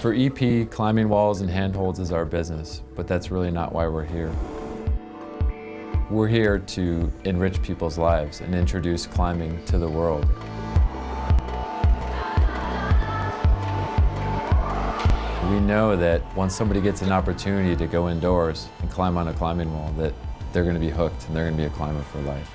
For EP, climbing walls and handholds is our business, but that's really not why we're here. We're here to enrich people's lives and introduce climbing to the world. We know that once somebody gets an opportunity to go indoors and climb on a climbing wall, that they're going to be hooked and they're going to be a climber for life.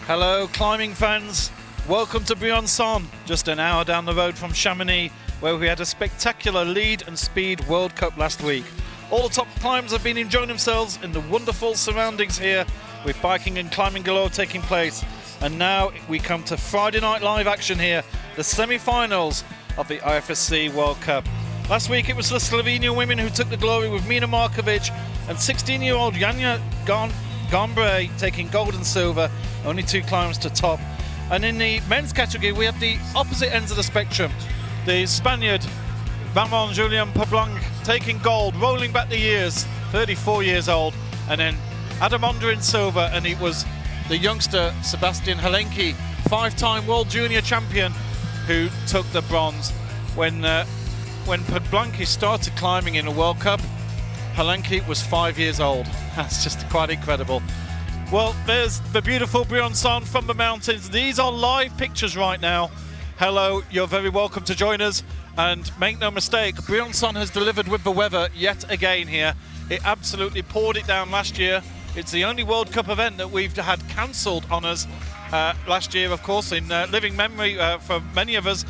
Hello climbing fans, welcome to Briançon, just an hour down the road from Chamonix, where we had a spectacular lead and speed World Cup last week. All the top climbers have been enjoying themselves in the wonderful surroundings here, with biking and climbing galore taking place. And now we come to Friday night live action here, the semi-finals of the IFSC World Cup. Last week it was the Slovenian women who took the glory, with Mina Markovic and 16-year-old Janja Gombre taking gold and silver, only 2 climbs to top. And in the men's category we have the opposite ends of the spectrum. The Spaniard Ramon Julian Poblanc taking gold, rolling back the years, 34 years old, and then Adam Ondra in silver, and it was the youngster Sebastian Halenki, 5-time world junior champion, who took the bronze. When Poblanc started climbing in a World Cup, Halenki was 5 years old. That's just quite incredible. Well, there's the beautiful Briançon from the mountains. These are live pictures right now. Hello, you're very welcome to join us. And make no mistake, Briançon has delivered with the weather yet again here. It absolutely poured it down last year. It's the only World Cup event that we've had cancelled on us last year, of course, in living memory for many of us.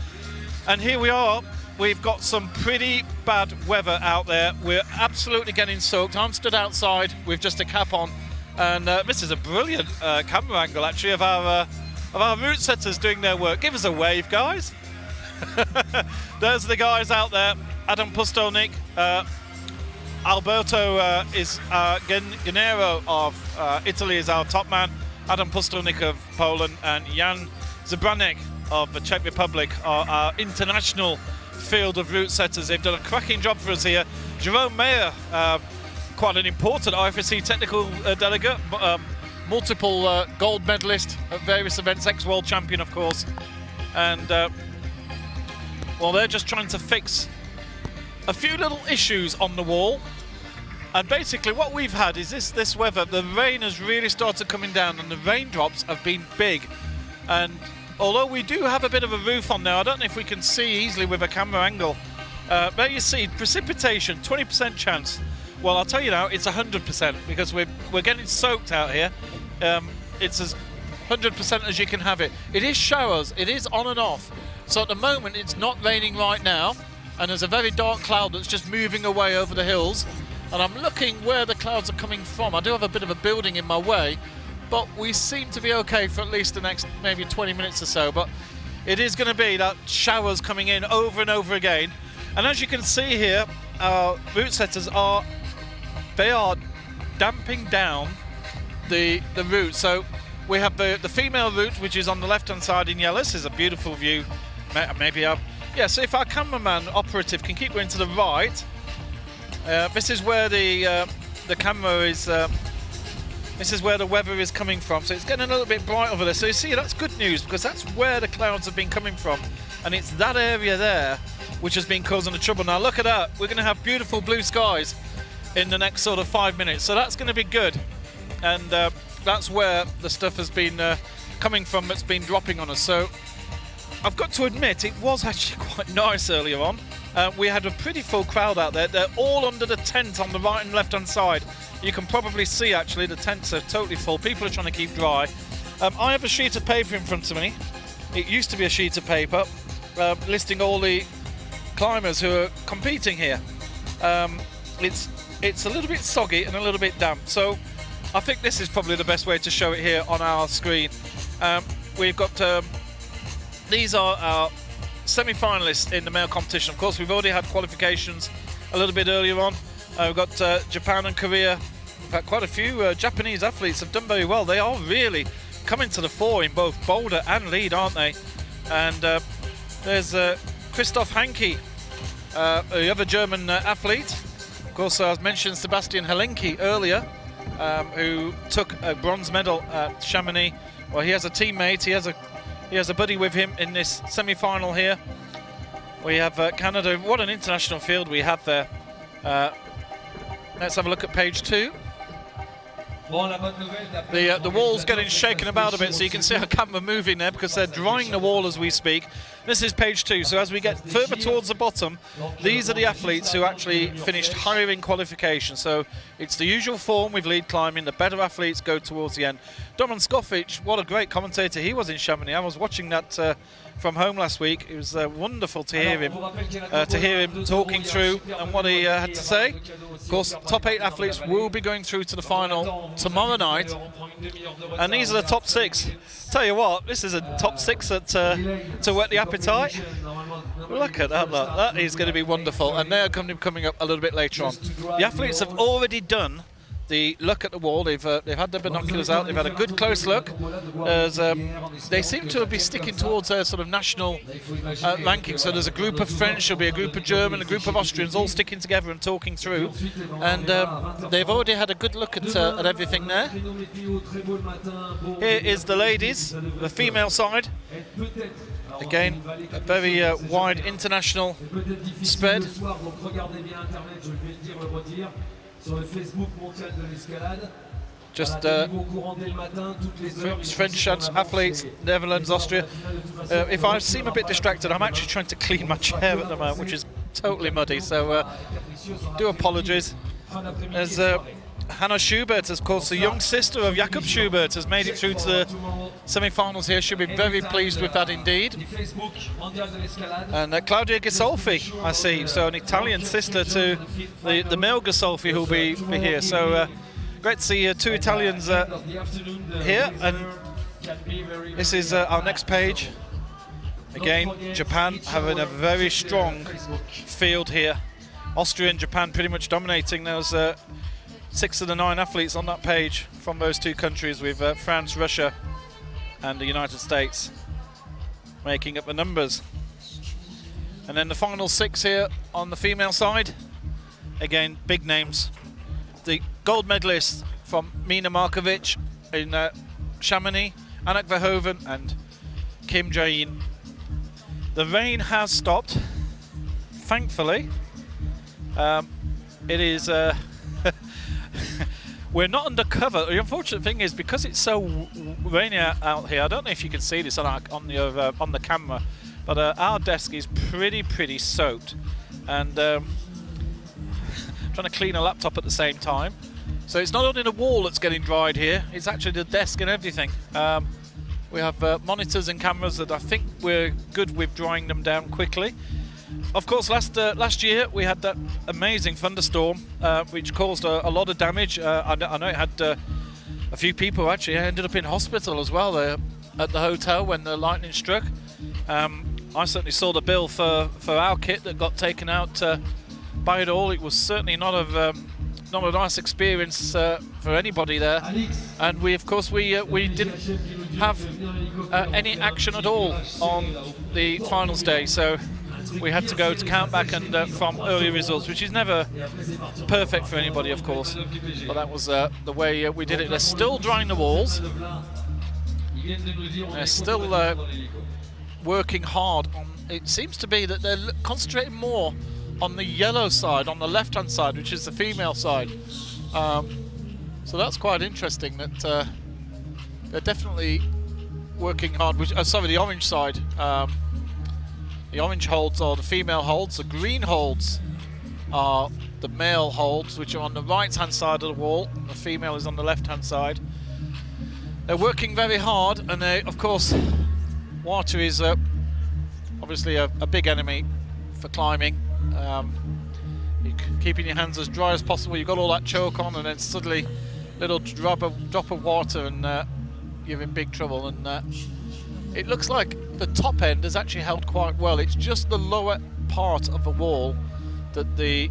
And here we are. We've got some pretty bad weather out there. We're absolutely getting soaked. I'm stood outside with just a cap on, and this is a brilliant camera angle, actually, of our route setters doing their work. Give us a wave, guys. There's the guys out there. Adam Pustelnik, Alberto is Gennaro of Italy is our top man. Adam Pustelnik of Poland and Jan Zabranek of the Czech Republic are our international field of route setters. They've done a cracking job for us here. Jerome Mayer, quite an important IFSC technical delegate, multiple gold medalist at various events, ex-world champion, of course. And well, they're just trying to fix a few little issues on the wall. And basically what we've had is this weather. The rain has really started coming down, and the raindrops have been big. And although we do have a bit of a roof on now, I don't know if we can see easily with a camera angle. There you see precipitation, 20% chance. Well, I'll tell you now, it's 100% because we're getting soaked out here. It's as 100% as you can have it. It is showers, it is on and off. So at the moment it's not raining right now, and there's a very dark cloud that's just moving away over the hills. And I'm looking where the clouds are coming from. I do have a bit of a building in my way, but we seem to be okay for at least the next maybe 20 minutes or so. But it is going to be that showers coming in over and over again. And as you can see here, our route setters are damping down the route. So we have the female route, which is on the left-hand side in yellow. This is a beautiful view. Maybe so if our cameraman operative can keep going to the right, this is where the camera is. This is where the weather is coming from. So it's getting a little bit bright over there. So you see, that's good news, because that's where the clouds have been coming from, and it's that area there which has been causing the trouble. Now look at that. We're going to have beautiful blue skies in the next sort of 5 minutes. So that's going to be good, and that's where the stuff has been coming from. That's been dropping on us. So I've got to admit, it was actually quite nice earlier on. We had a pretty full crowd out there. They're all under the tent on the right and left hand side. You can probably see actually the tents are totally full. People are trying to keep dry. I have a sheet of paper in front of me. It used to be a sheet of paper listing all the climbers who are competing here. It's a little bit soggy and a little bit damp, so I think this is probably the best way to show it here on our screen. We've got these are our semi-finalists in the male competition. Of course, we've already had qualifications a little bit earlier on. We've got Japan and Korea. In fact, quite a few Japanese athletes have done very well. They are really coming to the fore in both boulder and lead, aren't they? And there's Christoph Hanke, the other German athlete. Of course, I mentioned Sebastian Helenki earlier, who took a bronze medal at Chamonix. Well, he has a teammate. He has a buddy with him in this semi-final here. We have Canada. What an international field we have there. Let's have a look at page 2. The wall's getting shaken about a bit, so you can see our camera moving there because they're drying the wall as we speak. This is page 2, so as we get further towards the bottom, these are the athletes who actually finished higher in qualification. So it's the usual form with lead climbing. The better athletes go towards the end. Domin Skofic, what a great commentator he was in Chamonix. I was watching that from home last week. It was wonderful to hear him talking through and what he had to say. Of course, top 8 athletes will be going through to the final tomorrow night, and these are the top 6. Tell you what, this is a top 6 to whet the appetite. Look at that, look. That is going to be wonderful, and they're coming up a little bit later on. The athletes have already done the look at the wall. They've had their binoculars out. They've had a good close look. They seem to be sticking towards their sort of national ranking. So there's a group of French, there'll be a group of German, a group of Austrians, all sticking together and talking through. And they've already had a good look at everything there. Here is the ladies, the female side. Again, a very wide international spread. Just French athletes, Netherlands, Austria. If I seem a bit distracted, I'm actually trying to clean my chair at the moment, which is totally muddy, so do apologies. There's Hannah Schubert, of course, the young sister of Jakob Schubert, has made it through to the semi-finals here. She'll be very pleased with that indeed. And Claudia Gisolfi, I see, so an Italian sister to the male Gisolfi who'll be here. So great to see 2 Italians here. And this is our next page. Again, Japan having a very strong field here. Austria and Japan pretty much dominating those 6 of the 9 athletes on that page from those 2 countries, with France, Russia and the United States making up the numbers. And then the final 6 here on the female side, again big names. The gold medalist from Mina Markovic in Chamonix, Anak Verhoeven and Kim Jae-in. The rain has stopped, thankfully. It is we're not under cover. The unfortunate thing is, because it's so rainy out here, I don't know if you can see this on the camera, but our desk is pretty soaked, and trying to clean a laptop at the same time. So it's not only the wall that's getting dried here, it's actually the desk and everything. We have monitors and cameras that I think we're good with drying them down quickly. Of course, last year we had that amazing thunderstorm which caused a lot of damage. I know it had a few people actually ended up in hospital as well there at the hotel when the lightning struck. I certainly saw the bill for our kit that got taken out by it all. It was certainly not a nice experience for anybody there, and we didn't have any action at all on the finals day, so we had to go to countback and from early results, which is never perfect for anybody, of course, but that was the way we did it. They're still drying the walls. They're still working hard on, it seems to be that they're concentrating more on the yellow side, on the left-hand side, which is the female side. So that's quite interesting that they're definitely working hard. Sorry, the orange side. The orange holds are the female holds. The green holds are the male holds, which are on the right-hand side of the wall. The female is on the left-hand side. They're working very hard, and they, of course, water is obviously a big enemy for climbing. You're keeping your hands as dry as possible. You've got all that choke on, and then suddenly little drop of water, and you're in big trouble. And it looks like the top end has actually held quite well. It's just the lower part of the wall that the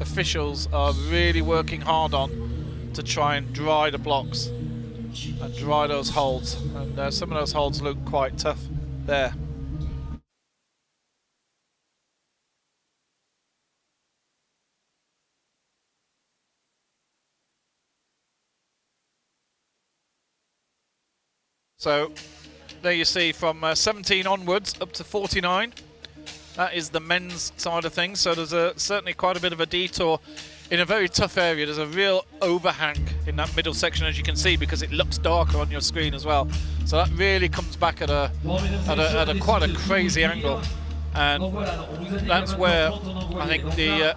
officials are really working hard on to try and dry the blocks and dry those holds. And some of those holds look quite tough there. So there you see from 17 onwards up to 49. That is the men's side of things. So there's certainly quite a bit of a detour in a very tough area. There's a real overhang in that middle section, as you can see, because it looks darker on your screen as well. So that really comes back at a quite a crazy angle, and that's where I think the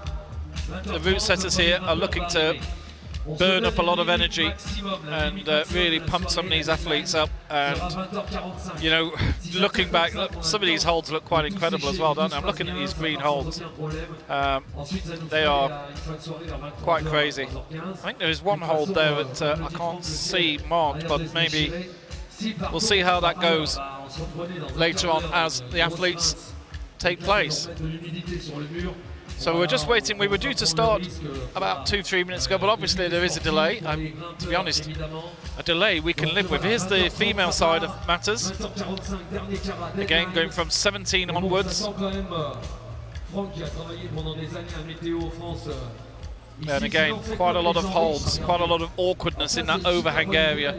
route setters here are looking to burn up a lot of energy and really pump some of these athletes up. And you know, looking back, some of these holds look quite incredible as well, don't they? I'm looking at these green holds. They are quite crazy. I think there is one hold there that I can't see marked, but maybe we'll see how that goes later on as the athletes take place. So we're just waiting. We were due to start about 2-3 minutes ago, but obviously there is a delay. To be honest, a delay we can live with. Here's the female side of matters. Again, going from 17 onwards. And again, quite a lot of holds, quite a lot of awkwardness in that overhang area,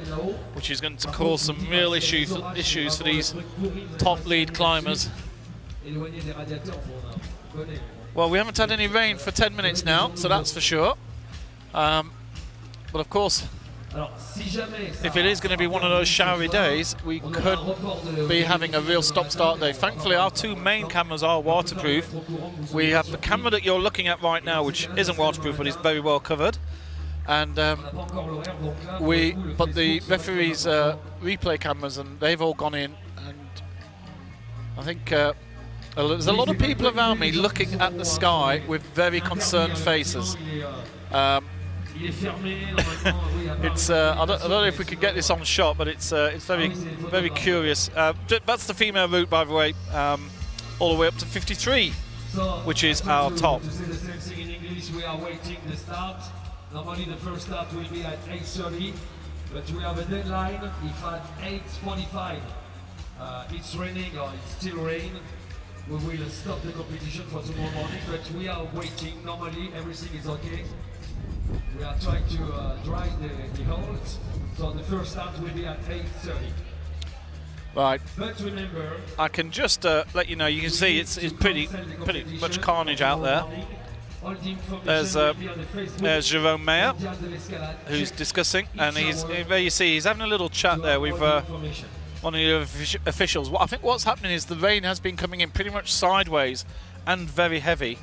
which is going to cause some real issues for these top lead climbers. Well, we haven't had any rain for 10 minutes now, so that's for sure. But of course, if it is going to be one of those showery days, we could be having a real stop-start day. Thankfully, our two main cameras are waterproof. We have the camera that you're looking at right now, which isn't waterproof, but is very well covered. And but the referees' replay cameras, and they've all gone in. And I think there's a lot of people around me looking at the sky with very concerned faces. It's I don't know if we could get this on shot, but it's very curious. That's the female route, by the way, all the way up to 53, which is our top. We are waiting the start. Normally the first start will be at 8:30, but we have a deadline. If at 8:45 it's raining or it's still rain, we will stop the competition for tomorrow morning. But we are waiting. Normally everything is okay. We are trying to dry the holes, so the first start will be at 8:30. Right. But remember, I can just let you know. You can see it's pretty much carnage out there. There's Jerome Mayer, who's discussing, and there you see he's having a little chat there with one of the officials. I think what's happening is the rain has been coming in pretty much sideways and very heavy,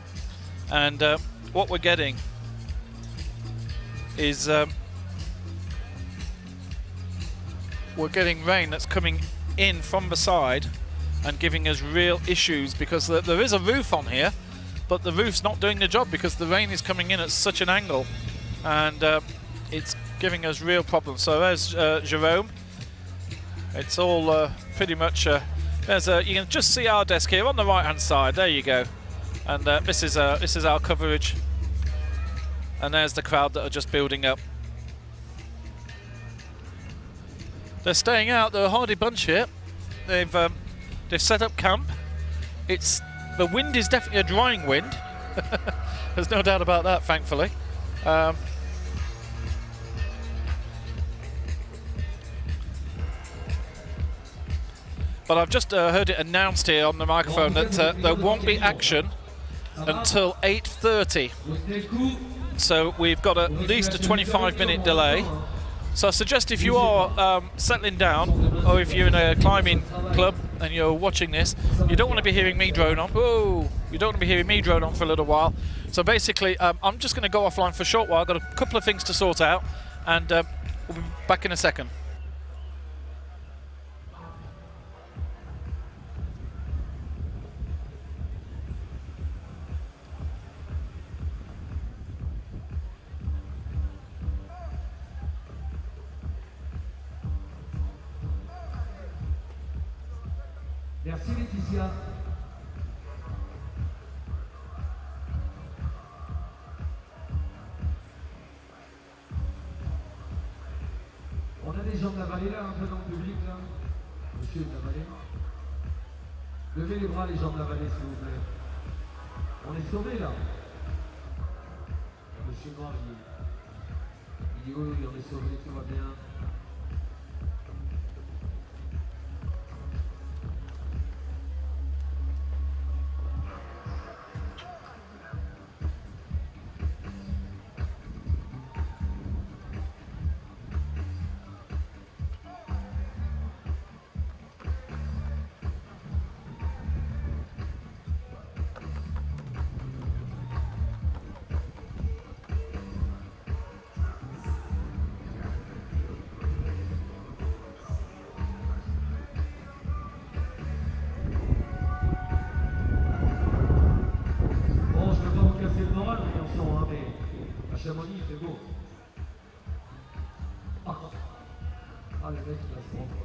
and what we're getting is we're getting rain that's coming in from the side and giving us real issues, because there is a roof on here, but the roof's not doing the job because the rain is coming in at such an angle, and it's giving us real problems. So there's Jerome. It's all pretty much. There's you can just see our desk here on the right-hand side. There you go. And this is our coverage. And there's the crowd that are just building up. They're staying out. They're a hardy bunch here. They've set up camp. The wind is definitely a drying wind. There's no doubt about that, thankfully. But I've just heard it announced here on the microphone that there won't be action until 8:30. So we've got at least a 25-minute delay. So I suggest if you are settling down, or if you're in a climbing club and you're watching this, you don't want to be hearing me drone on. Whoa! You don't want to be hearing me drone on for a little while. So basically, I'm just going to go offline for a short while. I've got a couple of things to sort out, and we'll be back in a second. Merci Laetitia. On a des gens de la vallée là, un peu dans le public là. Monsieur de la vallée. Levez les bras les gens de la vallée s'il vous plaît. On est sauvés là. Monsieur Noir, il dit oui, on est sauvés, tout va bien. Chamonix, c'est beau. Ah, le mec, il va se rendre.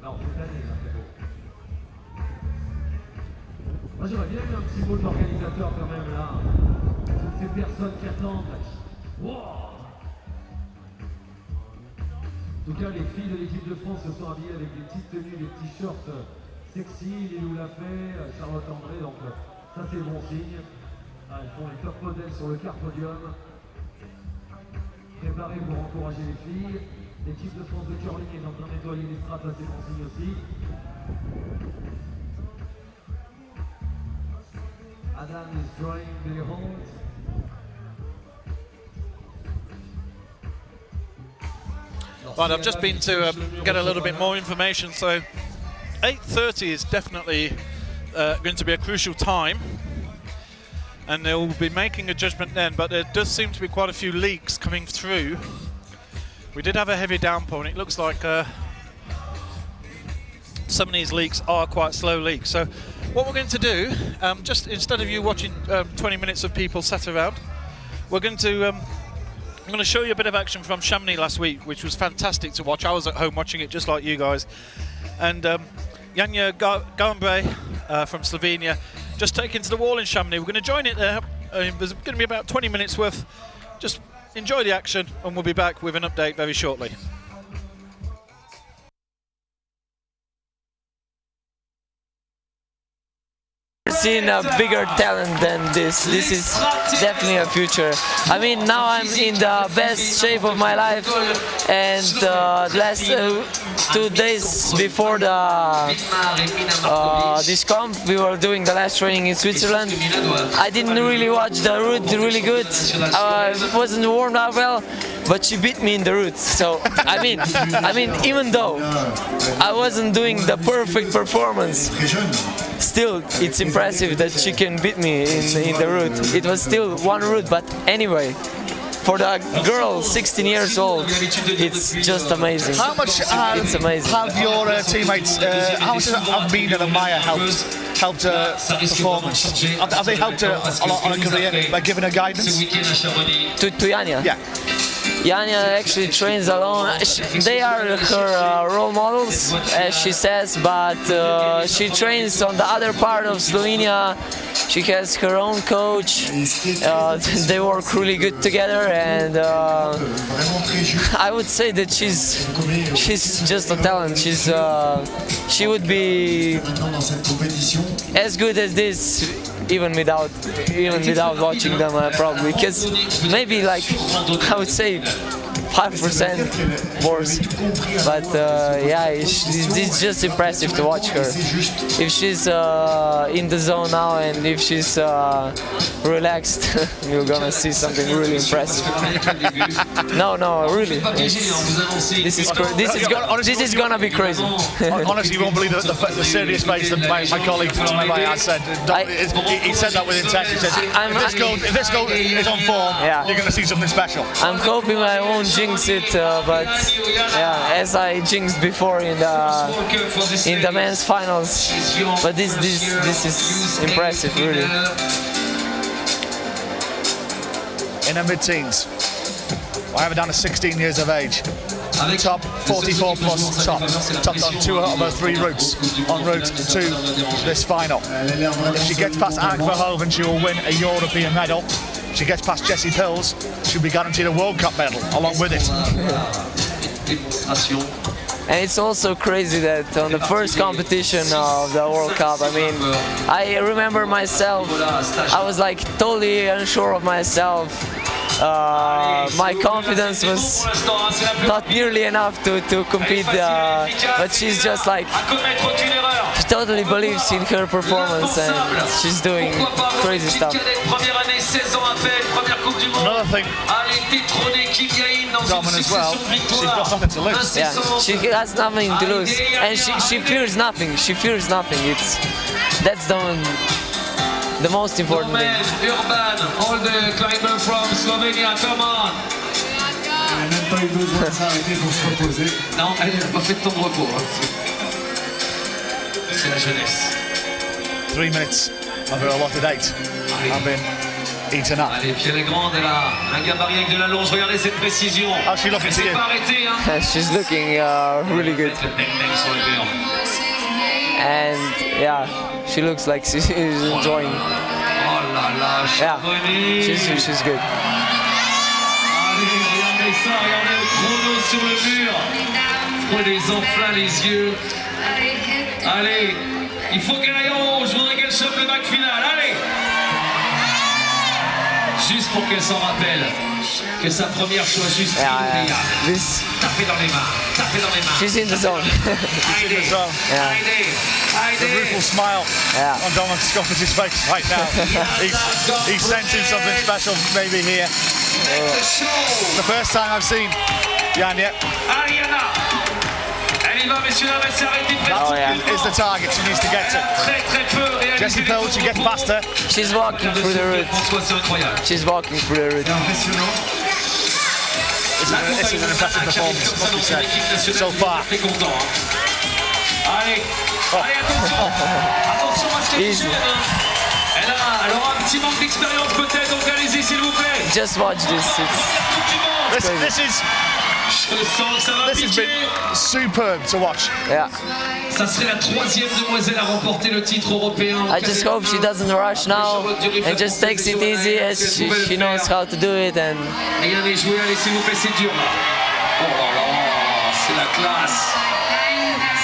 Non, cette année, là, c'est beau. Moi, j'aurais bien eu un petit mot de l'organisateur, quand même, là. Toutes ces personnes qui attendent. Wow. En tout cas, les filles de l'équipe de France se sont habillées avec des petites tenues, des petits shorts sexy. Lilou l'a fait, Charlotte André, donc ça, c'est bon signe. Elles font les top modèles sur le car podium. Préparés pour encourager les filles. L'équipe de France de curling est en train de nettoyer les strates, là c'est bon signe aussi. Adam is drawing the holds. Right, I've just been to get a little bit more information. So 8:30 is definitely going to be a crucial time. And they'll be making a judgment then, but there does seem to be quite a few leaks coming through. We did have a heavy downpour, and it looks like some of these leaks are quite slow leaks. So what we're going to do, just instead of you watching 20 minutes of people sat around, we're going to I'm going to show you a bit of action from Chamonix last week, which was fantastic to watch. I was at home watching it just like you guys. And Janja Garnbray from Slovenia just taken to the wall in Chamonix. We're going to join it there. There's going to be about 20 minutes worth. Just enjoy the action, and we'll be back with an update very shortly. Seen a bigger talent than this. This is definitely a future. I mean, now I'm in the best shape of my life, and last 2 days before this comp, we were doing the last training in Switzerland. I didn't really watch the route really good. It wasn't warmed up well, but she beat me in the route. So I mean, even though I wasn't doing the perfect performance, still it's impressive that she can beat me in the route. It was still one route, but anyway, for the girl, 16 years old, it's just amazing. How much It's amazing. have your teammates, how much have Mina and Maya helped performance? Have they helped her a lot on her career by giving her guidance? To Yania? Yeah. Yania actually trains alone. They are her role models, as she says, but she trains on the other part of Slovenia. She has her own coach. They work really good together, and I would say that she's just a talent. She would be as good as this even without watching them probably, because maybe like I would say 5% worse, but yeah, it's just impressive to watch her. If she's in the zone now and if she's relaxed, you're gonna see something really impressive. No, really, this is gonna be crazy. Honestly, you won't believe the serious face that my colleague has said. He said that with intent. He said, if this goal is on form, Yeah. you're going to see something special. I'm hoping I won't jinx it, but yeah, as I jinxed before in the men's finals. But this is impressive, really. In her mid-teens, I have her down to 16 years of age. Top 44 plus topped on 2 out of her 3 routes en route to this final. If she gets past Anke Verhoeven, she will win a European medal. If she gets past Jessie Pills, she'll be guaranteed a World Cup medal along with it. And it's also crazy that on the first competition of the World Cup, I mean, I remember myself, I was like totally unsure of myself. My confidence was not nearly enough to compete, but she's just like, she totally believes in her performance and she's doing crazy stuff. Another thing, Domin as well, she's got nothing to lose. Yeah, she has nothing to lose, and she fears nothing. She fears nothing. That's the most important thing. Urban, all the climber from Slovenia, come on. Elle n'a même pas eu besoin de s'arrêter pour se reposer. Non, elle n'a pas fait de temps de repos. C'est la jeunesse. 3 minutes of her allotted 8 have been eaten up. Allez, puis elle est grande, elle a un gabarit avec de la longe. Regardez cette précision. How's she looking Elle to s'est you? pas arrêtée, hein. She's looking really good, Le bang-bang sur le mur. and yeah, she looks like she's enjoying. Oh là là, Yeah, Charbonnier. she's good. Allez, regardez ça, regardez le chrono sur le mur. Prenez-en plein les yeux. Allez, il faut qu'elle aille en haut, je voudrais qu'elle chope le bac final, allez. Juste pour qu'elle s'en rappelle, que sa première soit juste Yeah, inoubliable. this Tapez dans les mains, tapez dans les mains. she's in the zone. Allez, zone. Yeah. allez, The allez. rueful smile Yeah. on Domin Skofitz's face right now. He's sensing something special maybe here. The first time I've seen Yania. Ariana. Elle y va, messieurs, dames, elle s'est arrêtée de Oh yeah, Is the target she needs to get to. très très peu réalisé. Jessie Pills, she gets past her. she's walking through the route. François, c'est incroyable. She's walking through the route. Impressionnant. This is an impressive performance, must be said, so far. Très content. Hein. Allez, allez, attention. Attention à ce qu'elle Easy. fait. Elle aura un petit manque d'expérience peut-être, donc allez-y s'il vous plaît. Just watch this. Coupe du monde. This Je sens que ça va has piquer. been superb to watch. Yeah, Ça serait la 3e demoiselle à remporter le titre européen. I just hope she doesn't rush now and just takes it easy as she knows how to do it. And Rien n'est joué, allez s'il vous plaît, c'est dur là. Oh là là, c'est la classe.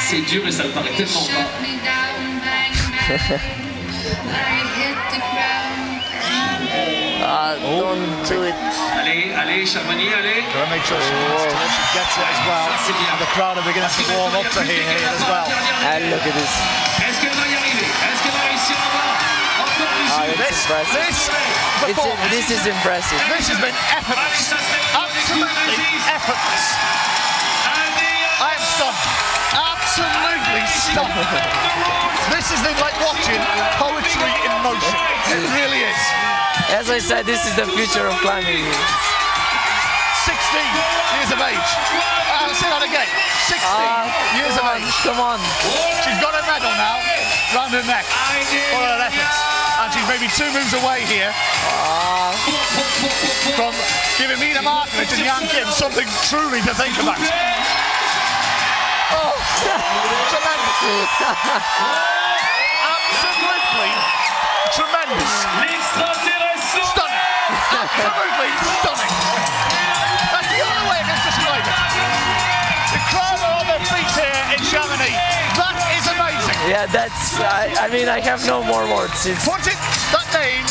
C'est dur et ça me paraît tellement pas. don't do it. Allez, allez, Charbonnier, allez. Gotta make sure she gets it as well. And the crowd are beginning to warm up to here as well. And look at this. Est-ce qu'elle va y arriver? Est-ce qu'elle va réussir à avoir encore du jus? It's impressive. This is impressive. This has been effortless. Absolutely effortless. I am stunned. Absolutely stunned. This is like watching poetry in motion. It really is. As I said, this is the future of climbing. 16 years of age. I'll say that again. 16 years of age. Come on. She's got a medal now round her neck for her efforts. And she's maybe 2 moves away here from giving Mina Markovic and Jan Kim something truly to think about. Oh, tremendous. Absolutely tremendous. Stunning. Absolutely stunning. That's the only way I can describe it. The crowd are on their feet here in Chamonix. That is amazing. Yeah, that's. I mean, I have no more words. Put that name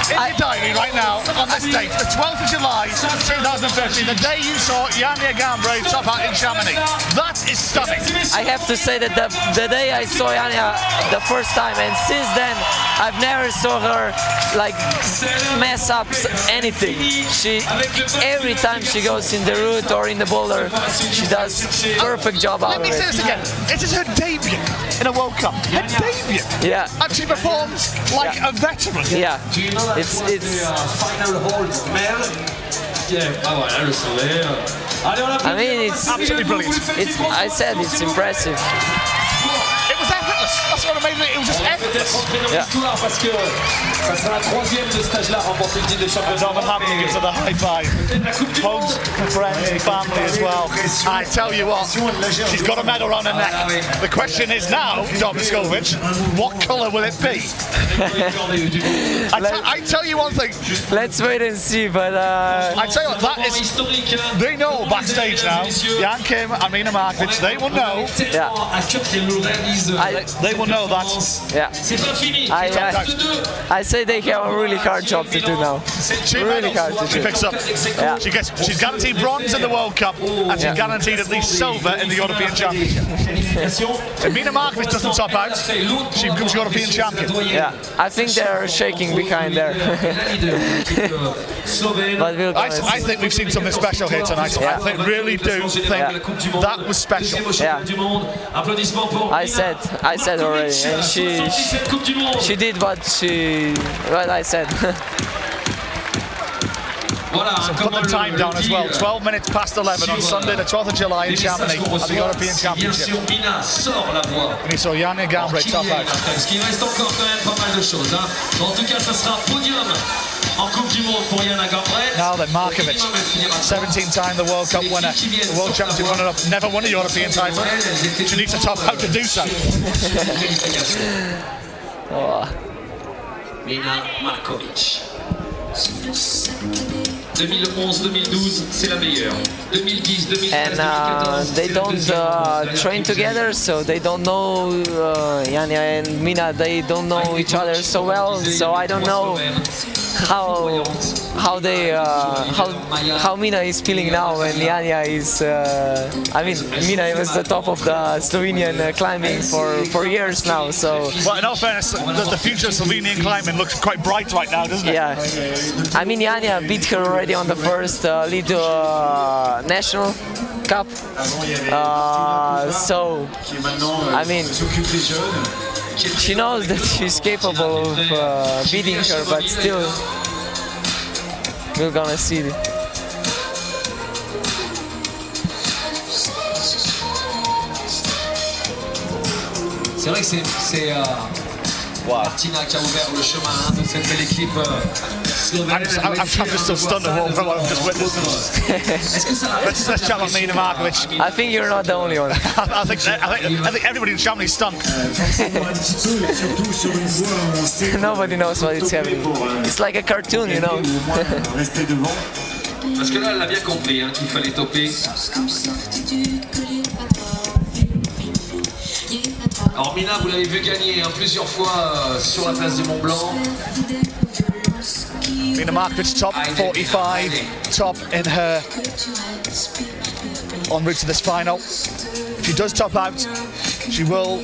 in your diary right now on this date, the 12th of July 2015, the day you saw Janja Gambre top out in Chamonix. That is stunning. I have to say that the day I saw Janja the first time, and since then I've never saw her like mess up anything. Every time she goes in the route or in the boulder, she does perfect job out of it. Let me say this again. It is her debut in a World Cup. Her debut. Yeah. And she performs like a veteran. Yeah. It's Final hold, Mel. I mean, it's absolutely brilliant. I said it's impressive. It was effortless. That's what made it. It was just effortless. Parce que ça sera la 3e de ce stage-là remporter le titre de champion. Dom and Happy gives her the high five. Hugs her friends and family as well. I tell you what, she's got a medal on her neck. The question is now, Dom Skovic, what colour will it be? I tell you one thing. Let's wait and see, but I tell you what, that is. They know backstage now. Jan Kim and Mina Markovic, they will know. Yeah. They will know that. Yeah. I say they have a really hard job to do now. Really hard to She do. picks up. Yeah. She's guaranteed bronze in the World Cup, and she's guaranteed at least silver in the European Championship. If Mina Markovic doesn't top out, she becomes European champion. Yeah, I think they're shaking behind there. But we'll I think we've seen something special here tonight. Yeah. I really do think that was special. Yeah. I said already, and she did what I said. So put the time down as well. 12 minutes past 11 on Sunday, the 12th of July in Chamonix at the European Championship. And you saw Janja Gambre top out. Parce qu'il reste encore quand même pas mal de choses. En tout cas, ça sera podium en Coupe du Monde pour Janja Gambre. Now then, Markovic, 17-time the World Cup winner, the World Championship runner-up, never won a European title. She needs to top out to do so. Mina Markovic. 2011-2012, c'est la meilleure. 2010-2013, And they don't train together, so they don't know Janja and Mina. They don't know each other so well. So I don't know how Mina is feeling now, and Janja is. I mean, Mina was the top of the Slovenian climbing for years now. So. Well, in all fairness, the future of Slovenian climbing looks quite bright right now, doesn't it? Yeah. I mean, Janja beat her already on the first lead national cup. So, I mean, she knows that she's capable of beating her, but still, we're gonna see. C'est vrai que c'est Martina qui a ouvert le chemin de cette belle équipe slovène. I'm just so stunned at what I've just witnessed. Let's chat on Mina Markovic. I think you're not the only one. I think everybody in Chamonix is stunned. Nobody knows what is happening. It's like a cartoon, you know. Parce que là, elle a bien compris qu'il fallait topper. Alors Mina, vous l'avez vu gagner plusieurs fois sur la place du Mont Blanc. Mina Markovic top 45, top in her en route to this final. If she does top out, she will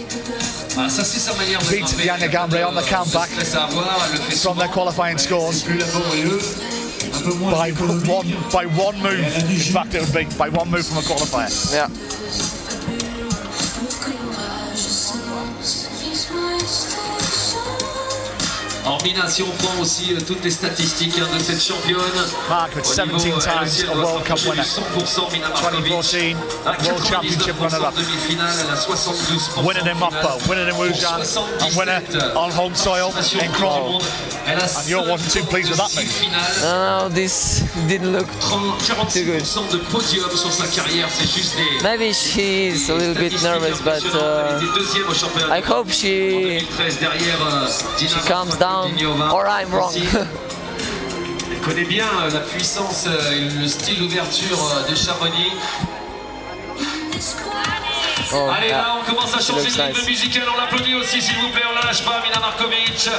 beat Janja Gambre on the comeback from their qualifying scores by one move. In fact, it would be by one move from a qualifier. Yeah. Alors Alors Mina, si on prend aussi toutes les statistiques de cette championne, Markovic, 17 times a World Cup winner. 2014 World Championship runner-up. Winning in Moppo, winning in Wujian, and winner on home soil in Crom. And you wasn't too pleased with that, mate. No, this didn't look too good. de podium sur sa carrière, c'est juste des... Maybe she's a little bit nervous, but I hope she calms down, or I'm wrong. Elle connaît bien la puissance et le style d'ouverture de Chamonix. Oh, allez, yeah. là, on commence à changer de rythme musical. On l'applaudit aussi, s'il vous plaît. On la lâche pas, Mina Markovic.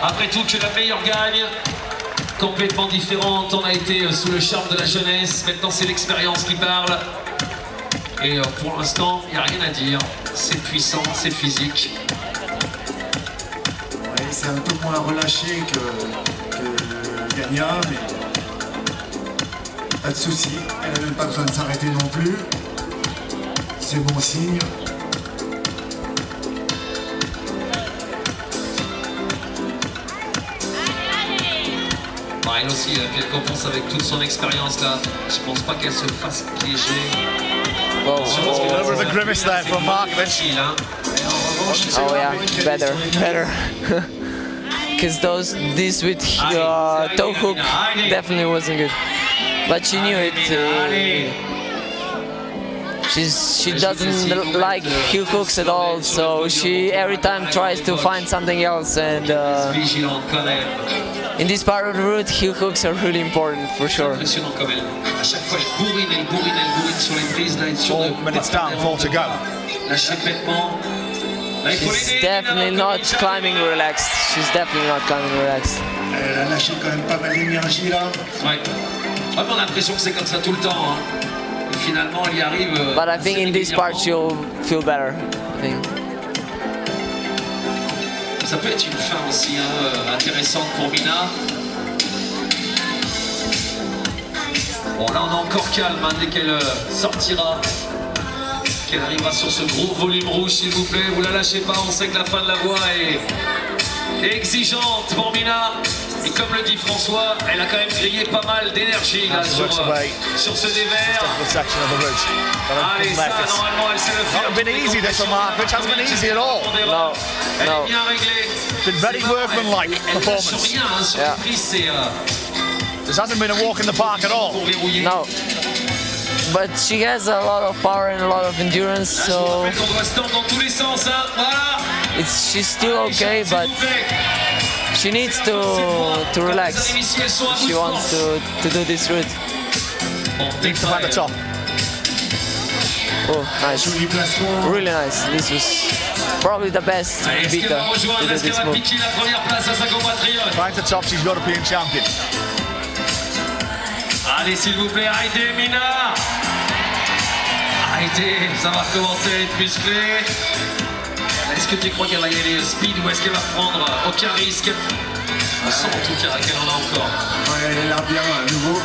Après tout, que la meilleure gagne. Complètement différente. On a été sous le charme de la jeunesse. Maintenant, c'est l'expérience qui parle. Et pour l'instant, il n'y a rien à dire. C'est puissant, c'est physique. Ouais, c'est un peu moins relâché que Gagna, mais pas de souci. Elle n'a même pas besoin de s'arrêter non plus. C'est bon signe. Elle aussi, elle compense avec toute son expérience là. Je pense pas qu'elle se fasse piéger. A little bit of a grimace there from Markovic. Oh yeah, better. Because this with toe hook definitely wasn't good. But she knew it. She doesn't like heel hooks at all, so she every time tries to find something else. And in this part of the route, heel hooks are really important for sure. 4 minutes down, 4 to go. She's definitely not climbing relaxed. She's definitely not climbing relaxed. Elle a lâché quand même pas mal d'énergie là. Ouais. On a l'impression que c'est comme ça tout le temps. Hein. Et finalement, elle y arrive. But I think in this part she'll feel better. I think. Ça peut être une fin aussi intéressante pour Mina. Bon, là on est encore calme dès qu'elle sortira. Qu'elle arrivera sur ce gros volume rouge, s'il vous plaît. Vous la lâchez pas, on sait que la fin de la voie est exigeante pour Mina. Et comme le dit François, elle a quand même grillé pas mal d'énergie là sur ce dévers. Allez, ça, normalement, elle sait le faire. Not been easy this one, Mark, which hasn't been easy at all. No, Elle no. est bien réglée. Been very workmanlike Elle lâche performance. rien sur les prises, c'est This hasn't been a walk in the park at all. pour verrouiller. No. But she has a lot of power and a lot of endurance, Là, je vous so rappelle qu'on doit se tendre dans tous les sens, hein. Voilà. she's still okay, S'il but vous plaît. she needs to relax. Ici, elles sont à bout She de wants force. to do this route. Bon, Needs to find the top. Oh, nice. Joli placement. Really nice. This was probably the best Allez, est-ce qu'elle beater va to rejoindre? do Est-ce qu'elle this va move. piquer la première place à sa compatriote? Finds the top, she's European champion. Allez, s'il vous plaît, Heidi Mina. Heidi, ça va recommencer à être musclé. Est-ce que tu crois qu'elle va y aller speed ou est-ce qu'elle va prendre aucun risque? On sent en tout cas qu'elle en a encore. Ouais, elle a l'air bien à nouveau.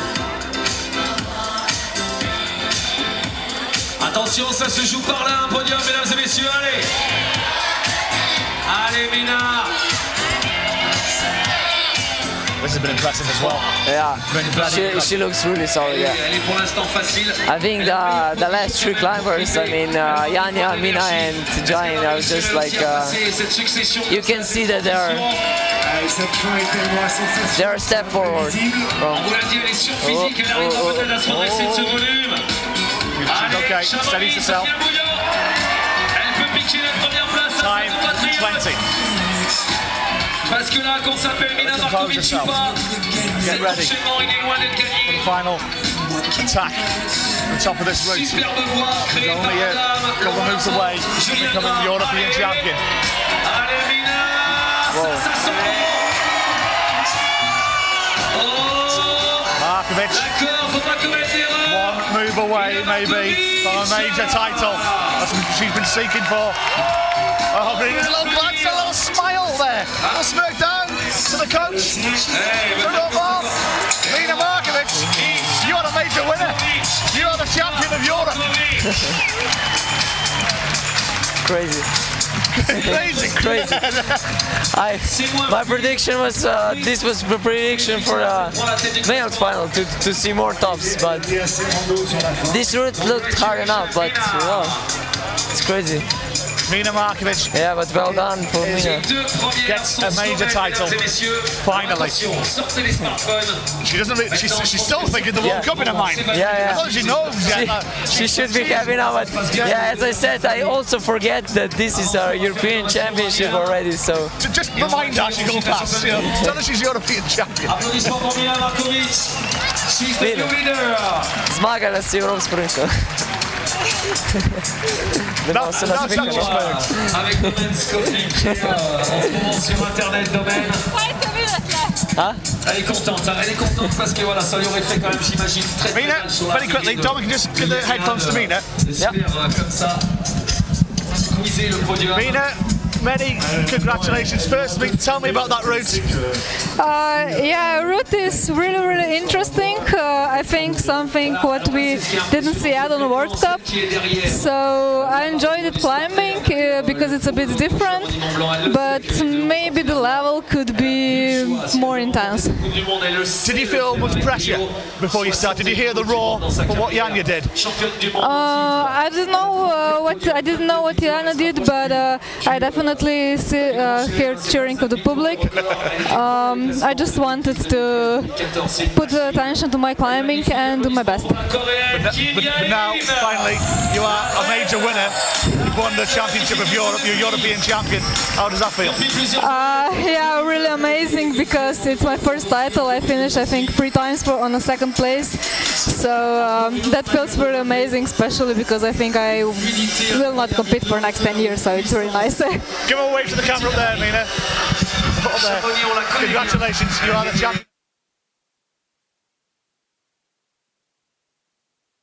Attention, ça se joue par là, un podium, mesdames et messieurs, allez. Allez, Mina. This has been impressive as well. Yeah, Been very she looks really solid. Yeah. Elle est pour l'instant facile. I think the last three climbers, I mean Yanya, Mina, and Jain are just like cette succession. you can see that Cette fin est tellement sensationnelle. they're a step forward. On vous l'a dit, elle est surphysique, elle arrive peut-être à se redresser de ce volume. Allez, okay, Chamonix, steadies herself. Sophia Bouillon. Elle peut piquer la première place à sa Time compatriote. 20. Parce que là, qu'on s'appelle Mina Compose Markovic ou yourself. pas, Get cet ready. enchaînement, il est loin d'être gagné. Final attack. The top of this route. Superbe voie créée par Only a Madame couple of moves away from Juliana. becoming the European Allez. champion. Allez, Mina. Ça sent bon. Oh, Markovic, d'accord, faut pas commettre d'erreur. one move away maybe from a major title. That's what she's been seeking for. Oh, but there's a little glance, a little smile there. A little smirk down to the coach. Hey, To the ball. Mina Markovic, you are the major winner. You are the champion of Europe. Crazy. Crazy. Crazy. My prediction was this was the prediction for the males final to see more tops, but this route looked hard enough. But it's crazy. Mina Markovic. Yeah, but well done for Mina. Gets a major title. Finally. She doesn't. She's still thinking the World Cup in her mind. Yeah. I thought she knows. She should be happy now, but yeah, as I said, I also forget that this is our European Championship already. So just remind her she goes past. You know, tell her she's European champion. She's the new leader. Zmagala si Europsko prvenstveno. Avec Domaine Scofield qui est en ce moment sur internet. Domaine. Elle est contente parce que voilà, ça lui aurait fait quand même, j'imagine, très Mina, mal sur la very quickly, Dom, can just give the headphones to Mina. Comme ça, squeezer le podium. Mina, many congratulations. First, tell me about that route. Yeah, route is really interesting. I think something what we didn't see out on the World Cup. So I enjoyed it climbing because it's a bit different, but maybe the level could be more intense. Did you feel much pressure before you started? Did you hear the roar from what Janja did? I didn't know what Jana did, but I definitely heard cheering of the public. I just wanted to put attention to my climbing and do my best. But now, finally, you are a major winner. You've won the Championship of Europe. You're European champion. How does that feel? Yeah, really amazing because it's my first title. I finished, I think, 3 times on the second place. So that feels really amazing, especially because I think I will not compete for next 10 years. So it's really nice. Give a wave to the camera up there, Mina. Up there. Congratulations, you are the champion.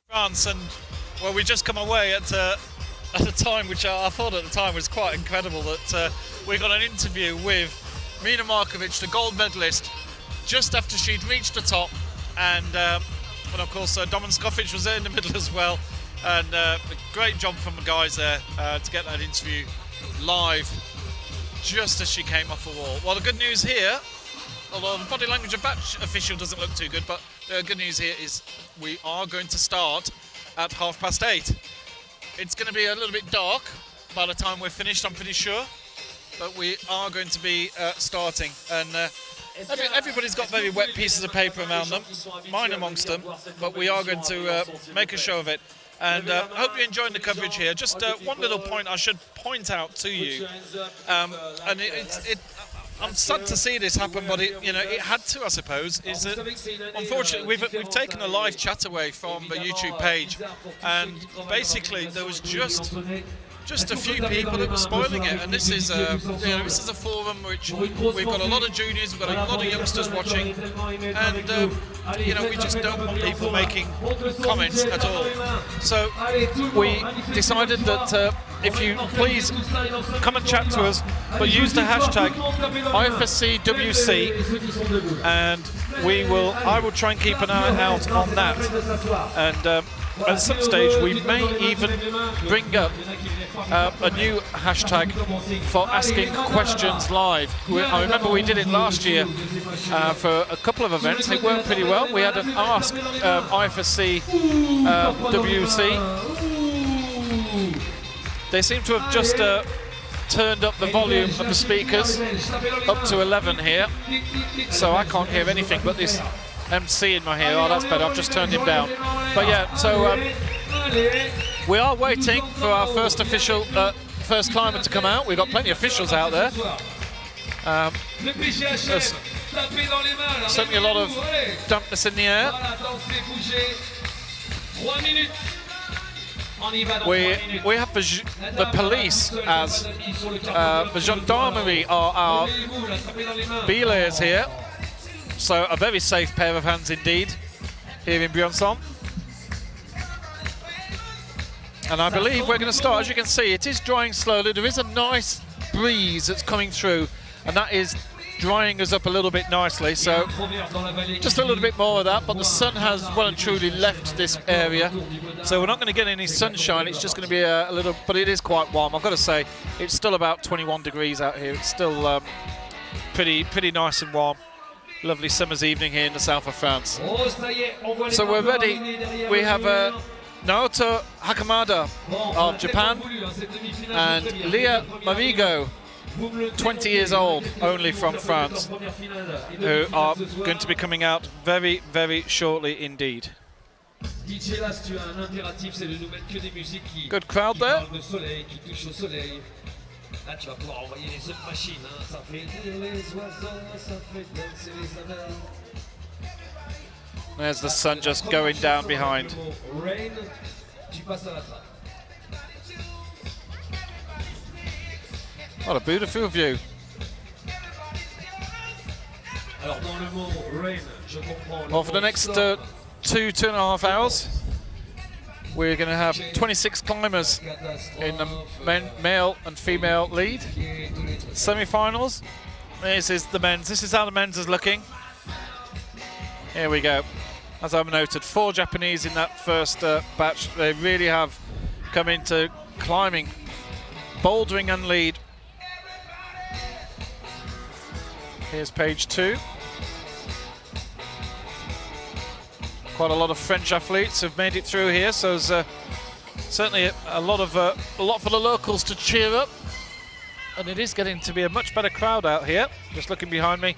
France, and well, we just come away at a time which I thought at the time was quite incredible, that we got an interview with Mina Markovic, the gold medalist, just after she'd reached the top, and of course Domaine Scofield was there in the middle as well, and a great job from the guys there to get that interview live just as she came off the wall. Well, the good news here, although the body language of batch official doesn't look too good, but the good news here is we are going to start at 8:30. It's going to be a little bit dark by the time we're finished, I'm pretty sure, but we are going to be starting, and everybody's got very wet pieces of paper around them, mine amongst them, but we are going to make a show of it. And I hope you're enjoying the coverage here. Just one little point I should point out to you, and I'm sad to see this happen, but it had to, I suppose. Is that unfortunately we've taken a live chat away from the YouTube page, and basically there was just a few people that were spoiling it, and this is a forum which we've got a lot of juniors, we've got a lot of youngsters watching, and we just don't want people making comments at all. So we decided that if you please come and chat to us, but use the hashtag IFSCWC, and I will try and keep an eye out on that, and at some stage we may even bring up a new hashtag for asking questions live. I remember we did it last year for a couple of events. It worked pretty well. We had an Ask IFSC WC. They seem to have just turned up the volume of the speakers up to 11 here, so I can't hear anything but this MC in my ear. Oh, that's better. I've just turned him down. But yeah, so we are waiting for our first official, first climber to come out. We've got plenty of officials out there. There's certainly a lot of dampness in the air. We have the police as the gendarmerie are our belays here. So a very safe pair of hands indeed here in Briançon. And I believe we're going to start. As you can see, it is drying slowly. There is a nice breeze that's coming through, and that is drying us up a little bit nicely, so just a little bit more of that, but the sun has well and truly left this area, so we're not going to get any sunshine. It's just going to be a little, but it is quite warm. I've got to say, it's still about 21 degrees out here. It's still pretty nice and warm. Lovely summer's evening here in the south of France. So we're ready. We have Naoto Hakamada of Japan and Leah Marigo, 20 years old, only from France, who are going to be coming out very, very shortly indeed. Good crowd there. There's the sun just going down behind. What a beautiful view. Well, for the next 2.5 hours, we're going to have 26 climbers in the male and female lead. Semi-finals. This is the men's. This is how the men's is looking. Here we go. As I've noted, 4 Japanese in that first batch. They really have come into climbing, bouldering and lead. Here's page 2. Quite a lot of French athletes have made it through here, so there's certainly a lot for the locals to cheer up. And it is getting to be a much better crowd out here. Just looking behind me,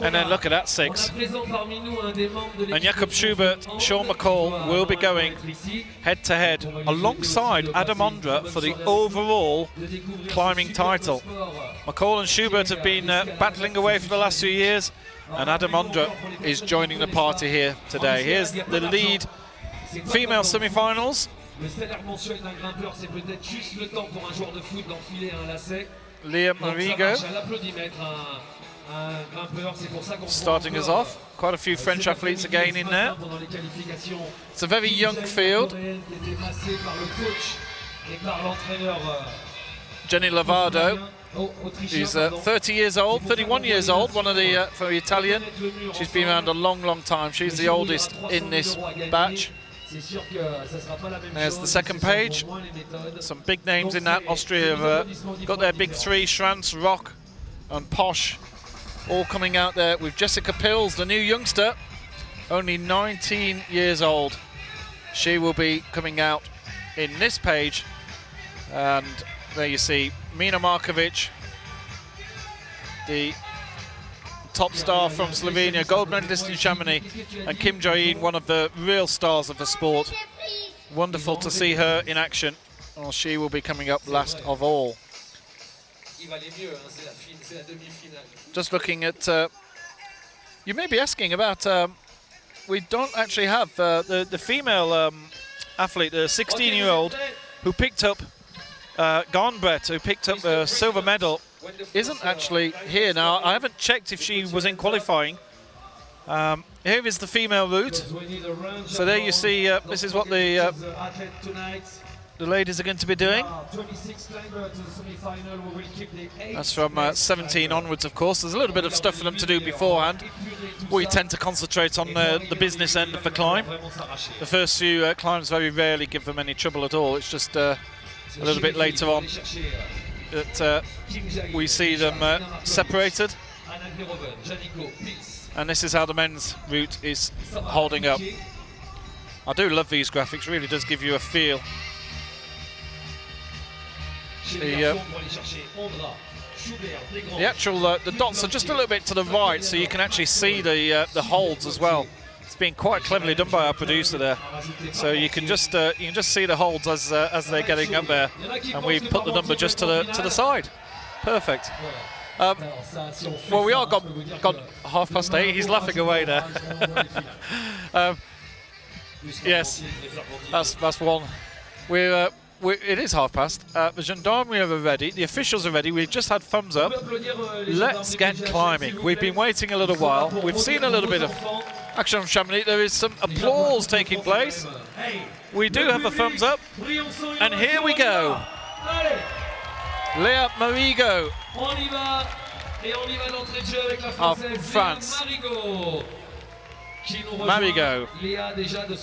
and then look at that 6. And Jakob Schubert, Sean McCall will be going head to head alongside Adam Ondra for the overall climbing title. McCall and Schubert have been battling away for the last 2 years, and Adam Ondra is joining the party here today. Here's the lead female semi-finals. Leah Marigo starting us off. Quite a few French athletes again in there. It's a very young field. Jenny Lovato, she's 30 years old, 31 years old, one of the for Italian. She's been around a long time. She's the oldest in this batch. There's the second page. Some big names in that. Austria have got their big 3, Schranz, Rock and Posch, all coming out there with Jessica Pills, the new youngster, only 19 years old. She will be coming out in this page. And there you see Mina Markovic, the top star from Slovenia, gold medalist in Chamonix, and Kim Jo-in, one of the real stars of the sport. Wonderful to see her in action. Well, she will be coming up last of all. Just looking at, you may be asking about, we don't actually have the female athlete, the 16-year-old who picked up, Garnbrett, who picked up a silver medal, isn't actually here now. I haven't checked if she was in qualifying. Here is the female route. So there you see, this is what the ladies are going to be doing. That's from 17 onwards, of course. There's a little bit of stuff for them to do beforehand. We tend to concentrate on the business end of the climb. The first few climbs very rarely give them any trouble at all. It's just a little bit later on that we see them separated. And this is how the men's route is holding up. I do love these graphics, really does give you a feel. The actual the dots are just a little bit to the right, so you can actually see the holds as well. It's been quite cleverly done by our producer there. So you can just see the holds as they're getting up there, and we've put the number just to the side. Perfect. Well, we are got 8:30. He's laughing away there. Yes, that's one. It is 30:30. The gendarmerie are ready. The officials are ready. We've just had thumbs up. Let's get climbing. We've been waiting a little while. We've seen a little bit of action from Chamonix. There is some applause taking place. We do have a thumbs up. And here we go. Leah Marigo of France, Marigot.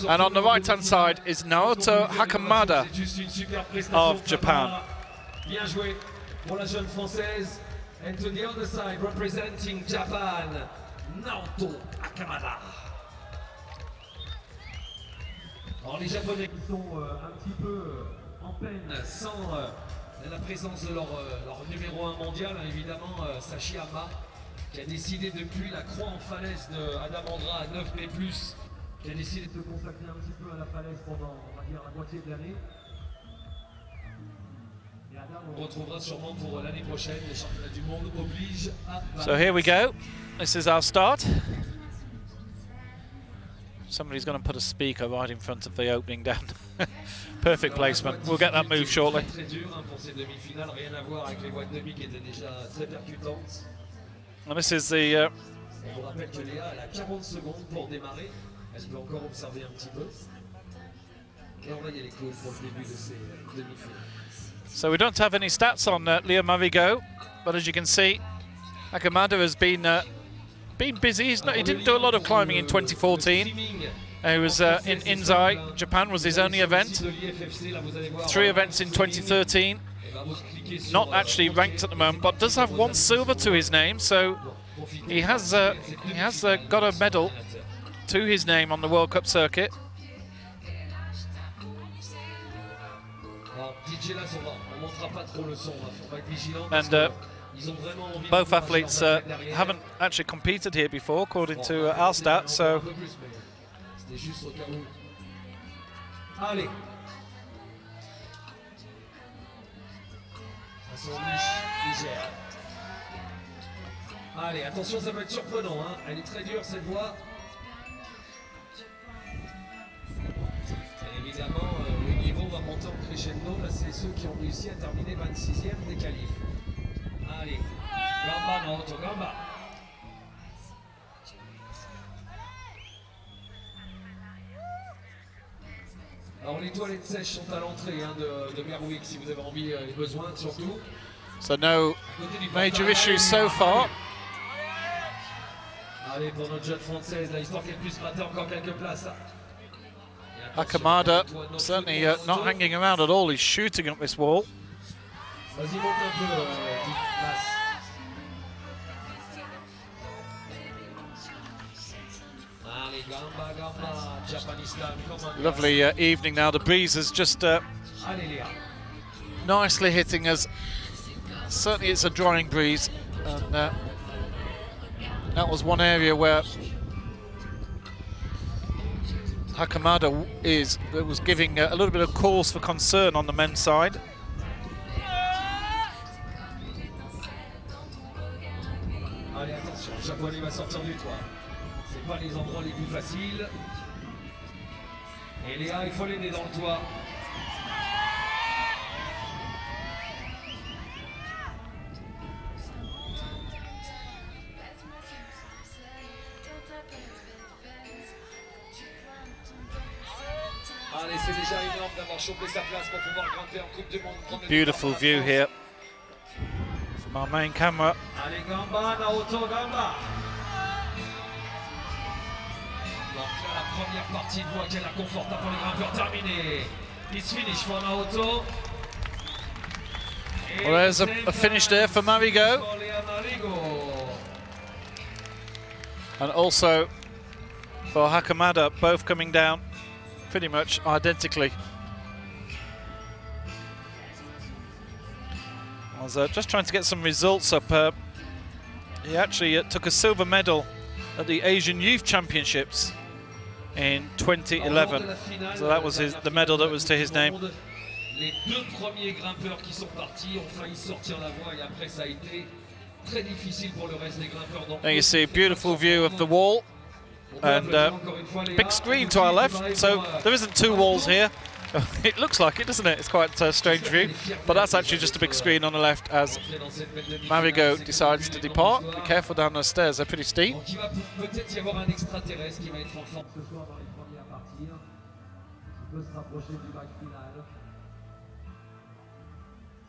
And on the right-hand side is Naoto Hakamada of Japan. Bien joué pour la jeune française. And to the other side, representing Japan, Naoto Hakamada. Alors les Japonais qui sont un petit peu en peine sans la présence de leur numéro 1 mondial, hein, évidemment Sashiyama, qui a décidé depuis la croix en falaise de Adamandra à 9 p+, qui a décidé de se consacrer un petit peu à la falaise pendant, on va dire, la moitié de l'année. Et Adam, on retrouvera sûrement pour l'année prochaine, les championnats du monde obligent à... So here we go. This is our start. Somebody's going to put a speaker right in front of the opening down. Perfect placement. We'll get that move shortly. Très dur pour ces demi-finales, rien à voir avec les voies de demi qui étaient déjà très percutantes. And this is the On vous rappelle que Léa elle a 40 secondes pour démarrer. Elle peut encore observer un petit peu. Et on va y aller cool pour le début de ces demi-finales. so we don't have any stats on Leah Marigot, but as you can see, Hakamada has been busy. He didn't do a lot of climbing in 2014. He was in Inzai. Japan was his only event. 3 events in 2013. Not actually ranked at the moment, but does have 1 silver to his name. So he has got a medal to his name on the World Cup circuit. And both athletes haven't actually competed here before, according to our stats. So. Allez. Allez, attention, ça peut être surprenant, hein. Elle est très dure cette voie. Et évidemment, le niveau va monter en crescendo. Là, c'est ceux qui ont réussi à terminer 26e des qualifs. Allez, gamba, Naoto, gamba. Alors les toilettes sèches sont à l'entrée hein, de Berwick si vous avez envie et besoin surtout. So no major issues so far. Allez pour notre jeune française, là, histoire qu'elle puisse gratter encore quelques places. Hakamada certainly not hanging around at all. He's shooting up this wall. Vas-y, monte un peu, passe. Lovely evening now. The breeze is just nicely hitting us. Certainly it's a drying breeze. And that was one area where Hakamada was giving a little bit of cause for concern on the men's side. Allez, attention, le japonais va sortir du toit. C'est pas les endroits les plus faciles. Et Léa, il faut l'aider dans le toit. Allez, c'est déjà énorme d'avoir chopé sa place pour pouvoir grimper en Coupe du Monde. Beautiful view here from our main camera. Allez, gamba, Naoto, gamba. Donc là, la première partie de voie qui est la confortable pour les grimpeurs terminée. It's finish for Naoto. Well, there's a finish there for Marigot. And also for Hakamada, both coming down pretty much identically. I was just trying to get some results up. He actually took a silver medal at the Asian Youth Championships in 2011. So that was the medal that was to his name. Les 2 premiers grimpeurs qui sont partis ont failli sortir la voie et après ça a été très difficile pour le reste des grimpeurs. There you see a beautiful view of the wall and big screen to our left. So there isn't 2 walls here. It looks like it, doesn't it? It's quite a strange view, but that's actually just a big screen on the left as Marigot decides to depart. Be careful down those stairs, they're pretty steep. Donc il va peut-être y avoir un extraterrestre qui va être en forme ce soir dans les premiers à partir. Il peut se rapprocher du bac final.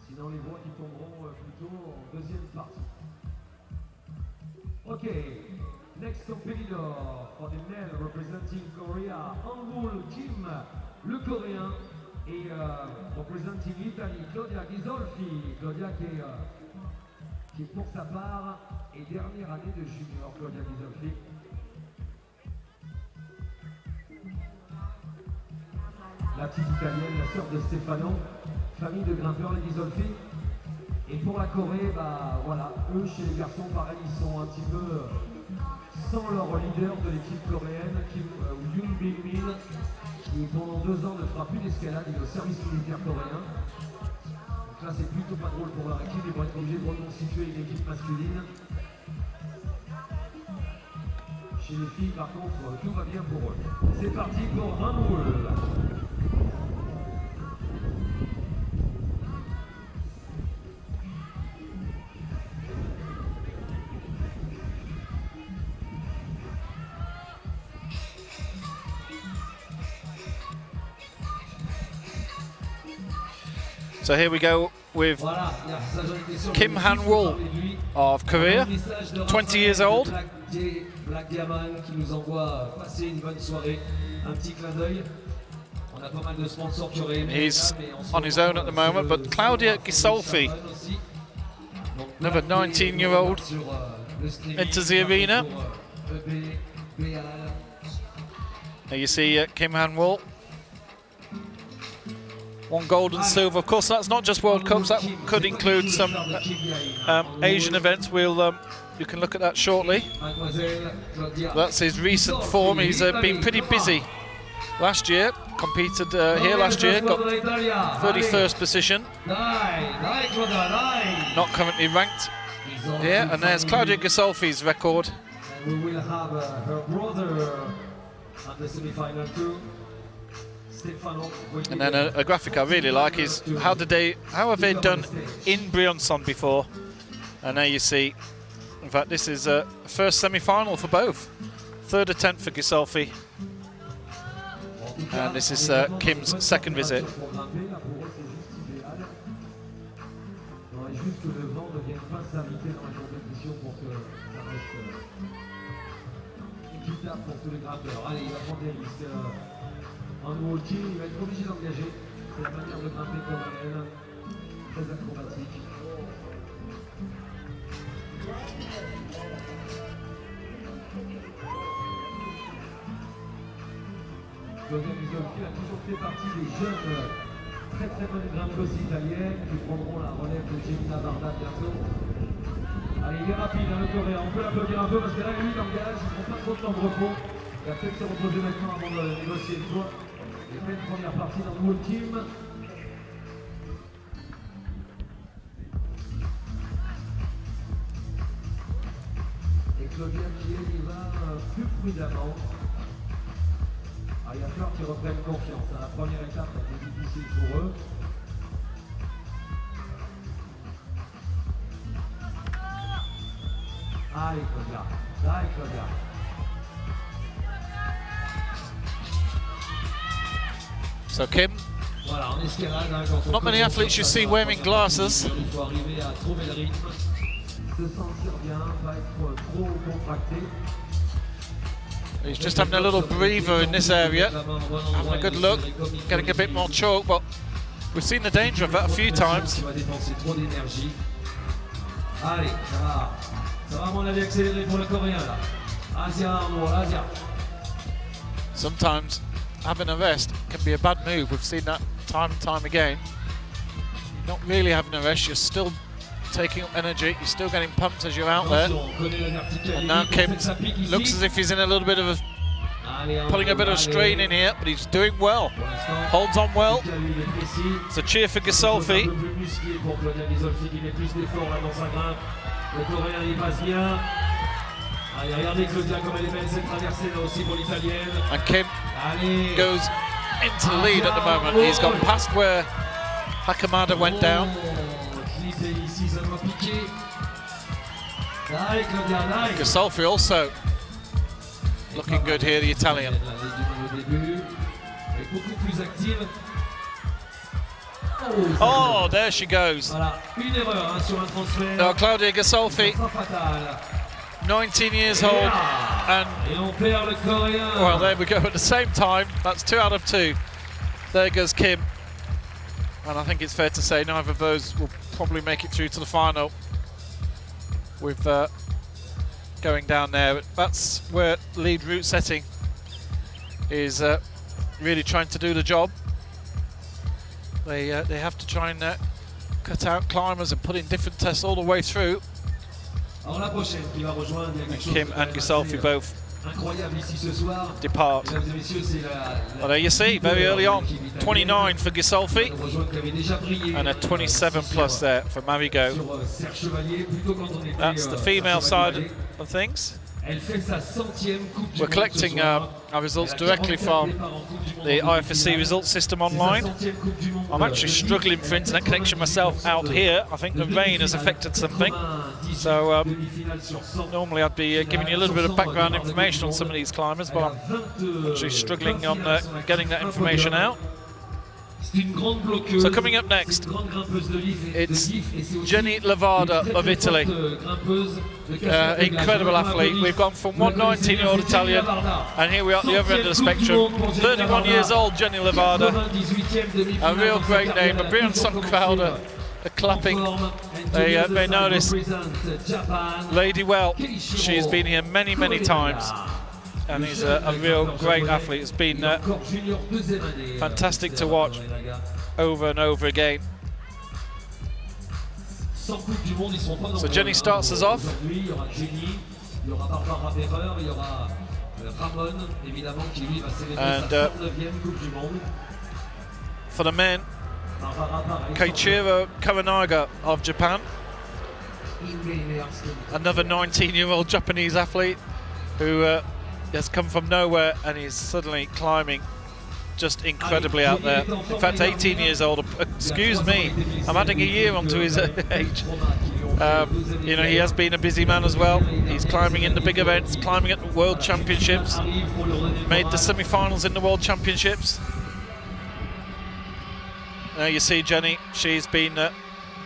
Sinon les voies qui tomberont plutôt en deuxième partie. Okay, next competitor for the male representing Korea, Hangul Kim, le coréen, et representing Italy, Claudia Ghisolfi. Claudia qui pour sa part est dernière année de junior, Claudia Ghisolfi. La petite italienne, la sœur de Stefano, famille de grimpeurs, les Ghisolfi. Et pour la Corée, bah voilà, eux chez les garçons, pareil, ils sont un petit peu sans leur leader de l'équipe coréenne, Yoon Bin-min, qui pendant 2 ans ne fera plus d'escalade, il est au service militaire coréen. Donc là, c'est plutôt pas drôle pour leur équipe, ils vont être obligés de reconstituer une équipe masculine. Chez les filles, par contre, tout va bien pour eux. C'est parti pour Hangul. So here we go with Kim Han-wool of Korea, 20 years old. Black Diamond qui nous envoie passer une bonne soirée, un petit clin d'œil. On a pas mal de sponsors qui auraient aimé. He's on his own at the moment, but Claudia Ghisolfi, another 19-year-old, enters the arena. There you see Kim Han-wool. 1 gold and silver. Of course, that's not just World Cups. That could include some Asian events. You can look at that shortly. That's his recent form. He's been pretty busy last year. Competed here last year. Got 31st position. Not currently ranked here. And there's Claudia Ghisolfi's record. And we will have her brother at the semi-final too. And then a graphic I really like is how have they done in Briançon before? And there you see, in fact, this is a first semi-final for both. 3rd attempt for Ghisolfi. And this is Kim's 2nd visit. Hangul Kim, il va être obligé d'engager. C'est la manière de grimper coréenne, très acrobatique. Claudia Ghisolfi a toujours fait partie des jeunes, très bonnes grimpeuses italiennes qui prendront la relève de Jemina Barda bientôt. Allez, il est rapide, hein, le coréen. On peut l'applaudir un peu parce que là, lui, il engage, il prend pas trop de temps de repos. Il va peut-être se reposer maintenant avant de négocier une fois. Il fait une première partie dans le Hangul Kim. Et Claudia qui y va plus prudemment. Il va falloir qu'ils reprennent confiance. La première étape a été difficile pour eux. Allez Claudia, allez Claudia. So Kim, not many athletes you see wearing glasses. He's just having a little breather in this area, having a good look, getting a bit more chalk, but we've seen the danger of that a few times. Sometimes having a rest can be a bad move. We've seen that time and time again. You're not really having a rest, you're still taking up energy, you're still getting pumped as you're out there. And now Kim looks as if he's in a little bit of a, putting a bit of strain in here, but he's doing well. Holds on well. It's a cheer for Ghisolfi. And Kim goes into the lead at the moment. He's gone past where Hakamada went down. Ghisolfi also looking good here, the Italian. Oh, there she goes. Now Claudia Ghisolfi 19 years old, and well, there we go at the same time. That's 2 out of 2. There goes Kim, and I think it's fair to say neither of those will probably make it through to the final with going down there. That's where lead route setting is really trying to do the job. They have to try and cut out climbers and put in different tests all the way through. And Kim and Gisolfi both depart. Well, there you see, very early on, 29 for Gisolfi and a 27 plus there for Marigot. That's the female side of things. We're collecting our results directly from the IFSC results system online. I'm actually struggling for internet connection myself out here. I think the rain has affected something. So normally I'd be giving you a little bit of background information on some of these climbers, but I'm actually struggling on getting that information out. So coming up next, it's Jenny Levada of Italy. Incredible athlete. We've gone from one 19-year-old Italian, and here we are at the other end of the spectrum. 31 years old, Jenny Levada. A real great name. A Briançon crowd are clapping. They know this lady well. She's been here many, many times, and he's a real great athlete. It's been fantastic to watch over and over again. So Jenny starts us off. And for the men, Keiichiro Kawanaga of Japan. Another 19-year-old Japanese athlete who has come from nowhere and is suddenly climbing just incredibly out there. In fact, 18 years old. Excuse me, I'm adding a year onto his age. You know, he has been a busy man as well. He's climbing in the big events, climbing at the World Championships. Made the semi-finals in the World Championships. There you see Jenny. She's been at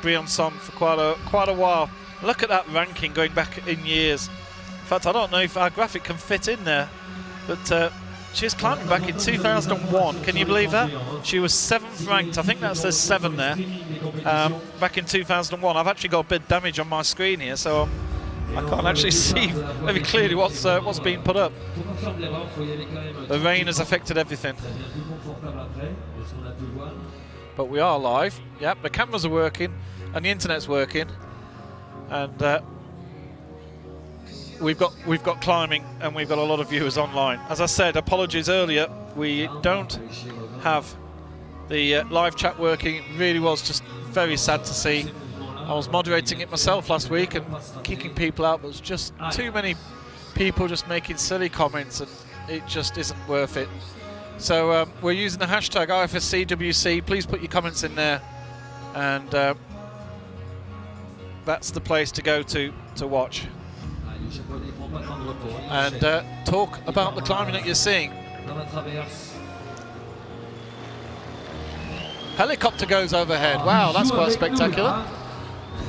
Briançon for quite a while. Look at that ranking going back in years. In fact, I don't know if our graphic can fit in there, but she was climbing back in 2001. Can you believe that? She was 7th ranked. I think that says 7 there. Back in 2001. I've actually got a bit of damage on my screen here, so I can't actually see very clearly what's being put up. The rain has affected everything. But we are live. Yep, the cameras are working and the internet's working, and we've got climbing and we've got a lot of viewers online. As I said, apologies earlier, we don't have the live chat working. It really was just very sad to see. I was moderating it myself last week and kicking people out, but there's just too many people just making silly comments, and it just isn't worth it. So we're using the hashtag IFSCWC. Please put your comments in there, and that's the place to go to watch and talk about the climbing that you're seeing. Helicopter goes overhead. Wow, that's quite spectacular.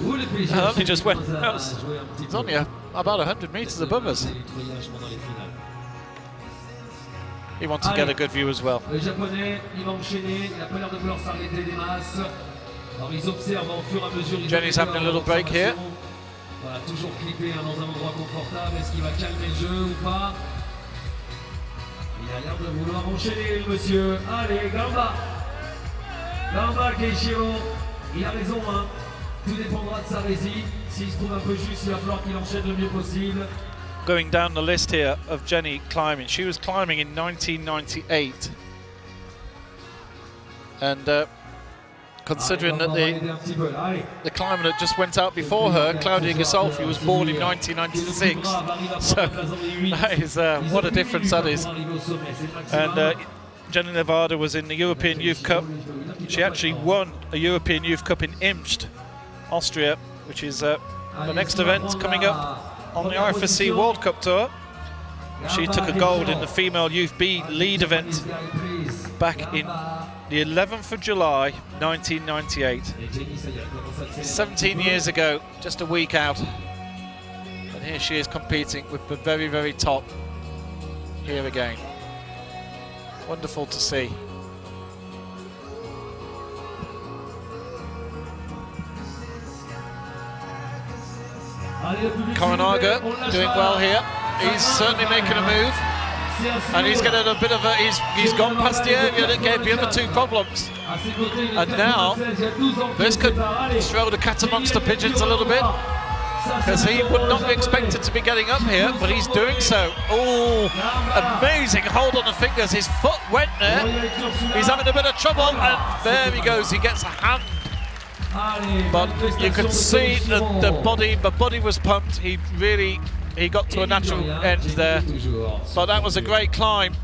It only just went. It's only about 100 meters above us. He wants to get a good view as well. Jenny's having a little break here. Toujours clipper dans un endroit confortable. Est-ce qu'il va calmer le jeu ou pas? Il a l'air de vouloir enchaîner le monsieur. Allez, Gamba. Gamba Keiichiro. Il a raison, hein. Tout dépendra de sa résie. S'il se trouve un peu juste, il va falloir qu'il enchaîne le mieux possible. Going down the list here of Jenny climbing. She was climbing in 1998. And considering that the climber that just went out before her, Claudia Gisolfi, was born in 1996. So that is, what a difference that is. And Jenny Levada was in the European Youth Cup. She actually won a European Youth Cup in Imst, Austria, which is the next event coming up on the IFSC World Cup Tour. She took a gold in the female Youth B lead event back in the 11th of July 1998. 17 years ago, just a week out. And here she is competing with the very, very top here again. Wonderful to see. Koranaga doing well here. He's certainly making a move. And he's getting a bit of a, he's gone past the area that gave the other two problems. And now, this could throw the cat amongst the pigeons a little bit, because he would not be expected to be getting up here, but he's doing so. Oh, amazing hold on the fingers. His foot went there. He's having a bit of trouble, and there he goes. He gets a hand. But you could see that the body was pumped. He got to a natural end there. But that was a great climb.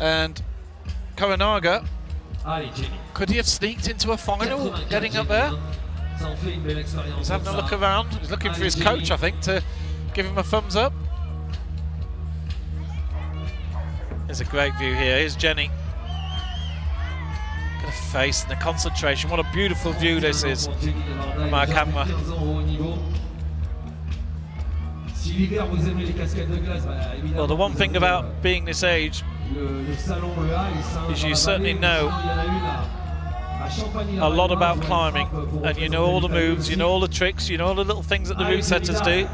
And Koranaga, could he have sneaked into a final getting up there? He's having a look around. He's looking for his coach, I think, to give him a thumbs up. There's a great view here. Here's Jenny. Look at the face and the concentration. What a beautiful view this is from our camera. Well, the one thing about being this age is you certainly know a lot about climbing, and you know all the moves, you know all the tricks, you know all the little things that the route setters do.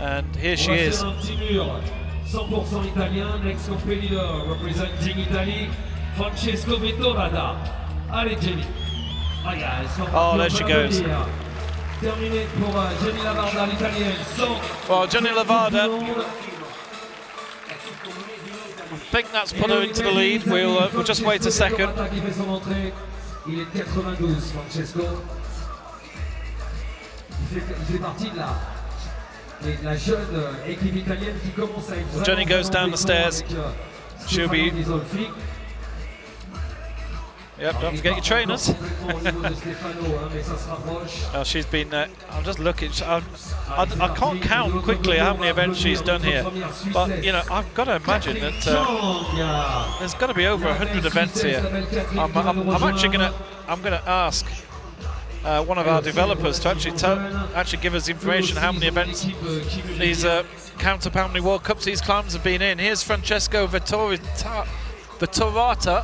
And here she is. 100% italien, ex-competitor representing Italy, Francesco Vettorada. Allez, Jenny. Oh, there she goes. Terminé pour Jenny Lavarda, l'italienne. Well, Jenny Lavarda, I think that's put her into the lead. We'll just wait a second. Il est 92, Francesco. Il fait partie de la jeune équipe italienne qui commence à être. Jenny goes down the stairs. She'll be. Yep, don't forget your trainers. She's been. I'm just looking. I can't count quickly how many events she's done here, but you know, I've got to imagine that there's got to be over 100 events here. I'm actually gonna ask one of our developers to actually give us information how many events these count up how many World Cups these climbers have been in. Here's Francesco Vettorata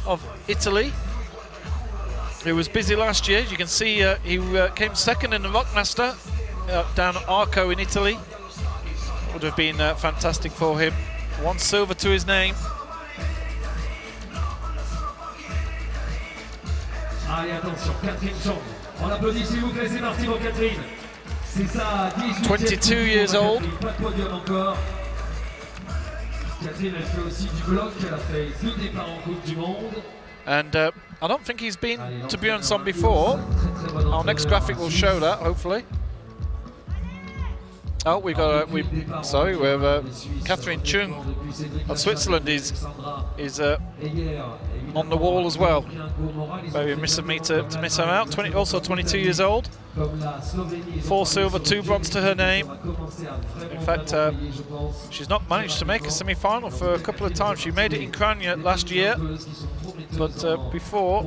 of Italy, who was busy last year. You can see he came second in the Rockmaster down at Arco in Italy. Would have been fantastic for him. 1 silver to his name. Allez, attention, Catherine Chong. On applaudit s'il vous plaît, c'est parti pour Catherine. C'est ça, 22 years old. Pas de podium encore. Catherine, elle fait aussi du bloc. Elle a fait 2 départs en Coupe du Monde. And I don't think he's been to Briançon before. Our next graphic will show that, hopefully. Oh, we got we have Catherine Chung of Switzerland is on the wall as well. Very remiss of me to miss her out. Also 22 years old. 4 silver, 2 bronze to her name. In fact, she's not managed to make a semi-final for a couple of times. She made it in Kranja last year, but before.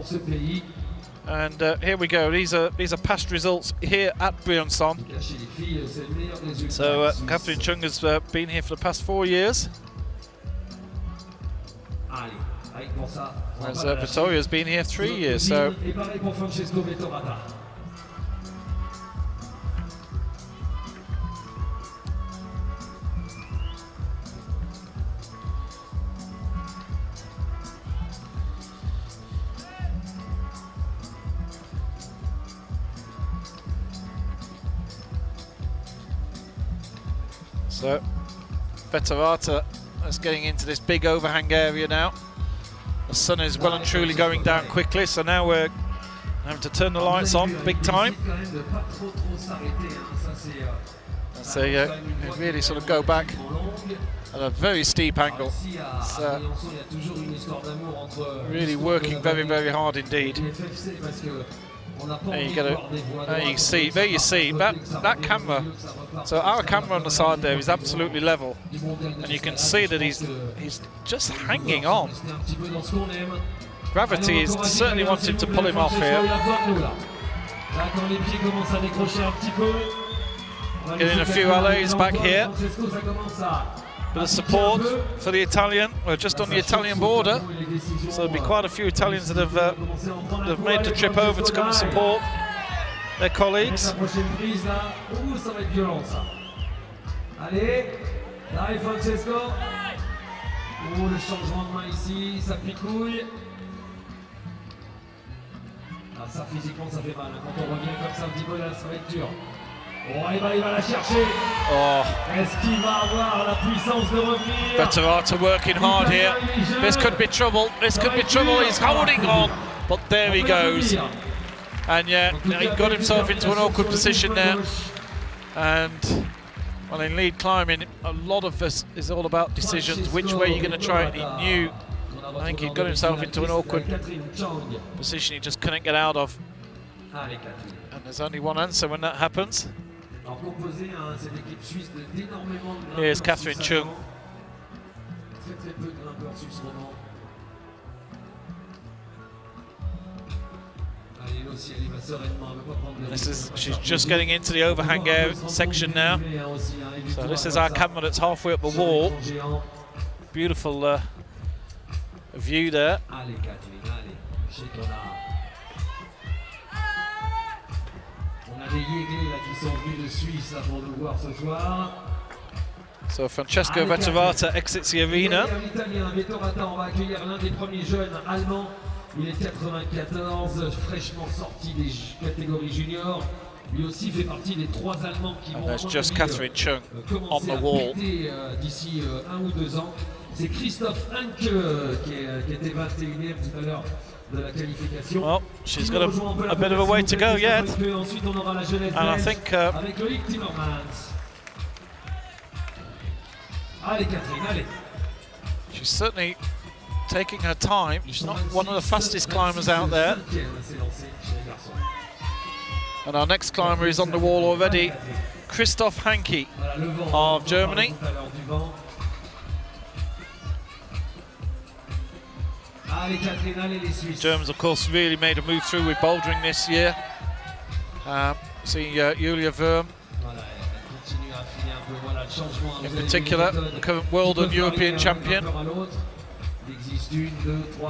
And here we go. These are past results here at Briançon. So Catherine Chung has been here for the past 4 years. Whereas Vittoria's been here 3 years. So. So, Vettorata is getting into this big overhang area now. The sun is well and truly going down quickly, so now we're having to turn the lights on big time. So really sort of go back at a very steep angle. It's really working very, very hard indeed. There you see that camera. So our camera on the side there is absolutely level, and you can see that he's just hanging on. Gravity is certainly wanting to pull him off here. Getting a few LAs back here. Bit of support for the Italian. We're just on the Italian border, so there'll be quite a few Italians that have made the trip over to come and support their colleagues. Allez, là est Francesco. Oh, le changement de main ici, ça picouille. Ah, ça physiquement ça fait mal, quand on revient comme ça un petit peu là, ça va être dur. Oh, il va la chercher. Oh. Est-ce qu'il va avoir la puissance de revenir? Briançon working hard here. This could be trouble. This could be trouble. He's holding on, but there he goes. And yeah, he got himself into an awkward position there. And well, in lead climbing, a lot of this is all about decisions. Which way you're going to try it? He knew. I think he got himself into an awkward position he just couldn't get out of. And there's only one answer when that happens. Here's Catherine Chung. She's just getting into the overhang section now. So this is our camera that's halfway up the wall. Beautiful view there. So Francesco Vetterata exits the arena. Il est 94, fraîchement sorti des catégories juniors. Lui aussi fait partie des 3 Allemands qui vont commencer à d'ici 1 ou 2 ans. C'est Christoph Hanke qui était 21e tout à l'heure de la qualification. Well, she's got a bit of a way to go yet. And I think avec Loïc Timmermans. Allez Catherine, allez. She's certainly taking her time. She's not one of the fastest climbers out there. And our next climber is on the wall already, Christoph Hanke of Germany. Germans, of course, really made a move through with bouldering this year. See Julia Wurm, in particular, the current world and European champion.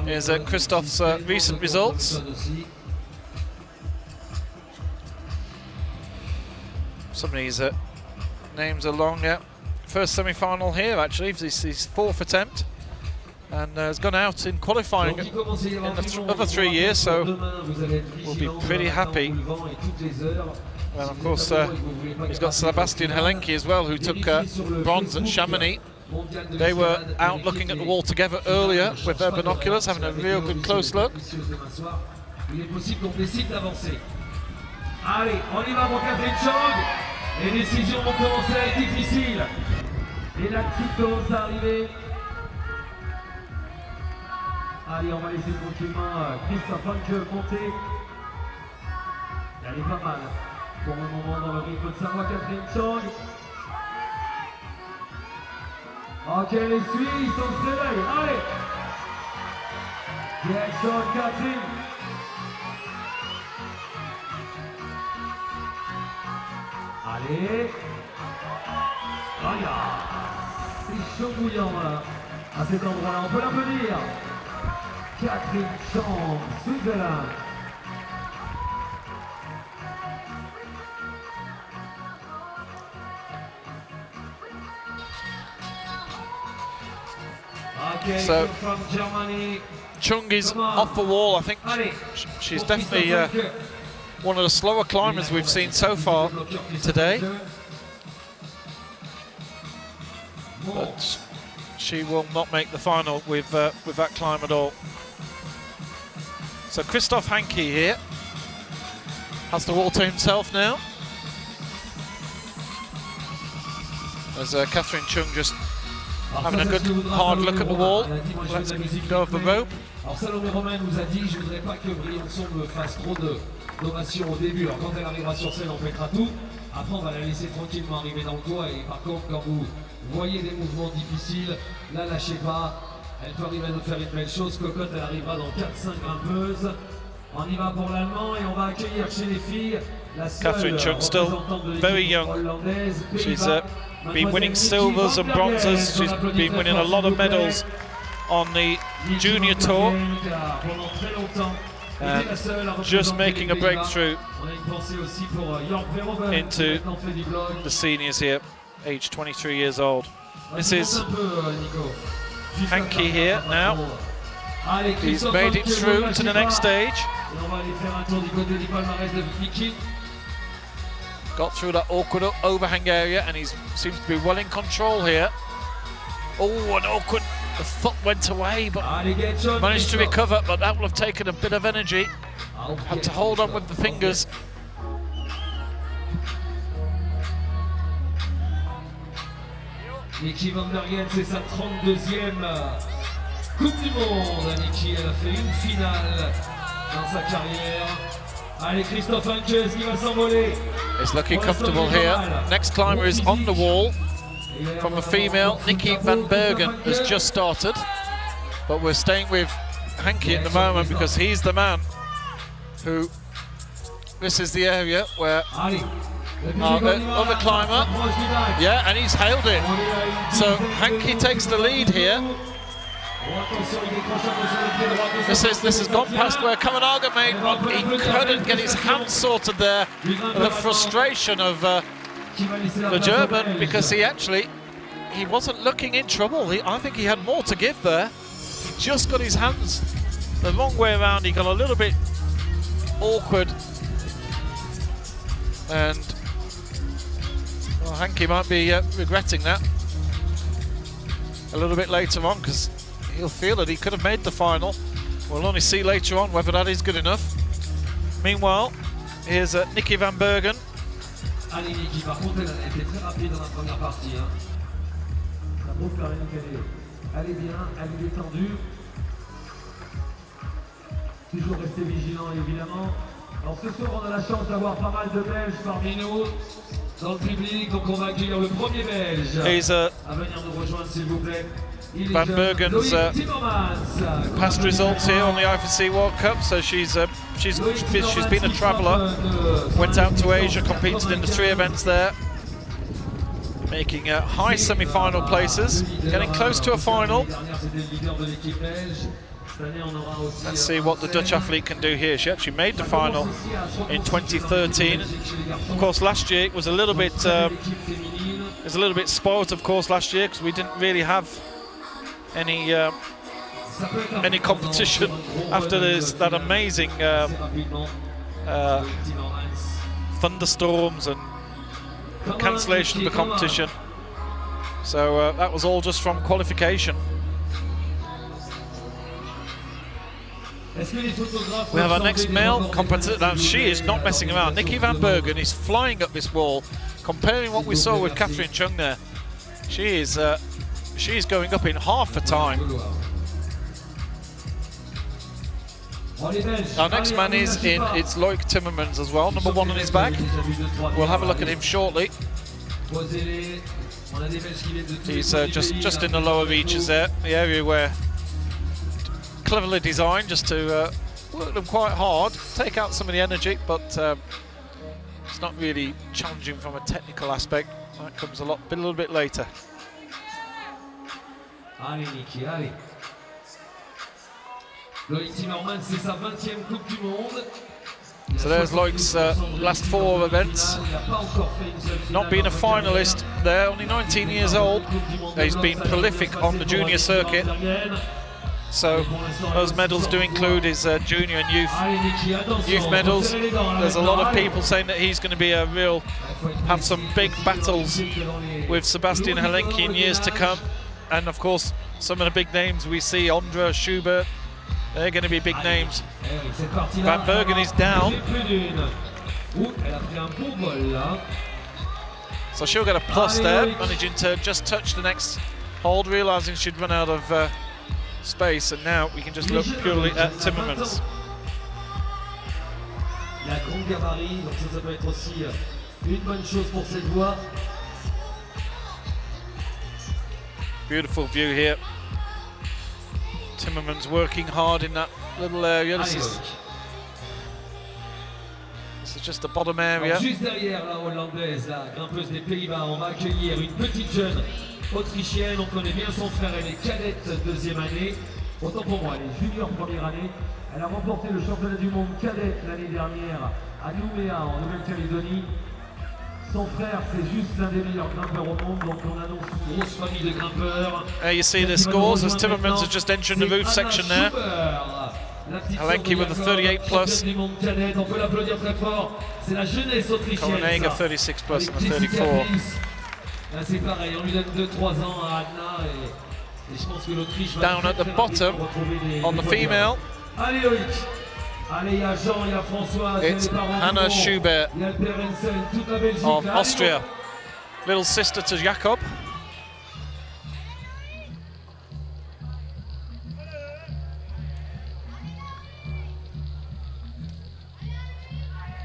Here's Christoph's recent results. Some of these names are long, yeah. First semi-final here, actually, for his 4th attempt. And has gone out in qualifying in the other 3 years, so we'll be pretty happy. And of course, he's got Sebastian Helenki as well, who took bronze at Chamonix. They were out looking at the wall together earlier with their binoculars, having a real good close look. Allez, on y va pour Catherine Chung. Les décisions vont commencer à être difficiles. Et la petite commence à arriver. Allez, on va laisser tranquillement Christoph Hanke monter. Elle est pas mal pour le moment dans le rythme de sa voix, Catherine Chung. Ok, les Suisses, on se réveille, allez! Direction Catherine. Allez! Regarde! C'est chaud bouillant là, à cet endroit-là, on peut l'applaudir! Catherine Chung, Switzerland. So Chung is off the wall. I think she's definitely one of the slower climbers we've seen so far today. But she will not make the final with that climb at all. So Christoph Hanke here has the wall to himself now. As Catherine Chung just having a good hard look at the wall. Let's go of the rope. Alors Salomé Romain nous a dit, je voudrais pas que Briançon me fasse trop d'ovations au début. Alors quand elle arrivera sur scène, on pètera tout. Après, on va la laisser tranquillement arriver dans le toit. Et par contre, quand vous voyez des mouvements difficiles, la lâchez pas. Elle peut arriver à nous faire une belle chose. Cocotte, elle arrivera dans 4-5 grimpeuses. On y va pour l'Allemand et on va accueillir chez les filles Catherine Chung, still very young. She's been winning silvers and bronzes. She's been winning a lot of medals on the junior tour. And just making a breakthrough into the seniors here, age 23 years old. This is Hanky here now. He's made it through to the next stage. Got through that awkward overhang area and he seems to be well in control here. Oh, an awkward, the foot went away, but managed to recover, but that will have taken a bit of energy. Had to hold on with the fingers. Niki van Bergen, c'est sa 32e Coupe du Monde. Niki, elle a fait une finale dans sa carrière. Allez, Christophe Hankes qui va s'envoler. It's looking comfortable here. Next climber is on the wall from a female. Niki van Bergen has just started, but we're staying with Hanky at the moment because he's the man who, this is the area where the other climber, yeah, and he's hailed it. So Hanky takes the lead here. This has gone past where Kamanaga made one. He couldn't get his hands sorted there. The frustration of the German, because he wasn't looking in trouble. I think he had more to give there. He just got his hands the wrong way around. He got a little bit awkward, and well, Hanky might be regretting that a little bit later on, because he'll feel that he could have made the final. We'll only see later on whether that is good enough. Meanwhile, here's Niki van Bergen. Allez, Niki, par contre, elle a été très rapide dans la première partie. Ça prouve quand même qu'elle est bien, elle est détendue. Toujours rester vigilant, évidemment. Alors ce soir, on a la chance d'avoir pas mal de Belges parmi nous dans le public, donc on va accueillir le premier Belge à venir nous rejoindre, s'il vous plaît. Van Bergen's past results here on the IFSC World Cup, so she's been a traveller, went out to Asia, competed in the 3 events there, making high semi-final places, getting close to a final. Let's see what the Dutch athlete can do here. She actually made the final in 2013. Of course, last year it was a little bit spoilt. Of course, last year because we didn't really have any competition after that amazing thunderstorms and cancellation of the competition. So that was all just from qualification. We have our next male competitor. Now she is not messing around. Niki van Bergen is flying up this wall. Comparing what we saw with Catherine Chung there, she is going up in half the time. Our next man it's Loic Timmermans as well, number 1 on his back. We'll have a look at him shortly. He's just in the lower reaches there, the area where cleverly designed just to work them quite hard, take out some of the energy, but it's not really challenging from a technical aspect. That comes a little bit later. Allez, Niki, allez. Loic Timmermans, c'est sa 20e Coupe du Monde. So there's Loic's last 4 events. Not being a finalist there, only 19 years old. He's been prolific on the junior circuit. So those medals do include his junior and youth medals. There's a lot of people saying that he's going to be have some big battles with Sebastian Helenki in years to come. And of course, some of the big names we see, Ondra, Schubert, they're going to be big names. Van Bergen is down. So she'll get a plus there, managing to just touch the next hold, realising she'd run out of space, and now we can just look purely at Timmermans. La grande gabarit, donc ça peut être aussi une bonne chose pour cette voie. Beautiful view here. Timmermans working hard in that little area. This This is just the bottom area. Alors, juste derrière la hollandaise, la grimpeuse des Pays-Bas, on va accueillir une petite jeune autrichienne. On connaît bien son frère, elle est cadette deuxième année. Autant pour moi, elle est junior première année. Elle a remporté le championnat du monde cadette l'année dernière à Nouméa en Nouvelle-Calédonie. Son frère, c'est juste l'un des meilleurs grimpeurs au monde, donc on annonce une grosse famille de grimpeurs. You see the scores as Timmermans are just entering the roof section there. Alenki with a 38 plus. Korenega 36 plus and a 34. Là c'est pareil, on lui donne 2-3 ans à Adna et je pense que l'Autriche va... Down at the bottom on the female. Allez Loïc. Allez, il y a Jean, il y a François, It's Anna Schubert of Austria, little sister to Jakob.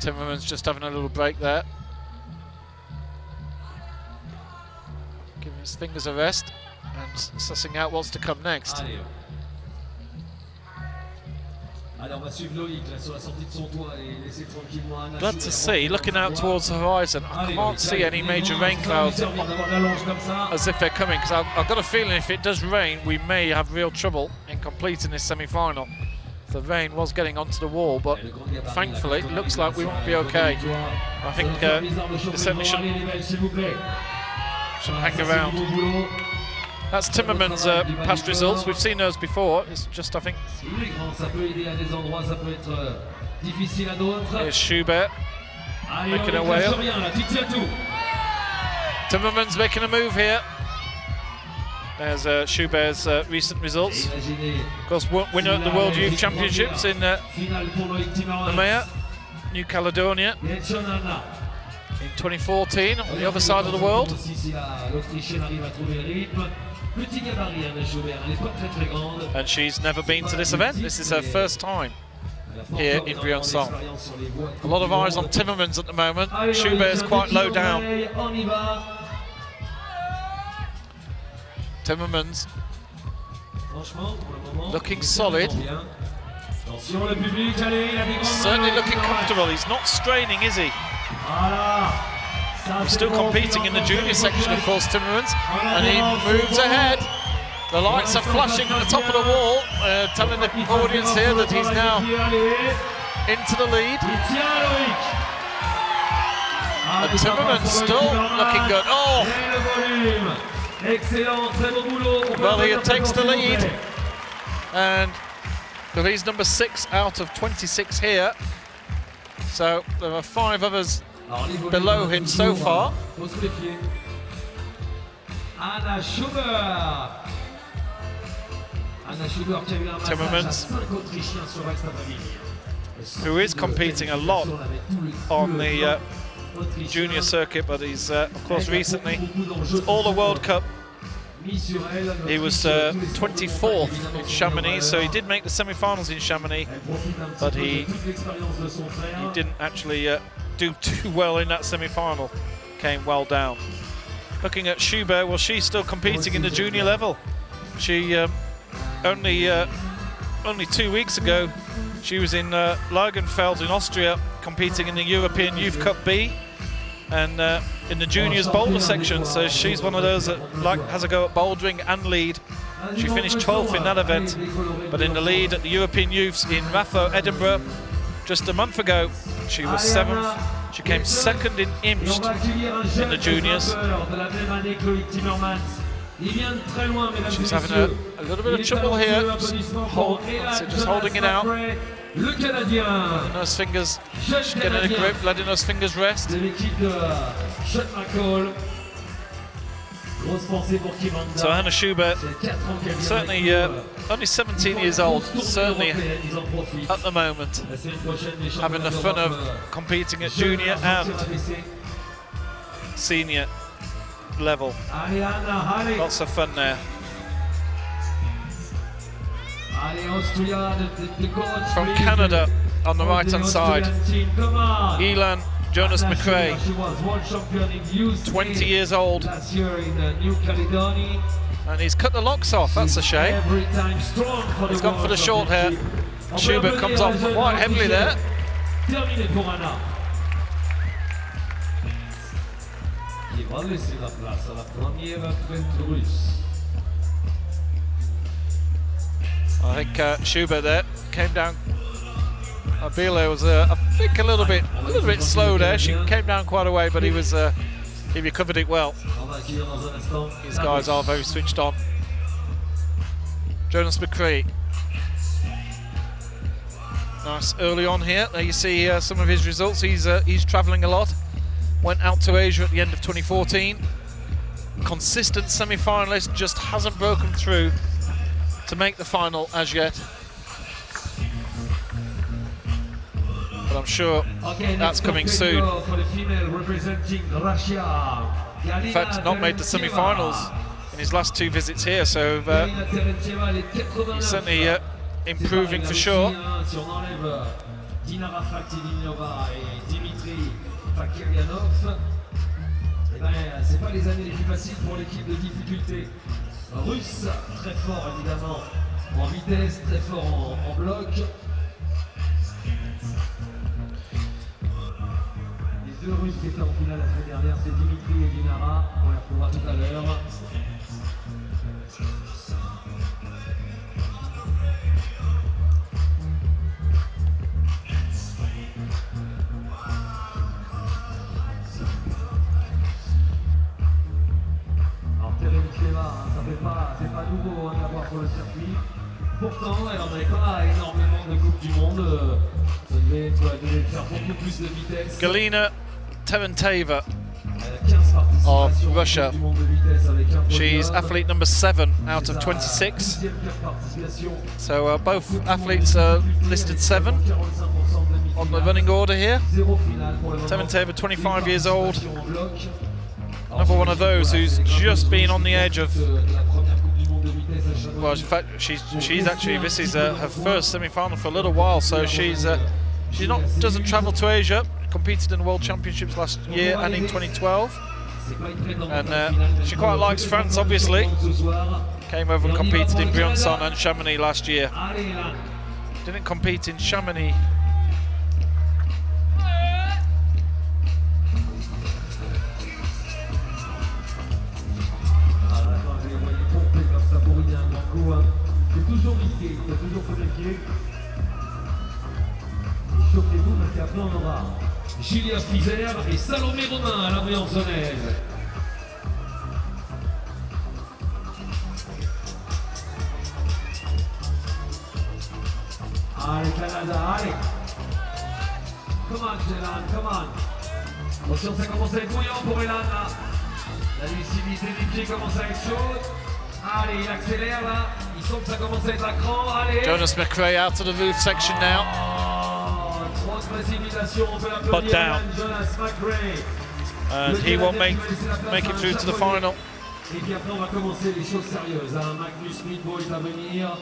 Timmermans just having a little break there. Giving his fingers a rest and sussing out what's to come next. Glad to see, looking out towards the horizon, I can't see any major rain clouds as if they're coming, because I've got a feeling if it does rain, we may have real trouble in completing this semi-final. The rain was getting onto the wall, but thankfully it looks like we won't be okay. I think it certainly shouldn't hang around. That's Timmermans' past results. We've seen those before. It's just, I think. Here's Schubert making her way up. Timmermans making a move here. There's Schubert's recent results. Of course, winner at the World Youth Championships in Nouméa, New Caledonia, in 2014 on the other side of the world. And she's never been to this event. This is her first time here in Briançon. A lot of eyes on Timmermans at the moment. Schubert is quite low down. Timmermans looking solid. Certainly looking comfortable. He's not straining, is he? He's still competing in the junior section, of course, Timmermans, and he moves ahead. The lights are flashing at the top of the wall, telling the audience here that he's now into the lead. And Timmermans still looking good. Oh! Well, he takes the lead, and he's number 6 out of 26 here. So there are 5 others below him so far. Timmermans, who is competing a lot on the junior circuit, but he's of course recently all the World Cup. He was 24th in Chamonix, so he did make the semi-finals in Chamonix, but he didn't actually do too well in that semi-final. Came well down. Looking at Schubert, well, she's still competing in the junior level. She only 2 weeks ago she was in Lagenfeld in Austria competing in the European Youth Cup B and in the juniors boulder section, so she's one of those that has a go at bouldering and lead. She finished 12th in that event, but in the lead at the European Youths in Raffo, Edinburgh, just a month ago, she was 7th. She came 2nd in Imst in the juniors. She's having a little bit of trouble here, just holding it out. Letting those fingers, getting a grip, letting those fingers rest. So Anna Schubert, certainly only 17 years old, certainly at the moment having the fun of competing at junior and senior level. Lots of fun there. From Canada on the right hand side, Elan Jonas McRae, 20 years old, and he's cut the locks off, that's a shame. He's gone for the short hair. Schubert comes off quite heavily there. va laisser la place à la première fête russe. I think Schubert there came down. Abila was, I think, a little bit slow there. She came down quite a way, but he recovered it well. These guys are very switched on. Jonas McCree. Nice early on here. There you see some of his results. He's travelling a lot. Went out to Asia at the end of 2014. Consistent semi-finalist, just hasn't broken through to make the final as yet. But I'm sure that's coming soon. In fact, not made the semi-finals in his last 2 visits here, so he's certainly improving for sure. C'est pas les années les plus faciles pour l'équipe de difficulté russe, très fort évidemment en vitesse, très fort en bloc. Les 2 Russes qui étaient en finale la semaine dernière, c'est Dimitri et Dinara, on les retrouvera tout à l'heure. C'est pas nouveau d'avoir pour le circuit. Pourtant, elle n'en avait pas énormément de Coupe du Monde. Ça devait faire beaucoup plus de vitesse. Galina Terenteva of Russia. She's athlete number 7 out of 26. So both athletes are listed 7 on the running order here. Terenteva, 25 years old. Another one of those who's just been on the edge of. Well, in fact, she's actually, this is her first semi-final for a little while. So doesn't travel to Asia. Competed in the World Championships last year and in 2012, and she quite likes France. Obviously, came over and competed in Briançon and Chamonix last year. Didn't compete in Chamonix. C'est toujours risqué, il faut toujours se méfier. Et chauffez-vous parce qu'après on aura Julia Fizer et Salomé Romain à la Briançonnaise. Allez Canada, allez. Come on Jelan, come on. Attention, ça commence à être bouillant pour Elan là. La lucidité des pieds commence à être chaude. Allez, il accélère là. Il sent que ça commence à être à cran. Allez. Jonas McCree out to the roof section now. Grosse précipitation, on peut But down. Jonas McCree. And he won't make it through to the final. Et puis après, on va commencer les choses sérieuses. Hein. Magnus Midbo est à venir.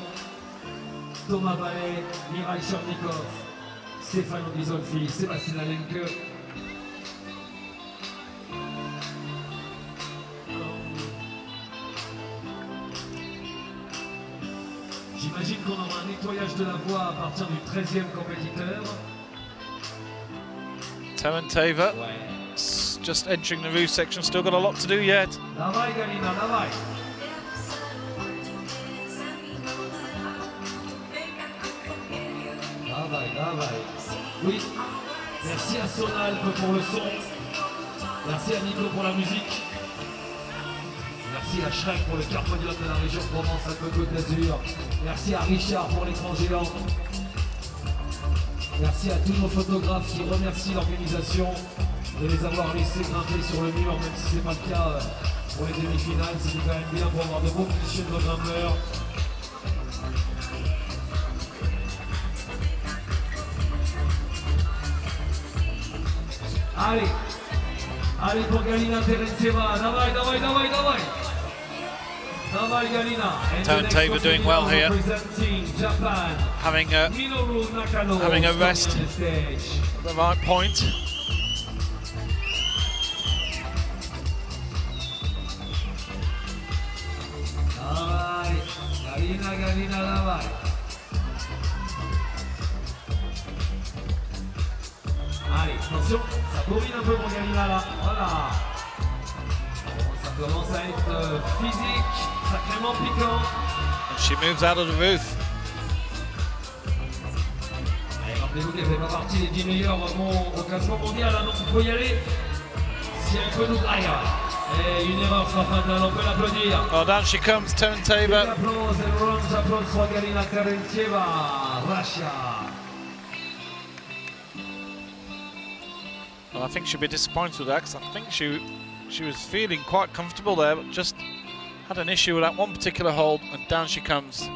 Thomas Ballet, Mirai Chernikov, Stefano Ghisolfi, Sébastien Alenke. J'imagine qu'on aura un nettoyage de la voie à partir du 13e compétiteur. Terenteva, just entering the roof section, still got a lot to do yet. Davai Galina, davai. Davai. Oui, merci à Sonalp pour le son. Merci à Nico pour la musique. Merci à Shrek pour le carbonium de la région Provence-Alpes-Côte d'Azur. Merci à Richard pour l'écran géant. Merci à tous nos photographes qui remercient l'organisation de les avoir laissés grimper sur le mur, même si ce n'est pas le cas pour les demi-finales. C'était quand même bien pour avoir de bons clichés de grimpeurs. Allez pour Galina Terenteva, davai. Davai Galina. Terenteva doing well here, having a rest at the right point. Galina, davai. Allez, attention, ça bourrine un peu pour Galina là, voilà. être physique, sacrément piquant. And she moves out of the booth. Et rappelez-vous qu'elle fait pas partie des 10 meilleurs au classement mondial, hein, donc il faut y aller. Si elle peut nous trahir. Et une erreur sera fatale, on peut l'applaudir. Oh, down she comes, turntable. Applause et orange applause pour Galina Terentieva, Russia. Well, I think she'll be disappointed with that because I think she was feeling quite comfortable there, but just had an issue with that one particular hold, and down she comes.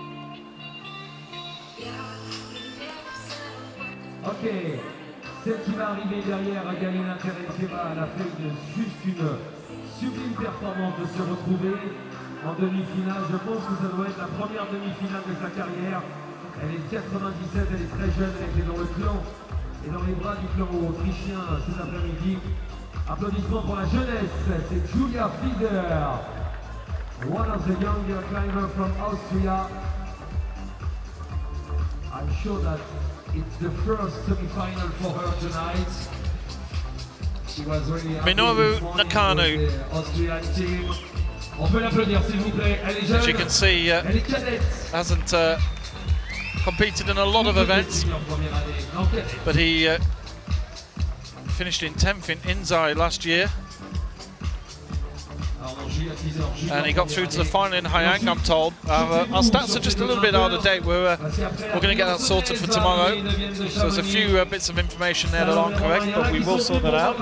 Ok, celle qui va arriver derrière Galina Terentieva, elle a fait juste une sublime performance de se retrouver en demi-finale. Je pense que ça doit être la première demi-finale de sa carrière. Elle est 97, elle est très jeune, elle était dans le clan et dans les bras du clan autrichien cet après-midi. Applaudissements pour la jeunesse, c'est Julia Fieder, one of the younger climbers from Austria. I'm sure that it's the first semi-final for her tonight. She was really happy Minoru this morning Nakano. with the Austrian team. On peut l'applaudir s'il vous plaît, elle est jeune, As you can see, elle est cadette. hasn't competed in a lot of events, but he finished in 10th in Inzai last year, and he got through to the final in Hayang, I'm told. Our stats are just a little bit out of date. We're going to get that sorted for tomorrow. So there's a few bits of information there that aren't correct, but we will sort that out.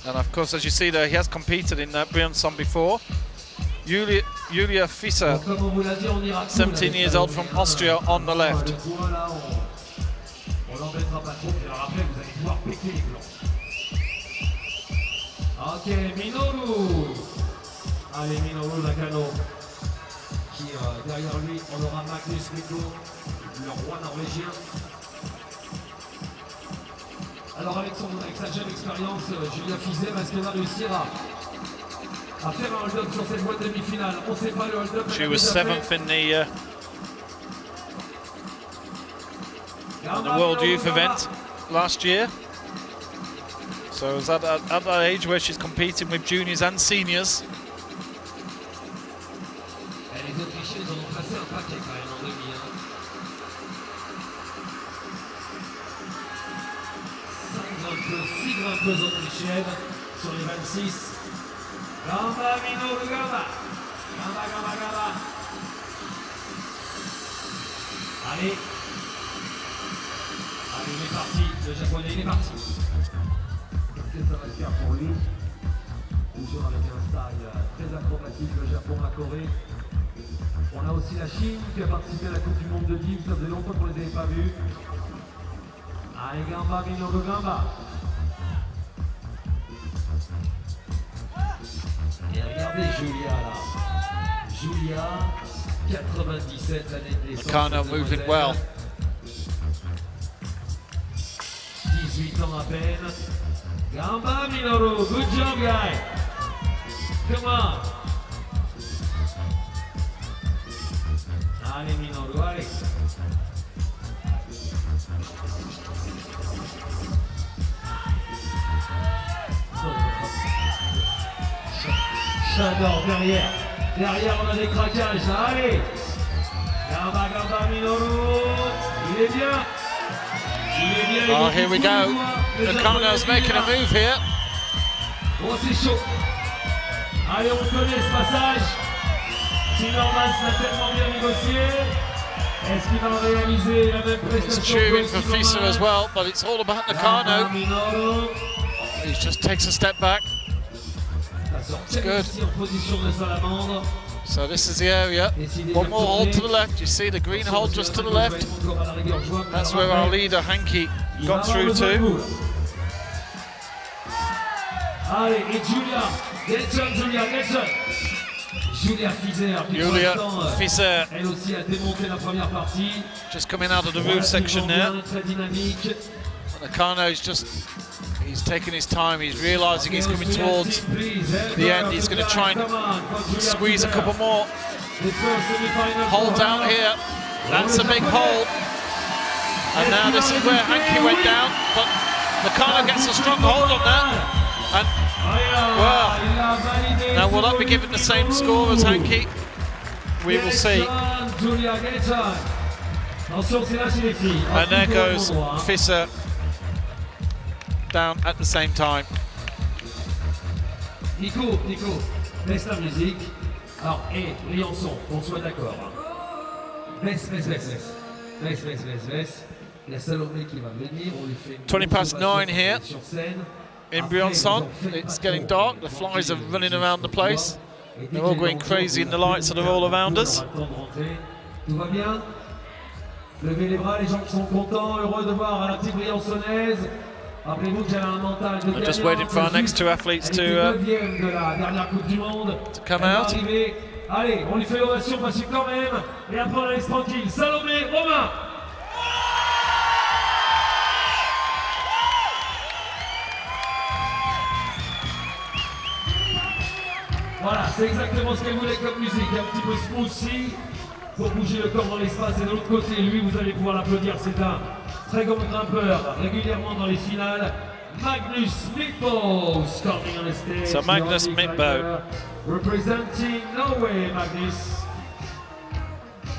And of course, as you see there, he has competed in Briançon before. Julia Fischer, 17 years old from Austria, on the left. On l'embêtera pas trop, puis alors après vous allez pouvoir péter les plans. Ok, Minoru. Allez, Minoru Nakano. Qui derrière lui, on aura Magnus Mikko, le roi norvégien. Alors avec sa jeune expérience, Julia Fischer, est-ce qu'elle va réussir à faire un hold-up sur cette voie de demi-finale? On ne sait pas le hold-up. She was 7th in the World Youth event last year. So it was at that age where she's competing with juniors and seniors. Et les Autrichiens, ils en ont placé un paquet quand même en demi. 6 grimpeuses autrichiennes sur les 26. Gamba, Minoru, Gamba. Gamba, Gamba, Gamba. Allez. Allez, il est parti. Le japonais, il est parti. Qu'est-ce que ça va faire pour lui? Toujours avec un style très acrobatique, le Japon, la Corée. On a aussi la Chine qui a participé à la Coupe du Monde de Dix. Ça faisait longtemps qu'on ne les avait pas vus. Allez, Gamba, Minoru, Gamba. Et regardez Julia là. Julia, 97 l'année de naissance. Nakano moving well. 18 ans à peine. Gamba Minoru, good job guy. Come on. Allez Minoru, allez. J'adore derrière. Derrière on a des craquages là, allez. Gamba, Gamba Minoru. Il est bien. Oh, here we go. Nakano's making a move here. Oh, c'est chaud. Allez, on connaît ce passage. Timmermans l'a tellement bien négocié. Est-ce qu'il va réaliser la même prestation? It's a cheering for Fischer as well, but it's all about Nakano. He just takes a step back. It's good. So this is the area. One more hold to the left. You see the green hold just to the left. That's where our leader Hanky got through to. Allez, et Julia, Nelson, Julia, Nelson. Julia Fischer, elle aussi a démonté la première partie. Just coming out of the roof section there. Très dynamique. Nakano's just, he's taking his time, he's realising he's coming towards the end. He's going to try and squeeze a couple more. Hold down here, that's a big hold. And now this is where Hanky went down, but Nakano gets a strong hold on that. And, well, now will that be given the same score as Hanky? We will see. And there goes Fisser down at the same time. Nico, baisse la musique. Alors, Briançon, qu'on soit d'accord. Baisse. La Salomé qui va venir, on lui fait 20 past 9 here in Briançon. It's getting dark, the flies are running around the place. They're all going crazy in the lights that are all around us. Tout va bien? Levez les bras, les gens qui sont contents, heureux de voir la petite Briançonnaise. Rappelez-vous que j'avais un mental de just waiting for our next two athletes to come out. Allez, on lui fait l'ovation parce que quand même, et après on la laisse tranquille. Salomé, Romain. Voilà, c'est exactement ce qu'elle voulait comme musique, un petit peu smoothie pour bouger le corps dans l'espace. Et de l'autre côté, lui, vous allez pouvoir l'applaudir, c'est un très grand grimpeur, régulièrement dans les finales. Magnus Midtbo coming on the stage. So Magnus Midtbo. Representing Norway, Magnus.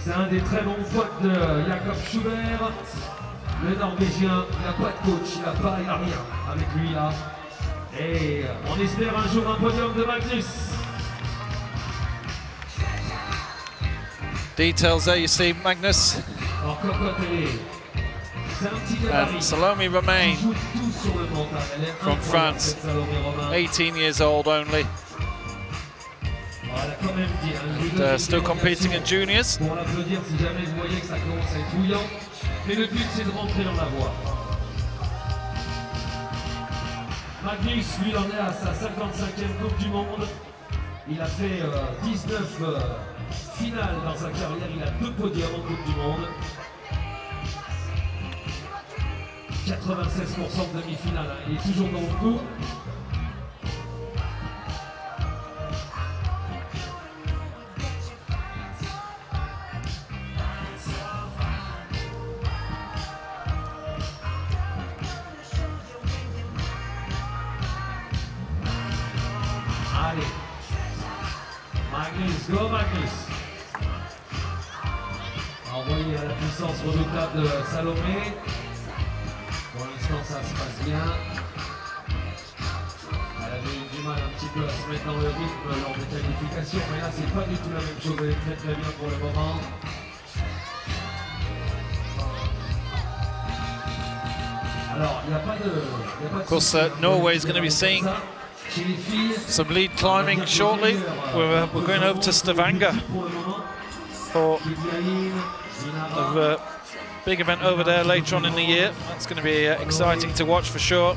C'est un des très bons potes de Jakob Schubert. Le Norvégien, il n'a pas de coach, il n'a rien avec lui là. Et on espère un jour un podium de Magnus. Details there, you see Magnus and Salome Romain from France, 18 years old only, and still competing in juniors. Magnus, lui, en est à sa 55e Coupe du Monde. Il a fait 19 finales dans sa carrière. Il a 2 podiums en Coupe du Monde. 96% de demi-finale. Il est toujours dans le coup. Allez, Magnus, go Magnus. Envoyé à la puissance redoutable de Salomé. Pour l'instant, ça se passe bien. Elle avait eu du mal un petit peu à se mettre dans le rythme lors des qualifications, mais là, c'est pas du tout la même chose. Elle est très très bien pour le moment. Alors, il n'y a pas de... Of course, Norway is going to be seeing some lead climbing shortly. We're going over to Stavanger for a big event over there later on in the year. That's going to be exciting to watch for sure.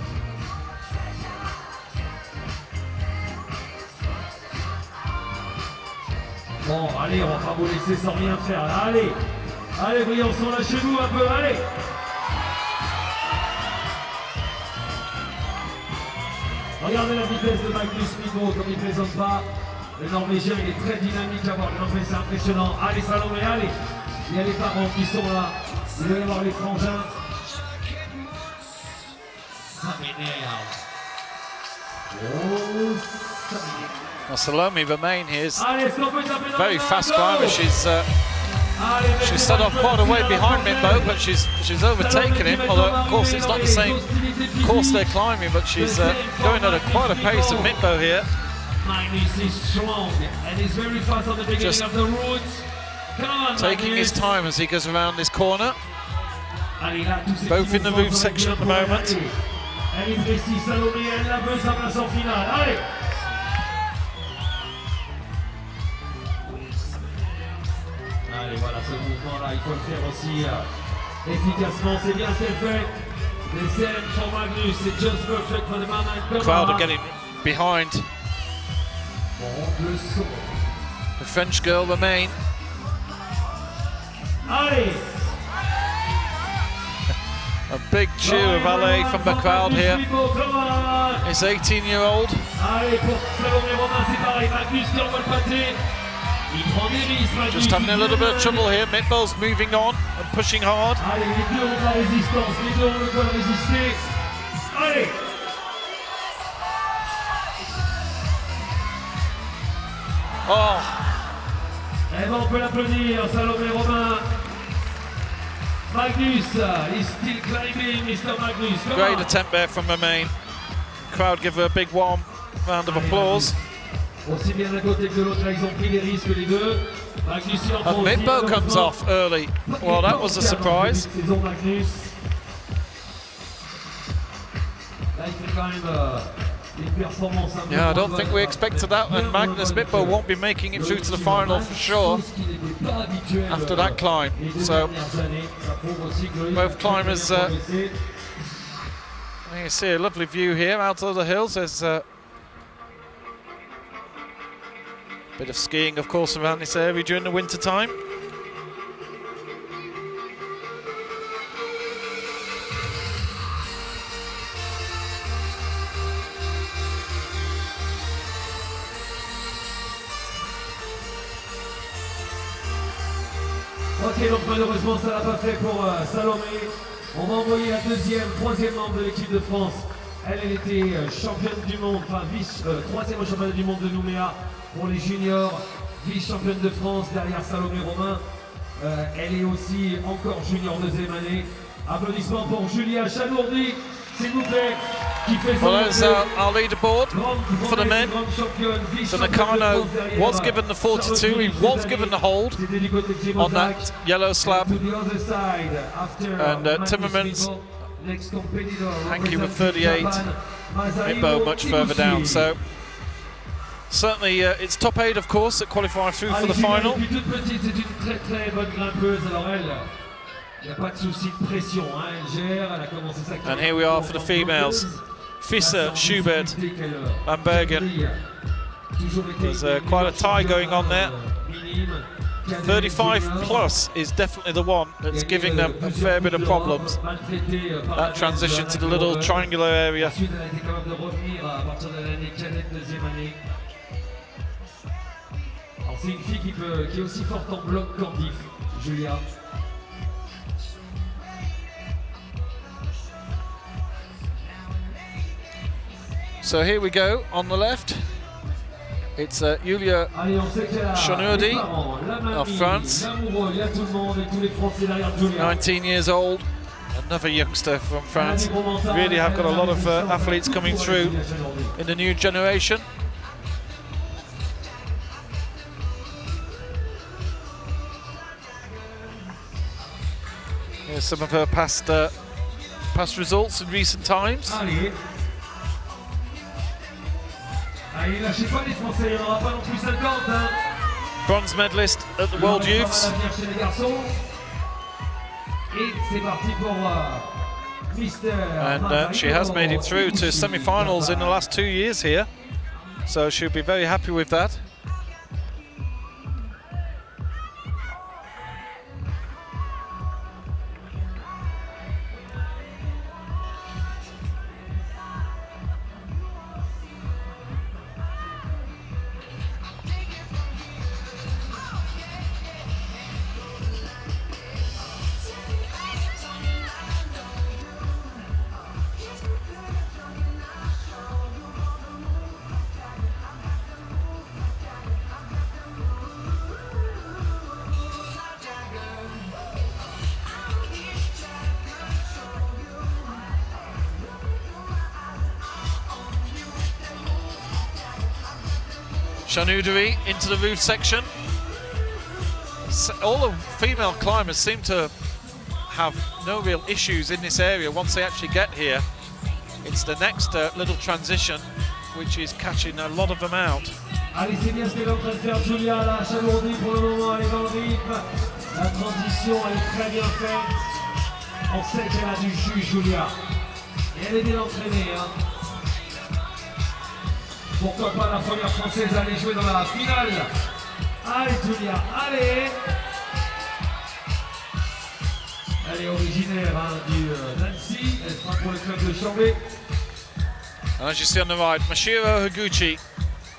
Bon, allez, on va pas vous laisser sans rien faire. Allez, allez, Briançon, lâchez-vous un peu, allez. Regardez la vitesse de Magnus Midtbo, comme il ne plaisante pas. Le Norvégien, il est très dynamique à voir grimpé, c'est impressionnant. Allez, Salomé, allez. Il y a les parents qui sont là. Il va y avoir les frangins. Ça m'énerve. Oh, ça m'énerve. Well, Salome Romain here is very fast climber. She's set off quite a way behind Midtbo, but she's overtaken him. Although of course it's not the same course they're climbing, but she's going at quite a pace of Midtbo here. Magnus is strong and he's very fast on the beginning of the route. Taking his time as he goes around this corner. Both in the roof section at the moment. Elle est précise, Salomé, elle la veut sa place en finale. Allez! Allez, voilà, ce mouvement-là, il faut le faire aussi efficacement. C'est bien ce qu'elle fait. The same for Magnus, it's just perfect for the moment. The crowd are getting behind the French girl Romain. Allez! A big cheer of alley from the crowd here. His 18-year-old. Allez, pour Salomé Romain, c'est pareil. Magnus qui envoie le pâté. Just having a little bit of trouble here. Mitbo's moving on and pushing hard. Allez, les deux ont de la résistance, les deux veulent résister. Allez! Oh, Eh ben, on peut l'applaudir, Salomé Romain. Magnus is still climbing, Mr. Magnus. Come great on. attempt there from Romain. Crowd give her a big warm round of applause. Aussi bien d'un côté que de l'autre, là, ils ont pris des risques les deux. Magnus, il en prend And aussi, Mitbo comes malheureusement. off early. Well, that was a surprise. Saison Magnus. Là, il fait quand même une performance un peu Yeah, I moins don't think we bonne. expected that, and Magnus Mitbo won't be making it through to the final for sure after that climb. So both climbers, you see a lovely view here out of the hills. There's a bit of skiing, of course, around this area during the winter time. Ok, donc malheureusement ça l'a pas fait pour Salomé. On va envoyer la troisième membre de l'équipe de France. Elle était championne du monde, enfin troisième au championnat du monde de Nouméa pour les juniors, vice-championne de France derrière Salomé Romain. Elle est aussi encore junior deuxième année. Applaudissements pour Julia Chalourdi, s'il vous plaît, qui fait son Well, there's our leaderboard for the men. So Nakano was given the 42, he was given the hold on that yellow slab. And Timmermans, Hanky with 38, Mitbo much further down. So certainly it's top 8, of course, that qualify through for the final. And here we are for the females. Fisser, Schubert and Bergen. There's quite a tie going on there. 35 plus is definitely the one that's giving them a fair bit of problems. That transition to the little triangular area. C'est une fille qui est aussi forte en bloc qu'en diff, Julia. So here we go on the left. It's Julia Chanourdi of France, 19 years old, another youngster from France. Really have got a lot of athletes coming through in the new generation. Here's some of her past results in recent times. Allez, lâchez pas les Français, il n'y en aura pas non plus 50. Hein. Bronze medalist at the World Youths. Chez les garçons. Et c'est parti pour Mr. And she has made it through to semi-finals in the last 2 years here, so she'll be very happy with that. Chanourdi into the roof section. All the female climbers seem to have no real issues in this area once they actually get here. It's the next little transition which is catching a lot of them out. Allez, c'est bien ce qu'elle est en train de faire Julia là, Chalourdi pour le moment, elle est dans le rythme. La transition elle est très bien faite. On sait qu'elle a du jus, Julia. Et elle est bien entraînée. Hein. Pourquoi pas la première française aller jouer dans la finale. Allez Julia, allez. Elle est originaire du Nancy, elle sera pour le club de Chambé. And as you see on the right, Mashiro Higuchi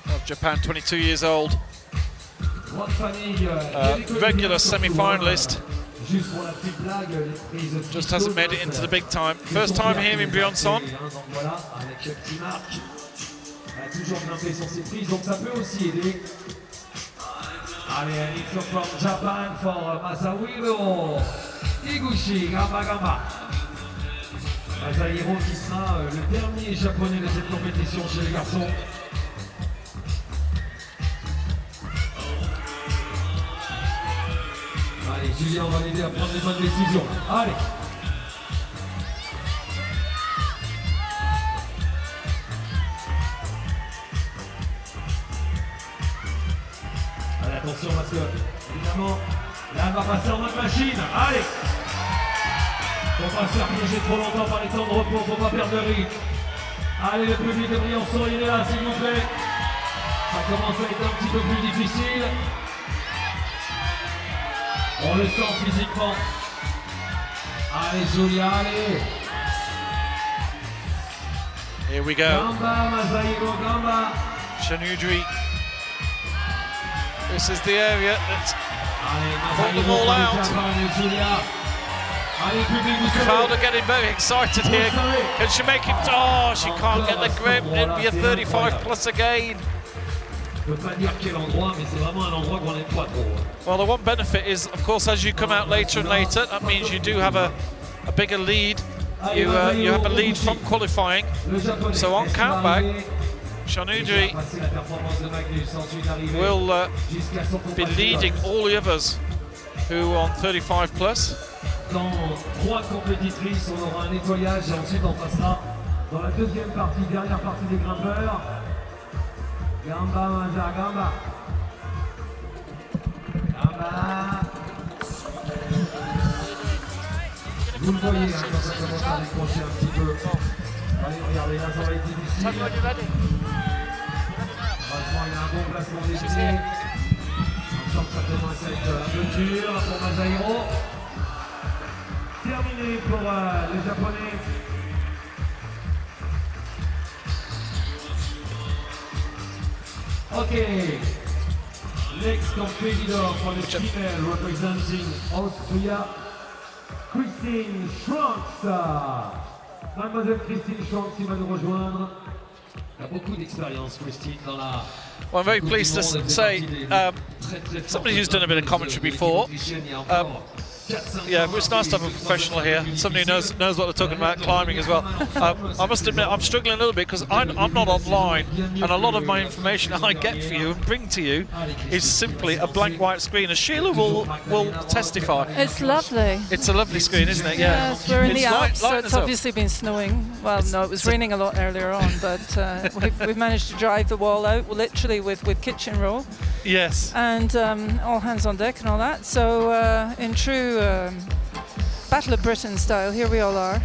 of Japan, 22 years old. regular semi-finalist. Just hasn't made it into the big time. First time here in Briançon. Allez, un hit from Japan for Masahiro Higuchi, gamba gamba. Masahiro qui sera le dernier japonais de cette compétition chez les garçons. Allez, Julien, on va l'aider à prendre les bonnes décisions. Allez. Allez, attention parce que, évidemment, là, elle va passer en mode machine. Allez. Faut pas se faire piéger trop longtemps par les temps de repos, faut pas perdre le rythme. Allez, le public de Briançon, il est là, s'il vous plaît. Ça commence à être un petit peu plus difficile. On le sent physiquement. Allez, Julia, allez. Here we go. Gamba, Masahiro, gamba. Shanudri. This is the area that's Allez, pulled them all out. Allez, public, vous savez. Crowd are getting very excited here. Can she make it? Oh, she can't get the grip. It'll be a 35 plus again. Je peux pas dire quel endroit, mais c'est vraiment un endroit qu'on n'aime pas trop. Well, the one benefit is, of course, as you come out later and later, that means you do have a bigger lead. You have a lead from qualifying. So on countback, Shanudri will be leading all the others who are on 35 plus. Dans 3 compétitrices, on aura un nettoyage et ensuite on passera dans la deuxième partie, dernière partie des grimpeurs. Gamba, Maja, gamba. Gamba. Vous le voyez hein, quand ça commence à décrocher un petit peu. Allez, regardez, là ça va être difficile. Heureusement, il y a un bon placement des pieds. On sent que ça commence à être un peu dur pour Masahiro. Terminé pour les Japonais. Okay, next competitor for the female representing Austria, Christine Schranks. Mademoiselle Christine Schranks qui va nous rejoindre. Il y a beaucoup d'expérience, Christine, dans la... Well, I'm very pleased to say, somebody who's done a bit of commentary before. Yeah, it's nice to have a professional here, somebody who knows what they're talking about, climbing as well. I must admit, I'm struggling a little bit because I'm not online, and a lot of my information I get for you and bring to you is simply a blank white screen. As Sheila will testify. It's lovely. It's a lovely screen, isn't it? Yeah. Yes, we're in the Alps, so lighten it's us up. obviously been snowing. Well, no, it was raining a lot earlier on, but we've managed to drive the wall out, literally with kitchen roll. Yes. And all hands on deck and all that. So in true Battle of Britain style, here we all are,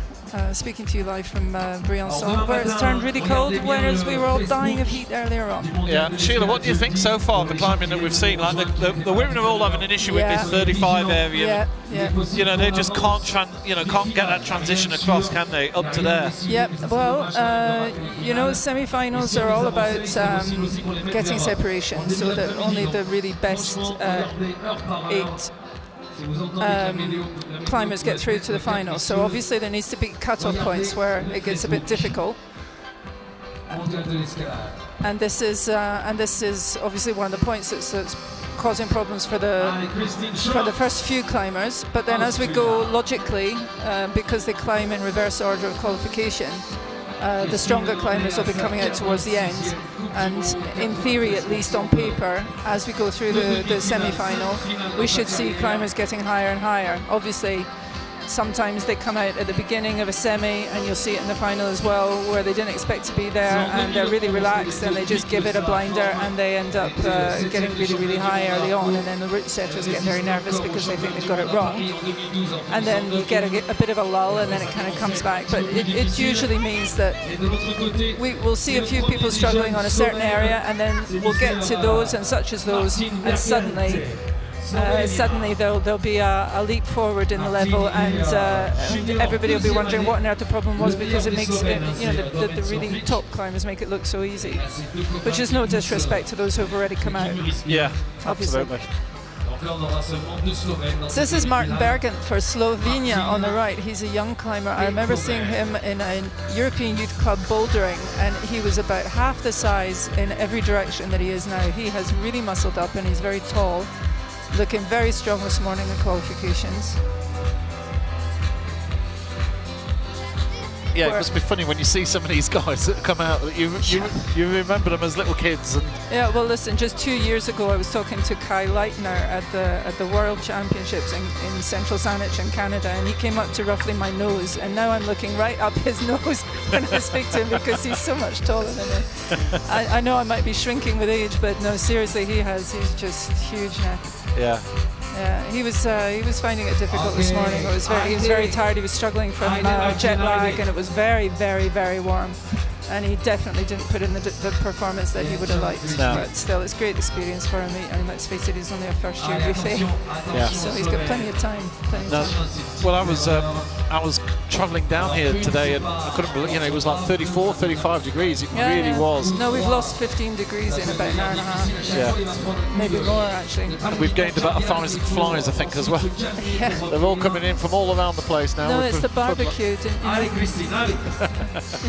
speaking to you live from Briançon, where it's turned really cold, whereas we were all dying of heat earlier on. Yeah, Sheila, what do you think so far of the climbing that we've seen? Like the women are all having an issue with this 35 area. Yeah. You know, they just can't get that transition across, can they? Up to there. Yep. Well, you know, semi-finals are all about getting separation, so that only the really best 8 climbers get through to the final. So obviously there needs to be cut-off points where it gets a bit difficult. And this is obviously one of the points that's causing problems for the first few climbers. But then as we go logically, because they climb in reverse order of qualification, the stronger climbers will be coming out towards the end, and in theory, at least on paper, as we go through the semi-final, we should see climbers getting higher and higher. Obviously, sometimes they come out at the beginning of a semi, and you'll see it in the final as well, where they didn't expect to be there and they're really relaxed and they just give it a blinder and they end up getting really, really high early on, and then the route setters get very nervous because they think they've got it wrong. And then you get a bit of a lull and then it kind of comes back. But it usually means that we'll see a few people struggling on a certain area, and then we'll get to those and such as those, and suddenly suddenly there'll be a leap forward in the level, and everybody will be wondering what on earth the problem was, because it makes it, the really top climbers make it look so easy, which is no disrespect to those who've already come out. Yeah, obviously. absolutely. So this is Martin Bergant for Slovenia on the right. He's a young climber. I remember seeing him in a European Youth Club bouldering, and he was about half the size in every direction that he is now. He has really muscled up and he's very tall, looking very strong this morning in qualifications. Yeah, it must be funny when you see some of these guys that come out that you remember them as little kids. And yeah, well, listen, just 2 years ago I was talking to Kai Leitner at the World Championships in Central Saanich in Canada, and he came up to roughly my nose, and now I'm looking right up his nose when I speak to him because he's so much taller than me. I know I might be shrinking with age, but no, seriously, he's just huge now. Yeah. Yeah, he was finding it difficult this morning. He was very tired. He was struggling from jet lag, and it was very, very, very warm. And he definitely didn't put in the performance that he would have liked. No. But still, it's great experience for him. I mean, let's face it, he's only a first year buffet. Yeah. So he's got plenty of time. Well, I was travelling down here today, and I couldn't believe, it was like 34, 35 degrees. It really was. No, we've lost 15 degrees in about an hour and a half. Yeah. Maybe more, actually. And we've gained about 1,000 flies, I think, as well. Yeah. They're all coming in from all around the place now. No, it's the barbecue. You've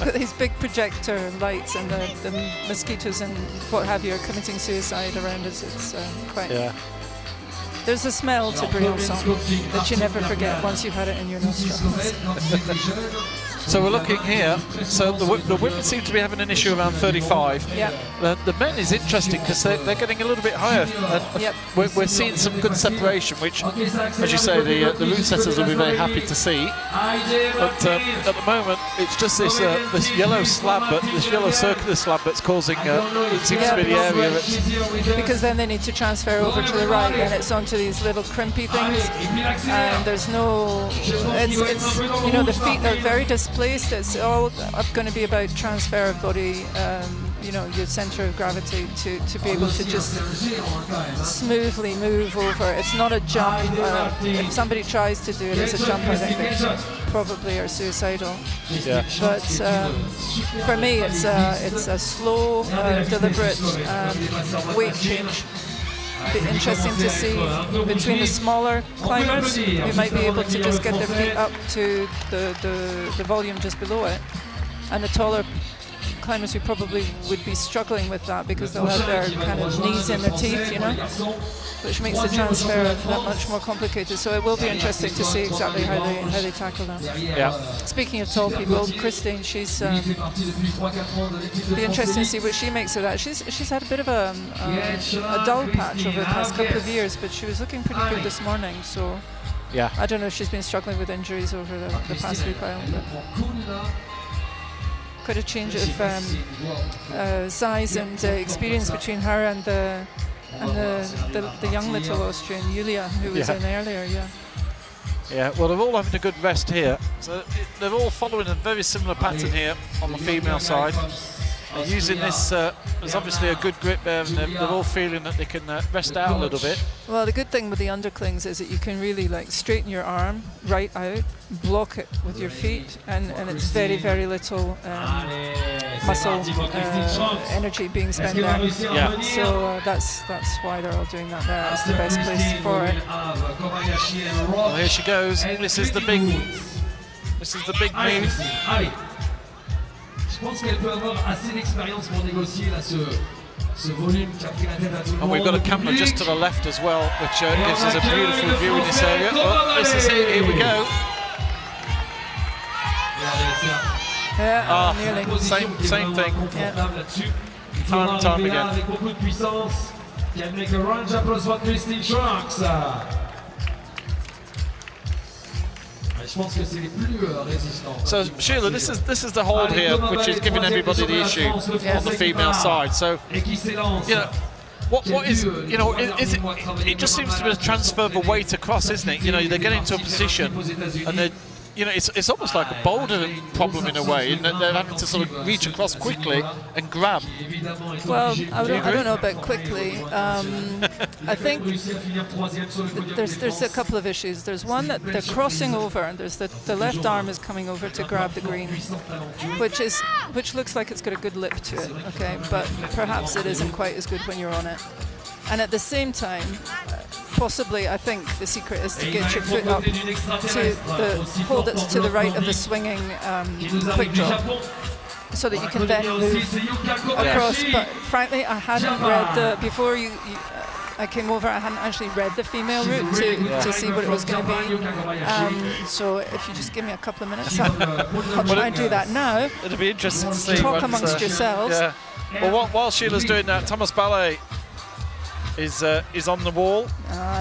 got these big projector lights, and the mosquitoes and what have you are committing suicide around us. It's quite... Yeah. There's a smell to Briançon that you never forget once you've had it in your nostrils. So we're looking here. So the women seem to be having an issue around 35. Yeah. The men is interesting because they're getting a little bit higher. Yep. We're seeing some good separation, which, as you say, the route setters will be very happy to see. But at the moment, it's just this yellow slab, this yellow circular slab that's causing. It seems to be the area that. Because then they need to transfer over to the right, and it's onto these little crimpy things, and there's no. It's the feet are very displaced. It's all going to be about transfer of body, your centre of gravity to be able to just smoothly move over. It's not a jump. If somebody tries to do it as a jump, I think they probably are suicidal. Yeah. But for me, it's a slow, deliberate weight change. Be interesting to see between the smaller climbers who might be able to just get their feet up to the volume just below it, and the taller climbers who probably would be struggling with that because they'll have their kind of knees in their teeth, which makes the transfer that much more complicated. So it will be interesting to see exactly how they tackle that. Yeah. Speaking of tall people, Christine, she's be interesting to see what she makes of that. She's had a bit of a dull patch over the past couple of years, but she was looking pretty good this morning. So yeah, I don't know if she's been struggling with injuries over the past week while, but quite a change of size and experience between her and the young little Austrian, Julia, who was in earlier, Yeah, well, they're all having a good rest here. So they're all following a very similar pattern here on the female side. They're using this, there's obviously a good grip there, and they're all feeling that they can rest out a little bit. Well, the good thing with the underclings is that you can really straighten your arm right out, block it with your feet, and it's very, very little muscle energy being spent there. Yeah. So that's why they're all doing that there. It's the best place for it. Well, here she goes. This is the big move. And we've got a camera just to the left as well, which gives us a beautiful view in this area. Oh, this is it. Here we go. Yeah, nearly. Same thing. Yeah. Time again. So Sheila, this is the hold here, which is giving everybody the issue on the female side. So what is it just seems to be a transfer of a weight across, isn't it? They get into a position and you know, it's almost like a boulder problem in a way, in that they're having to sort of reach across quickly and grab. Well, I don't know about quickly. I think there's a couple of issues. There's one that they're crossing over, and there's the left arm is coming over to grab the green, which looks like it's got a good lip to it. Okay, but perhaps it isn't quite as good when you're on it. And at the same time, possibly, I think the secret is to get your foot up to the hole that's to the right of the swinging quick draw, so that you can then move across. But frankly, I hadn't read before I came over, I hadn't actually read the female route to see what it was going to be. So if you just give me a couple of minutes, I'll try and do that now. It'll be interesting to see. Talk amongst yourselves. Yeah. Well, while Sheila's doing that, Thomas Ballet is on the wall.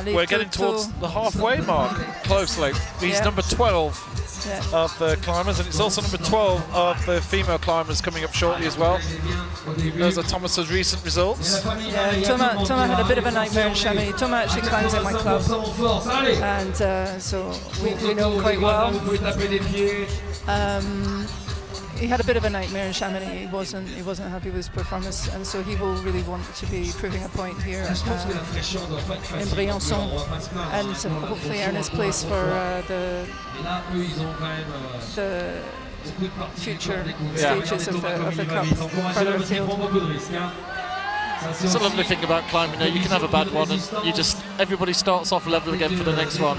We're getting towards the halfway mark, closely. He's number 12 of the climbers, and it's also number 12 of the female climbers coming up shortly as well. Those are Thomas's recent results. Yeah, Thomas had a bit of a nightmare in Chamonix. Thomas actually climbs at my club, and so we know him quite well. He had a bit of a nightmare in Chamonix. He wasn't happy with his performance, and so he will really want to be proving a point here in Briançon, and hopefully earn his place for the future stages of the cup further afield. It's a lovely thing about climbing. You can have a bad one, and everybody starts off level again for the next one.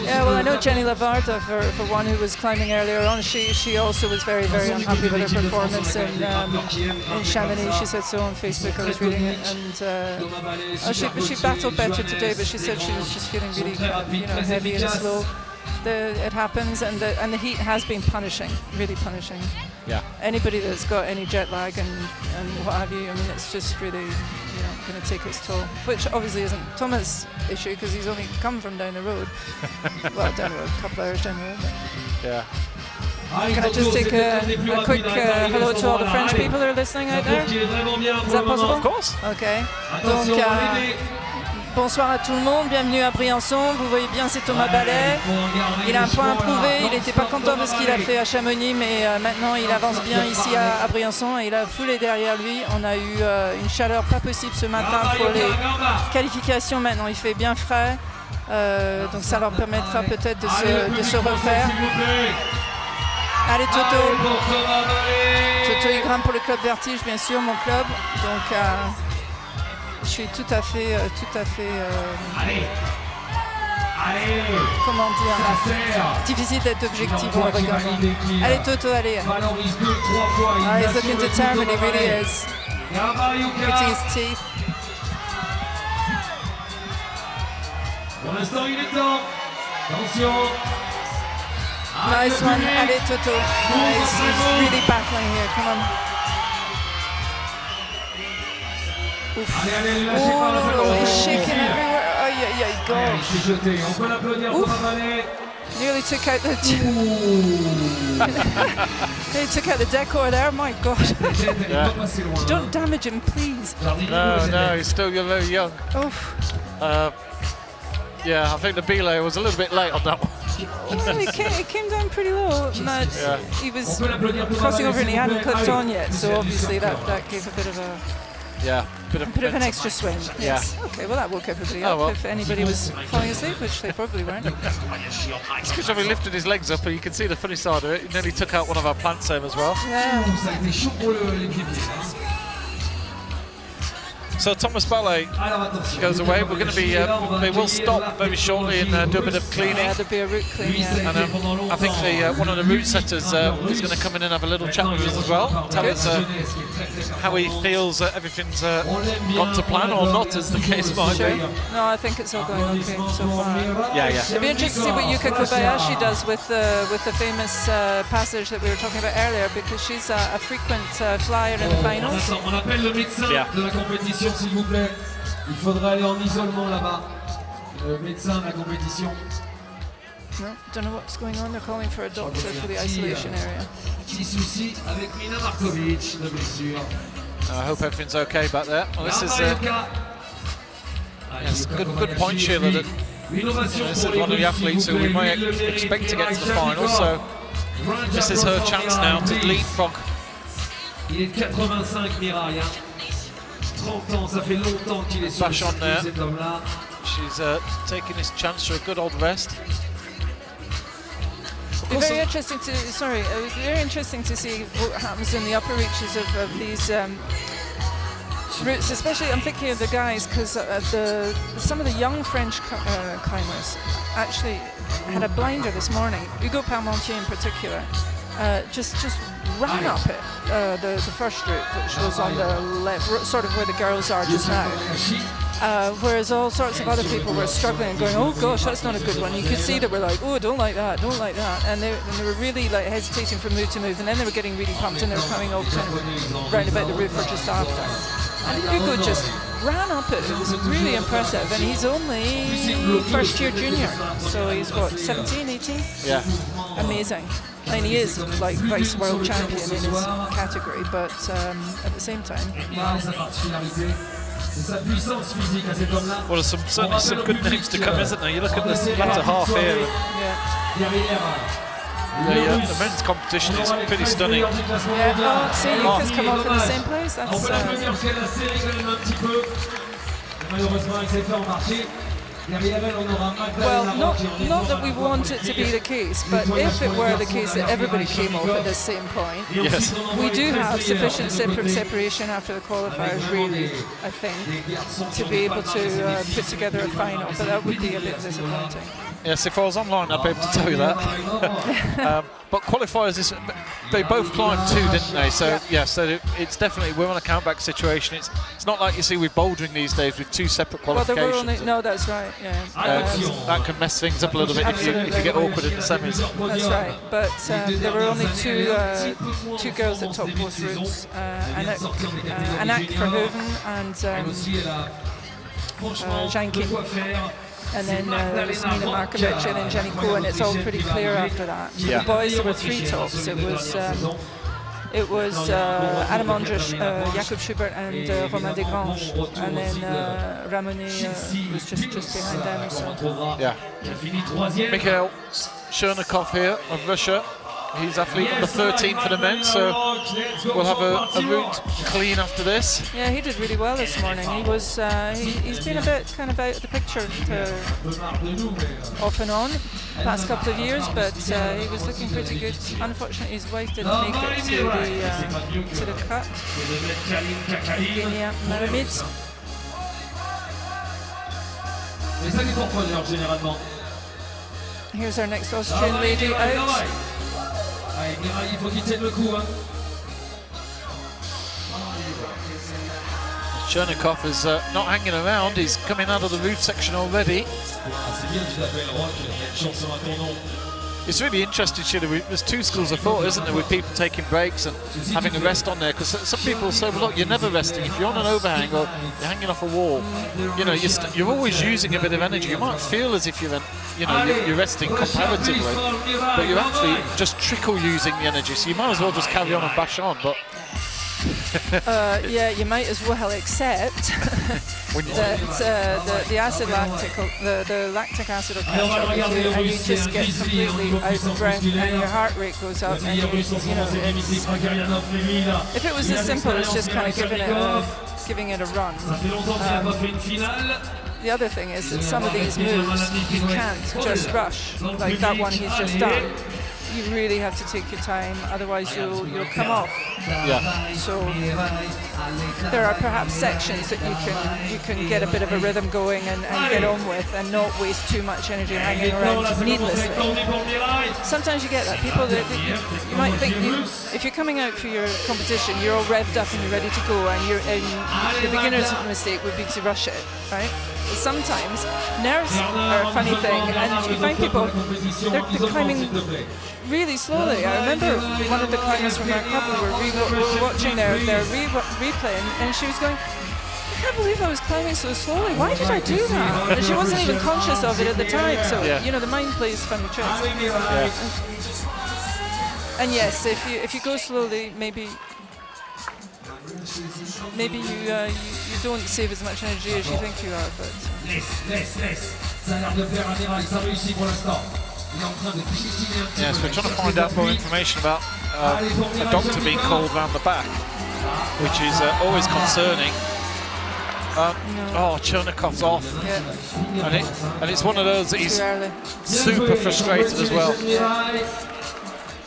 Yeah, well, I know Jenny Lavarde, for one who was climbing earlier on, she also was very, very unhappy with her performance in Chamonix. She said so on Facebook. I was reading it, and she battled better today, but she said she was just feeling really, heavy and slow. It happens, and the heat has been really punishing. Yeah. Anybody that's got any jet lag and what have you, I mean, it's just really, going to take its toll. Which obviously isn't Thomas' issue, because he's only come from down the road. Well, down the road, a couple of hours down the road. Yeah. Can I just take a quick hello to all the French people who are listening out there? Is that possible? Of course. Okay. Donc, bonsoir à tout le monde, bienvenue à Briançon. Vous voyez bien, c'est Thomas Ballet. Il a un point à prouver, il n'était pas content de ce qu'il a fait à Chamonix, mais maintenant il avance bien ici à Briançon et la foule est derrière lui. On a eu une chaleur pas possible ce matin pour les qualifications. Maintenant il fait bien frais, donc ça leur permettra peut-être de se refaire. Allez Toto. Toto il grimpe pour le club Vertige, bien sûr, mon club. Donc je suis tout à fait comment dire, difficile d'être objectif en regardant. Allez Toto, allez. He's looking determined, he really is. Gritting his teeth. Pour l'instant, il est temps. Attention. Nice one. Allez Toto. He's really battling here. Come on. Oh, he's shaking everywhere. Oh, yeah, gosh. Nearly took out the nearly took out the decor there. My God. Yeah. Don't damage him, please. No, he's still very young. Oof. Yeah, I think the belay was a little bit late on that one. It came down pretty low. He was crossing over and he hadn't clipped on yet, so obviously that gave a bit of a... Yeah, bit of an extra swing. Yes. Yeah. Okay, well that woke everybody up. If anybody was falling asleep, which they probably weren't. It's good job he lifted his legs up, and you can see the funny side of it. He nearly took out one of our plant save as well. Yeah. So Thomas Ballet goes away. We're going to be, they will stop very shortly and do a bit of cleaning. Yeah, there'll be a route clean, yeah. And I think one of the route setters is going to come in and have a little chat with us as well. Tell us how he feels everything's gone to plan or not, as the case might be. No, I think it's all going okay so far. Yeah. It'll be interesting to see what Yuka Kobayashi does with the famous passage that we were talking about earlier, because she's a frequent flyer in the finals. On appelle le médecin de la compétition, s'il vous plaît. Il faudra aller en isolement là-bas. Le médecin de la compétition. No, don't know what's going on. They're calling for a doctor for the isolation area. Petit souci avec Mina Markovic, de blessure. I hope everything's okay back there. Well, this is yes, good point, Sheila, that This is one of the athletes who we might expect to get to the final, so this is her chance now to leapfrog. Il est de 85, Mirai. 30 ans, ça fait longtemps qu'il est sur le circuit, cet homme-là. She's taking this chance for a good old rest. Very interesting to very interesting to see what happens in the upper reaches of these routes. Especially, I'm thinking of the guys because some of the young French climbers actually had a blinder this morning. Hugo Parmentier in particular just ran up it the first route, which was on the left, sort of where the girls are just now. Whereas all sorts of other people were struggling and going, oh gosh, that's not a good one. You could see that we're like, oh, don't like that, and they were really like hesitating from move to move, and then they were getting really pumped and they were coming over kind of round about the roof or just after. And Hugo just ran up it. It was really impressive, and he's only first-year junior, so he's what, 17, 18? Yeah. Amazing. I mean, he is like vice world champion in his category, but at the same time. Well, there's certainly some good names to come, isn't there? You look at this latter half here. The men's competition is pretty stunning. Yeah, see, Yuka's come off in the same place. That's. Well, not that we want it to be the case, but if it were the case that everybody came off at the same point, yes, we do have sufficient separation after the qualifiers, really, I think, to be able to put together a final, but that would be a bit disappointing. Yes, if I was online, I'd be able to tell you that. But qualifiers, they both climbed too, didn't they? So yeah, so it's definitely, we're on a countback situation. It's not like you see with bouldering these days with two separate qualifications. Well, there were no, that's right. Yeah. That can mess things up a little bit if you get awkward in the semis. That's right. But there were only two girls that topped both routes, Anak Verhoeven and Jankin. And then there was Mina Markovic and then Jenny Coe, and it's all pretty clear after that. Yeah. The boys, there were three tops. It was Adam Ondrich, Jakob Schubert and Romain Desgranges, and then Ramonet was just behind them. So. Yeah. Mikhail Chernikov here of Russia. He's athlete number 13 for the men, so we'll have a route clean after this. Yeah, he did really well this morning. He was he's been a bit kind of out of the picture off and on the past couple of years, but he was looking pretty good. Unfortunately, his wife didn't make it to the cut. Evgenia Maramid. Here's our next Austrian lady out. Il faut qu'il tienne le coup. Chernikov is not hanging around, he's coming out of the roof section already. It's really interesting, Sheila. There's two schools of thought, isn't there, with people taking breaks and having a rest on there, because some people say, well, look, you're never resting. If you're on an overhang or you're hanging off a wall, you know, you're always using a bit of energy. You might feel as if you're resting comparatively, but you're actually just trickle using the energy, so you might as well just carry on and bash on. But yeah, you might as well, except that the acid the lactic acid will catch up with you, and you just get completely out of breath, and your heart rate goes up. And if it was as simple as just kind of giving it a run. The other thing is that some of these moves you can't just rush, like that one he's just done. You really have to take your time, otherwise you'll come off. Yeah. So there are perhaps sections that you can get a bit of a rhythm going and get on with, and not waste too much energy hanging around needlessly. Sometimes you get that. People that you might think if you're coming out for your competition, you're all revved up and you're ready to go, and the beginner's mistake would be to rush it, right? Sometimes nerves are a funny thing, and you find people they're climbing really slowly. I remember one of the climbers from our club, we were watching their replay, and she was going, I can't believe I was climbing so slowly. Why did I do that? And she wasn't even conscious of it at the time. So you know, the mind plays funny tricks. Yeah. And yes, if you go slowly, maybe you don't save as much energy as you think you are, but Ça a l'air de faire un miracle, ça réussit pour l'instant. Il est en train de piétiner un petit peu. Yes, we're trying to find out more information about a doctor being called round the back, which is always concerning. Oh, Chernikov's off. Yeah. And it's one of those that he's super frustrated as well.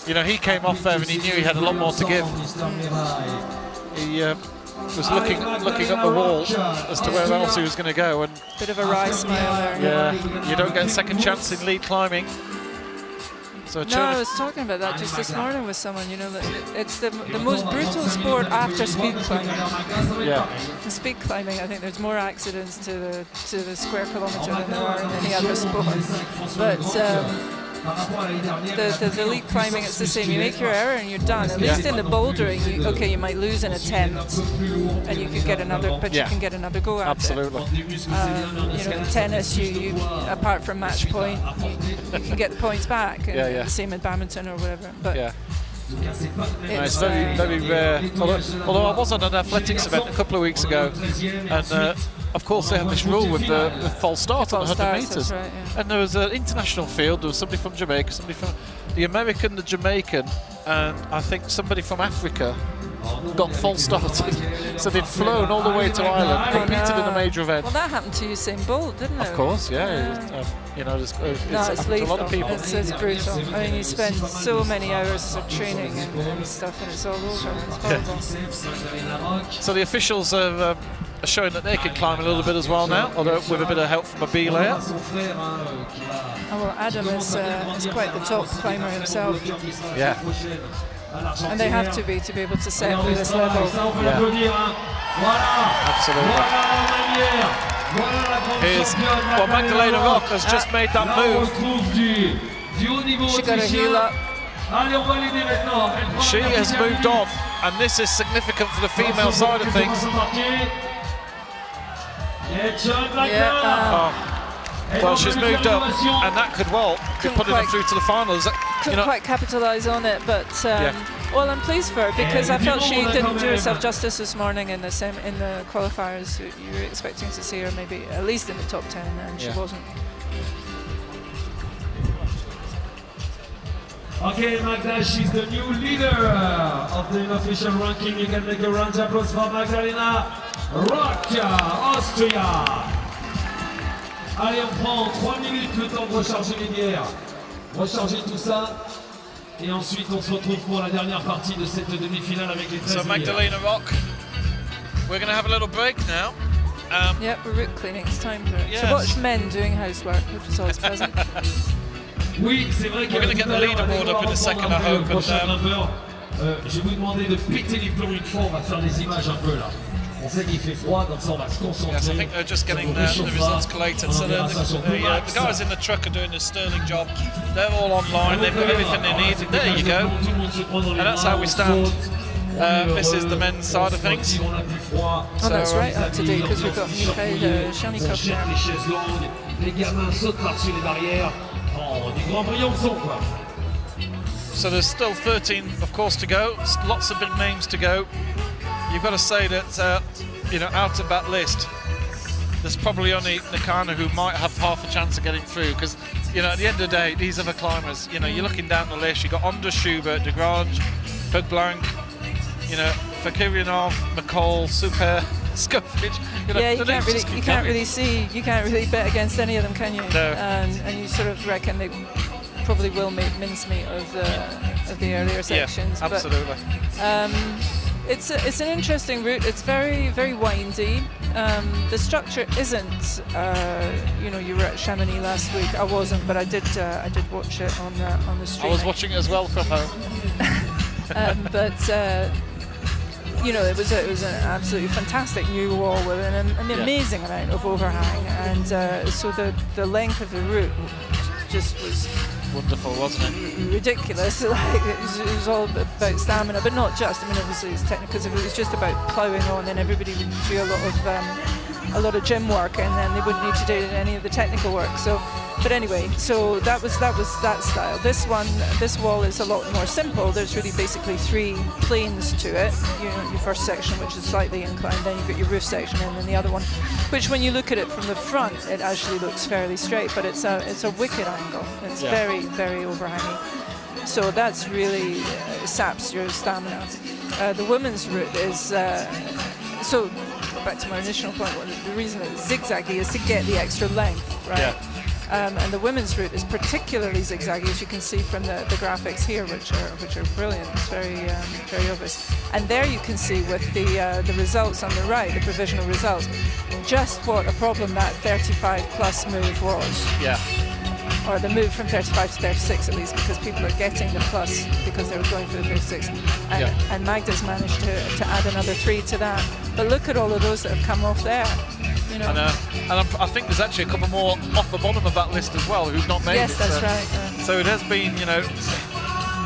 You know, he came off there and he knew he had a lot more to give. He was looking up the wall as to where else he was going to go. And bit of a wry smile there. yeah, you don't get a second chance in lead climbing. So No, I was talking about that just this morning with someone. You know, that it's the most brutal sport after speed climbing. Yeah. In speed climbing, I think there's more accidents to the square kilometre than there are in any other sport. But the lead climbing, it's the same. You make your error and you're done. At least in the bouldering, you might lose an attempt, and you could get another, but you can get another go at Absolutely. it. You know, in tennis, you apart from match point, you can get the points back. And the same in badminton or whatever. But it's very rare. Although I was on an athletics event a couple of weeks ago, and of course they have this rule with the false start on 100 metres. Right, yeah. And there was an international field, there was somebody from Jamaica, somebody from the American, the Jamaican, and I think somebody from Africa got false started. So they'd flown all the way to Ireland, competed in a major event. Well, that happened to Usain Bolt, didn't it? Of course, yeah. You know, it's happened to a lot of people. It's brutal. I mean, you spend so many hours of training and stuff, and it's all over. It's horrible. So the officials are showing that they can climb a little bit as well now, although with a bit of help from a B layer. Oh, well, Adam is quite the top climber himself. Yeah. And they have to be able to settle this level. Yeah. Absolutely. Here's, well, Magdalena Rock has just made that move. She got her heel up. She has moved on, and this is significant for the female side of things. Well, she's moved up, and that could be putting her through to the finals. Couldn't quite capitalise on it, but well, I'm pleased for her because I felt she didn't do herself justice this morning in the qualifiers. You were expecting to see her maybe at least in the top 10, and she wasn't. Okay, Magda, she's the new leader of the unofficial ranking. You can make a round of applause for Magdalena Rock, Austria. Allez, on prend 3 minutes le temps de recharger les bières. Recharger tout ça. Et ensuite, on se retrouve pour la dernière partie de cette demi-finale avec les 13 So Magdalena Rock, we're going to have a little break now. Yeah, we're root cleaning. It's time to watch men doing housework, which is always pleasant. Oui, c'est vrai we're going to get the leaderboard up in a second, I hope. Je vais vous demander de péter les plombs une fois, on va faire des images un peu là. On sait qu'il fait froid, comme ça on va se concentrer. Yes, I think they're just getting the results collated. So the guys in the truck are doing a sterling job. They're all online, they've got everything they need. There you go. And that's how we stand. This is the men's side of things. Oh, that's right, up to date, because we've got Mikhail Chernikov there. Les chaises longues, les gamins sautent par-dessus les barrières. Oh, du grand Briançon, quoi. So there's still 13, of course, to go. Lots of big names to go. You've got to say that, you know, out of that list, there's probably only Nakano who might have half a chance of getting through, because, you know, at the end of the day, these other climbers, you know, you're looking down the list, you've got Anders Schubert, De Grange, Blanc, you know, Fakiryanov, McCall, Super, Scovich. You know, yeah, you can't really bet against any of them, can you? No. And you sort of reckon they probably will make mincemeat of the earlier sections. Yeah, absolutely. But, it's an interesting route. It's very, very windy. The structure isn't. You know, you were at Chamonix last week. I wasn't, but I did watch it on the stream. I was watching it as well from home. But you know, it was an absolutely fantastic new wall with an amazing amount of overhang, and so the length of the route just was wonderful, wasn't it? Ridiculous. Like, it was all about stamina, but not just. I mean, obviously it's technical, because if it was just about ploughing on, then everybody would do a lot of gym work, and then they wouldn't need to do any of the technical work. So But anyway, so that was that style. This wall is a lot more simple. There's really basically 3 planes to it. You know, your first section, which is slightly inclined, then you've got your roof section, and then the other one, which when you look at it from the front, it actually looks fairly straight, but it's a wicked angle. It's very, very overhanging. So that's really saps your stamina. The women's route is so. Back to my initial point, the reason it's zigzaggy is to get the extra length, right? Yeah. And the women's route is particularly zigzaggy, as you can see from the graphics here, which are brilliant. It's very obvious. And there you can see with the results on the right, the provisional results, just what a problem that 35 plus move was. Yeah. Or the move from 35 to 36 at least, because people are getting the plus because they were going for the 36. And Magda's managed to add another 3 to that. But look at all of those that have come off there. You know. And I think there's actually a couple more off the bottom of that list as well who've not made it. Yes, that's right. So it has been,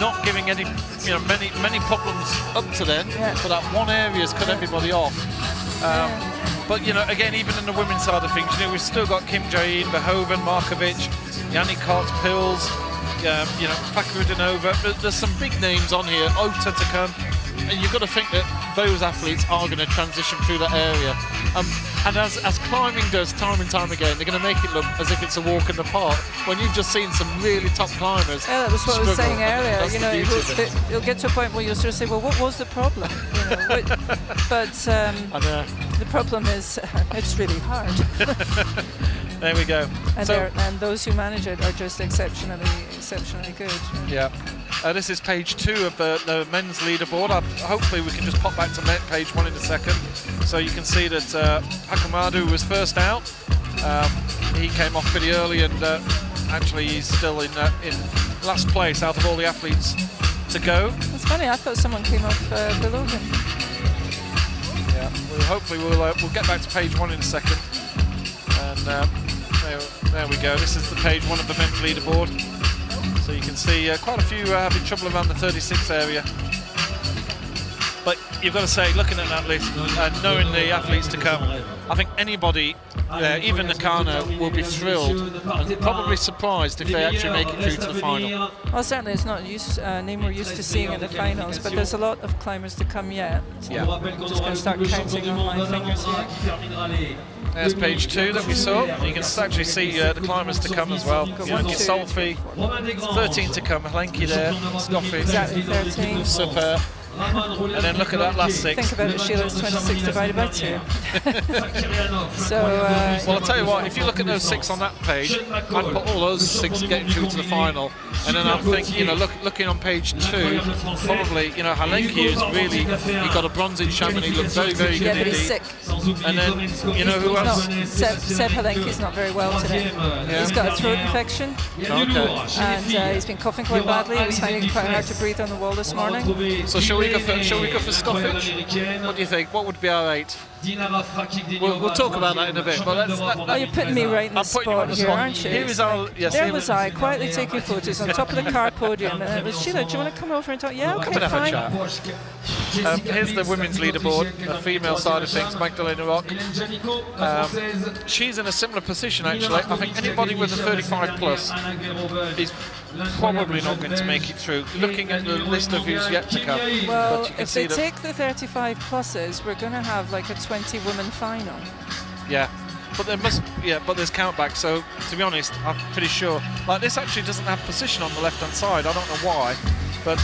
not giving any, many problems up to then. Yeah. But that one area has cut everybody off. But again, even in the women's side of things, we've still got Kim Jae-in, Verhoeven, Markovic, Yannick Hart, Pils, Fakhruddinova. There's some big names on here. Ota to come. And you've got to think that those athletes are going to transition through that area. And as climbing does time and time again, they're going to make it look as if it's a walk in the park when you've just seen some really top climbers. Yeah, that was what I was saying earlier. That's You'll get to a point where you'll sort of say, well, what was the problem? But the problem is it's really hard. There we go. And those who manage it are just exceptionally good. Yeah. This is page 2 of the men's leaderboard. Hopefully we can just pop back to page 1 in a second. So you can see that Hakamadu was first out. He came off pretty early, and actually he's still in last place out of all the athletes to go. It's funny, I thought someone came off below him. Yeah, hopefully we'll get back to page 1 in a second. And there we go. This is the page 1 of the men's leaderboard. So you can see quite a few having trouble around the 36 area. But you've got to say, looking at that list and knowing the athletes to come, I think anybody, even Nakano, will be thrilled and probably surprised if they actually make it through to the final. Well, certainly it's not a name we're used to seeing in the finals, but there's a lot of climbers to come yet. Yeah. I'm just going to start counting on my fingers here. There's page 2 that we saw. You can actually see the climbers to come as well. Solfi, 13 to come. Helenki there, Stoffi. Exactly, 13. Super. And then look at that last 6. Think about it, Sheila, it's 26 divided by 2. So, well, I'll tell you what, if you look at those 6 on that page, I'd put all those 6 getting through to the final. And then I'm thinking, looking on page 2, probably, Helenki is really, he got a bronze in Chamonix, looked very, very good but indeed. he's sick. And then, who else? Seb Helenki's not very well today. Yeah. He's got a throat infection. Okay. And he's been coughing quite badly. He was finding it quite hard to breathe on the wall this morning. So shall we go for Stoffage? What do you think? What would be our 8? We'll talk about that in a bit. But you're putting me right in the spot here, aren't you? Here is our. Yes, there was I, quietly taking photos on top of the car podium, and it was Sheila. Do you want to come over and talk? Yeah, okay, fine. Here's the women's leaderboard, the female side of things. Magdalena Rock. She's in a similar position actually. I think anybody with a 35 plus is probably not going to make it through. Looking at the list of who's yet to come. Well, if they take the 35 pluses, we're going to have like a 20 women final. Yeah, but there's countback. So to be honest, I'm pretty sure. Like this actually doesn't have position on the left-hand side. I don't know why, but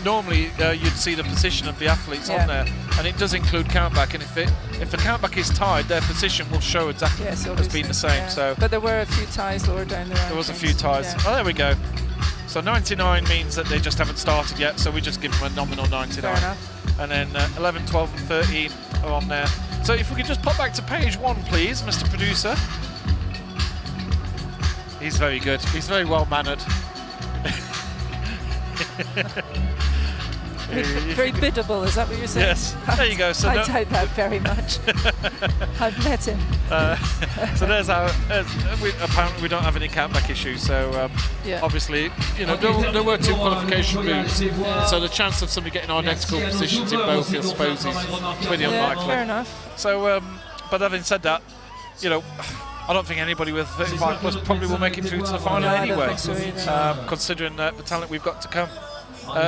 normally you'd see the position of the athletes on there, and it does include countback. And if the countback is tied, their position will show exactly as being the same. Yeah. So, but there were a few ties lower down there. There was a few ties. Yeah. Oh, there we go. So 99 means that they just haven't started yet, so we just give them a nominal 99. Fair enough. And then 11, 12 and 13 are on there. So if we could just pop back to page 1, please, Mr. Producer. He's very good. He's very well mannered. Very biddable, is that what you're saying? Yes. There you go. So I doubt that very much. I've met him. So there's our. Apparently we don't have any countback issues. So obviously, there were 2 qualification moves. So the chance of somebody getting identical positions in both, I suppose, is pretty unlikely. Fair enough. So, but having said that, I don't think anybody with 35 plus probably will make it through to the final anyway, considering the talent we've got to come.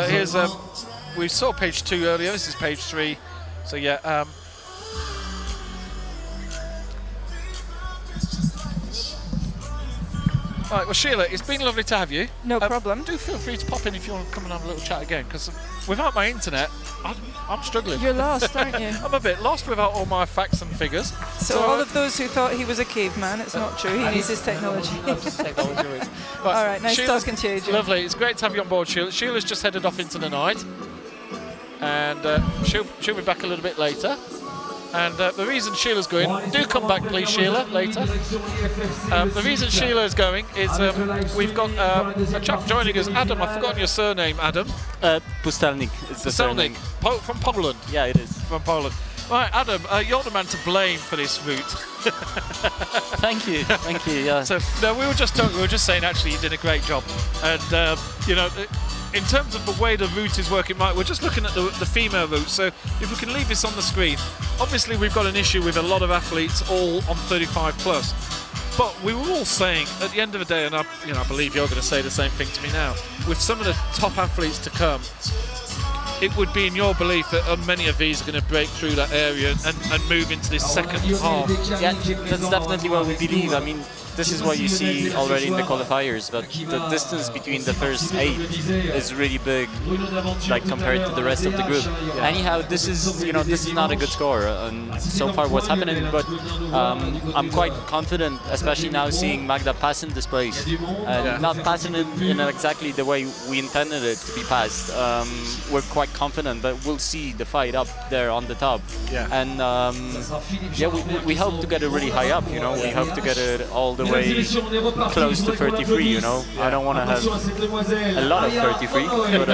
Here's we saw page 2 earlier. This is page 3. So yeah. Right, well, Sheila, it's been lovely to have you. No problem. Do feel free to pop in if you want to come and have a little chat again, because without my internet, I'm struggling. You're lost, aren't you? I'm a bit lost without all my facts and figures. So all of those who thought he was a caveman, it's not true. He needs his technology. Right, all right, nice Sheila's talking to you, Jim. Lovely. It's great to have you on board, Sheila. Sheila's just headed off into the night, and she'll be back a little bit later. And the reason Sheila's going, do come back please, Sheila, later. The reason Sheila is going is we've got a chap joining us. Adam, I've forgotten your surname, Adam. Pustelnik is the surname. From Poland? Yeah, it is. From Poland. Right, Adam, you're the man to blame for this route. Thank you, yeah. So, no, we were just saying actually you did a great job. And, you know, in terms of the way the route is working, right, we're just looking at the female route. So if we can leave this on the screen, obviously we've got an issue with a lot of athletes all on 35 plus. But we were all saying at the end of the day, and I believe you're going to say the same thing to me now, with some of the top athletes to come, it would be in your belief that many of these are going to break through that area and move into this second half. Yeah, that's definitely what we believe. I mean, this is what you see already in the qualifiers, but the distance between the first 8 is really big, like compared to the rest of the group. Yeah. Anyhow, this is not a good score, and so far what's happening. But I'm quite confident, especially now seeing Magda passing this place, not passing it in exactly the way we intended it to be passed. We're quite confident, but we'll see the fight up there on the top. Yeah. And we hope to get it really high up. We hope to get it all the way close to 33, I don't want to have a lot of 33, but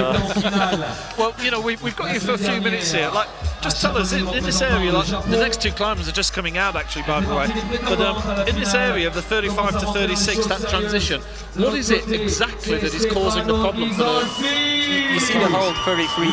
well, we've got you for a few minutes here. Like, just tell us, in this area, like, the next 2 climbers are just coming out actually, by the way, but in this area of the 35 to 36, that transition, what is it exactly that is causing the problem for you see the hold 33,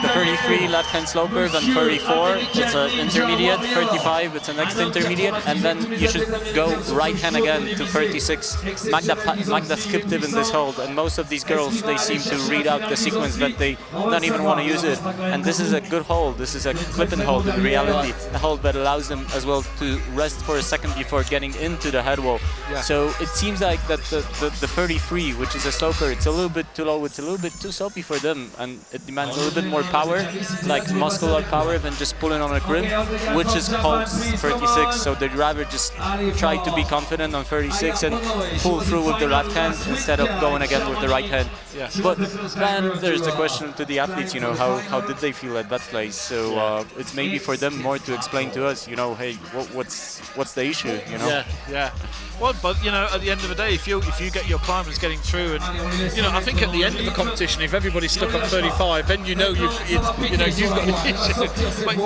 the 33 left-hand slope curve, and 34 it's an intermediate, 35 it's the next intermediate, and then you should go right hand again to 36. Magda skipped it in this hold, and most of these girls, they seem to read out the sequence that they don't even want to use it. And this is a good hold. This is a clip-in hold in reality, a hold that allows them as well to rest for a second before getting into the head wall. Yeah. So it seems like that the 33, which is a sloper, it's a little bit too low, it's a little bit too soapy for them, and it demands a little bit more power, like muscular power, than just pulling on a grip, which is holds 36. So they'd rather just try to be confident on 36 and pull through with the left hand instead of going again with the right hand. Yeah. But then there's the question to the athletes, how did they feel at that place? So it's maybe for them more to explain to us, hey, what's the issue, Yeah. Well, but at the end of the day, if you get your climbers getting through, and I think at the end of the competition, if everybody's stuck on 35, then you've got an issue. But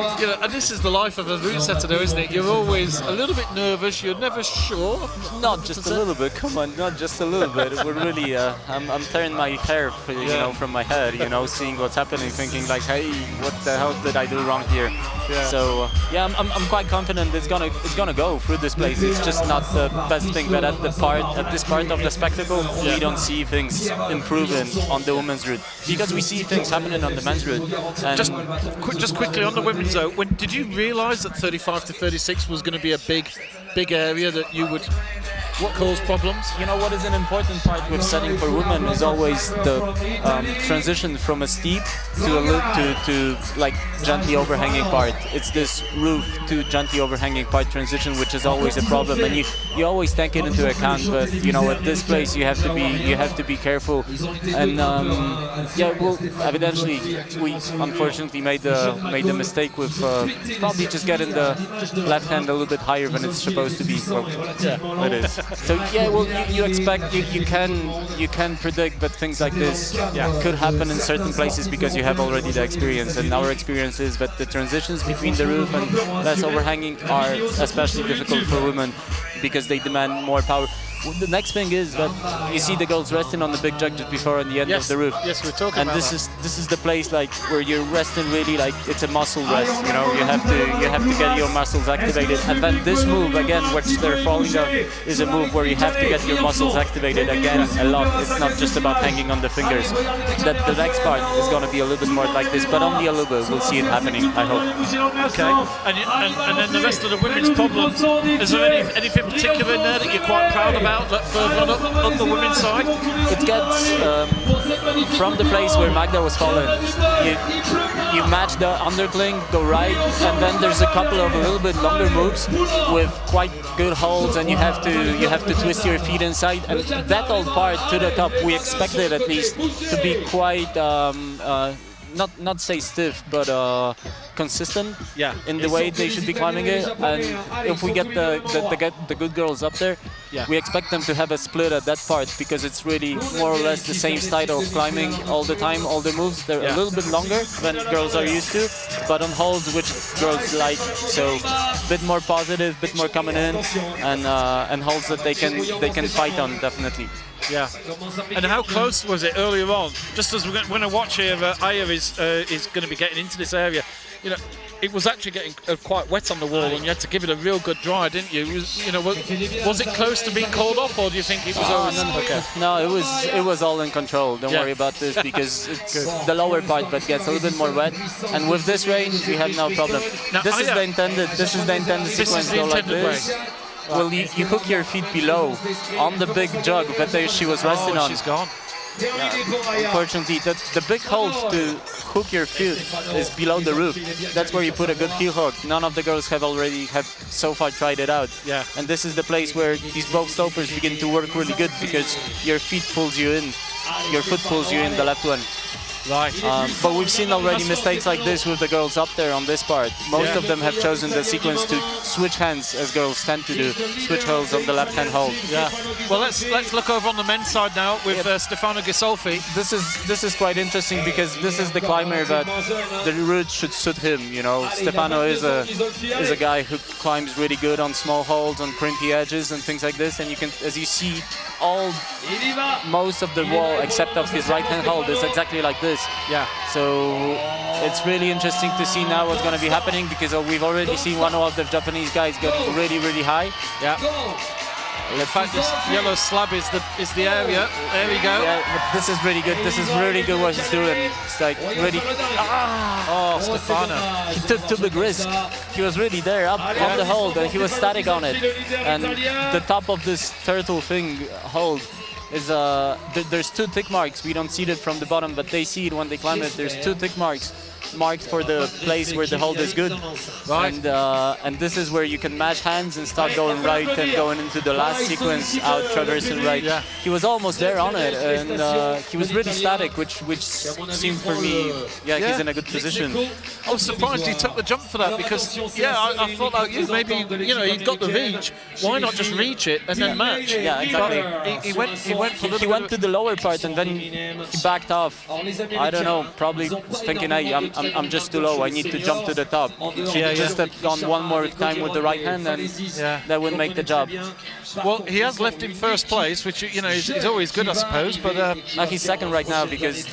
and this is the life of a route setter, though, isn't it? You're always a little bit nervous. You're never sure. Not just a little bit. Come on, not just a little bit. We're really. I'm tearing my hair, from my head. Seeing what's happening, thinking like, hey, what the hell did I do wrong here? Yeah. So I'm quite confident it's gonna go through this place. It's just not the best thing, but at this part of the spectacle, we don't see things improving on the women's route, because we see things happening on the men's route. And just quickly on the women's though, when did you realise that 35 to 36 was going to be a big area that you would cause problems? What is an important part with setting for women is always the transition from a steep to like gently overhanging part. It's this roof to gently overhanging part transition, which is always a problem, and you always take it into account. But at this place you have to be careful. And evidently we unfortunately made the mistake with probably just getting the left hand a little bit higher than it's supposed to be. Well, it is. So you expect, you can predict, but things like this could happen in certain places because you have already the experience. And our experience is that the transitions between the roof and less overhanging are especially difficult for women because they demand more power. The next thing is that you see the girls resting on the big jug just before on the end of the roof. Yes, we're talking and about this is the place like where you're resting really like it's a muscle rest. You know, you have to get your muscles activated. And then this move again, which they're falling down, is a move where you have to get your muscles activated again a lot. It's not just about hanging on the fingers. That the next part is going to be a little bit more like this, but only a little bit. We'll see it happening, I hope. Okay. And then the rest of the women's problems. Is there anything particular in there that you're quite proud about? That further on the women's side? It gets from the place where Magda was falling. You match the undercling, go right, and then there's a couple of a little bit longer moves with quite good holds, and you have to twist your feet inside. And that old part to the top, we expected at least to be quite not say stiff, but consistent in the way they should be climbing it. And if we get the good girls up there, we expect them to have a split at that part, because it's really more or less the same style of climbing all the time, all the moves. They're a little bit longer than girls are used to, but on holds which girls like. So a bit more positive, bit more coming in, and holds that they can fight on, definitely. Yeah. And how close was it earlier on? Just as we're going to watch here, Aya is going to be getting into this area. You know, it was actually getting quite wet on the wall, and you had to give it a real good dry, didn't you? Was it close to being called off, or do you think it was always okay? No, it was all in control. Don't worry about this, because it's the lower part that gets a little bit more wet, and with this rain we have no problem. Now, this is the intended sequence, go like this. Well, you hook your feet below on the big jug that she was resting on. She's gone. Yeah. Unfortunately, the big hold to hook your feet is below the roof. That's where you put a good heel hook. None of the girls have so far tried it out. Yeah. And this is the place where these both stoppers begin to work really good, because your feet pulls you in, your foot pulls you in, the left one. Right. But we've seen already mistakes like this with the girls up there on this part. Most of them have chosen the sequence to switch hands, as girls tend to do. Switch holds on the left-hand hold. Yeah. Well, let's look over on the men's side now with Stefano Ghisolfi. This is quite interesting, because this is the climber that the route should suit him. You know, Stefano is a guy who climbs really good on small holds, on crimpy edges and things like this. And you can, as you see, most of the wall except of his right-hand hold is exactly like this. Yeah. So it's really interesting to see now what's going to be happening, because we've already seen one of the Japanese guys get really, really high. Yeah. In fact, this yellow slab is the area. There we go. Yeah, but this is really good. This is really good what he's doing. It's like really. Oh, Stefano. He took too big risk. He was really there up on the hold, and he was static on it. And the top of this turtle thing hold is there's two tick marks. We don't see it from the bottom, but they see it when they climb it. There's two tick marks marked for the place where the hold is good. Right. And this is where you can match hands and start going right and going into the last sequence out traversing right. Yeah. He was almost there on it, and he was really static, which seemed for me, he's in a good position. I was surprised he took the jump for that, because I thought like you, maybe he'd got the reach. Why not just reach it and then match? Yeah, exactly. But he went to the lower part, and then he backed off. I don't know, probably thinking, I'm just too low, I need to jump to the top. She just had gone one more time with the right hand, and that would make the job. Well, he has left in first place, which is always good, I suppose. But he's second right now, because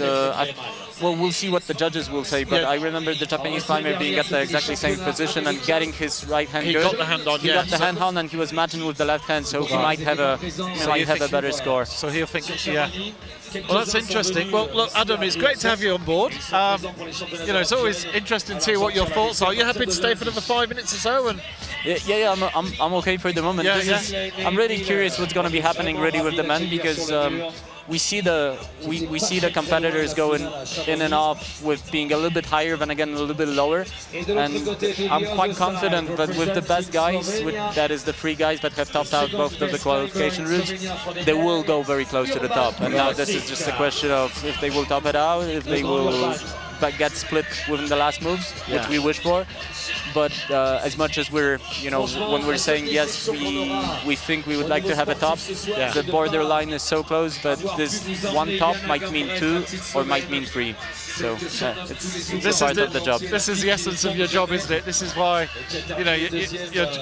well, we'll see what the judges will say. But I remember the Japanese climber being at the exactly same position and getting his right hand good. He got the hand on. He got the hand on, and he was matching with the left hand, so he might have a better score. So he'll think, Well, that's interesting. Well, look, Adam, it's great to have you on board. It's always interesting to see what your thoughts are. You happy to stay for another 5 minutes or so? And I'm okay for the moment. I'm really curious what's going to be happening really with the men, because we see the competitors going in and off with being a little bit higher, then again a little bit lower, and I'm quite confident that with the best guys, that is the three guys that have topped out both of the qualification routes, they will go very close to the top. And now this is just a question of if they will top it out, if they will get split within the last moves, which we wish for. But as much as we're, when we're saying yes, we think we would like to have a top, the borderline is so close that this one top might mean 2 or might mean 3. So it's part of the job. This is the essence of your job, isn't it? This is why,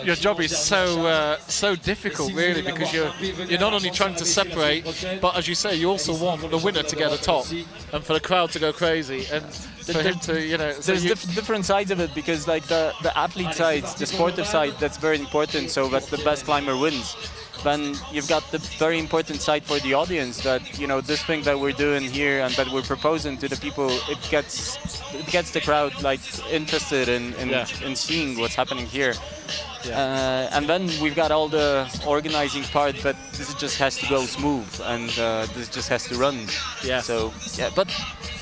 your job is so difficult, really, because you're not only trying to separate, but as you say, you also want the winner to get a top, and for the crowd to go crazy, and for him to, There's different sides of it, because like the athlete side, the sportive side, that's very important, so that the best climber wins. Then you've got the very important side for the audience, that this thing that we're doing here and that we're proposing to the people, it gets the crowd like interested in seeing what's happening here. And then we've got all the organizing part, but this just has to go smooth, and this just has to run. So but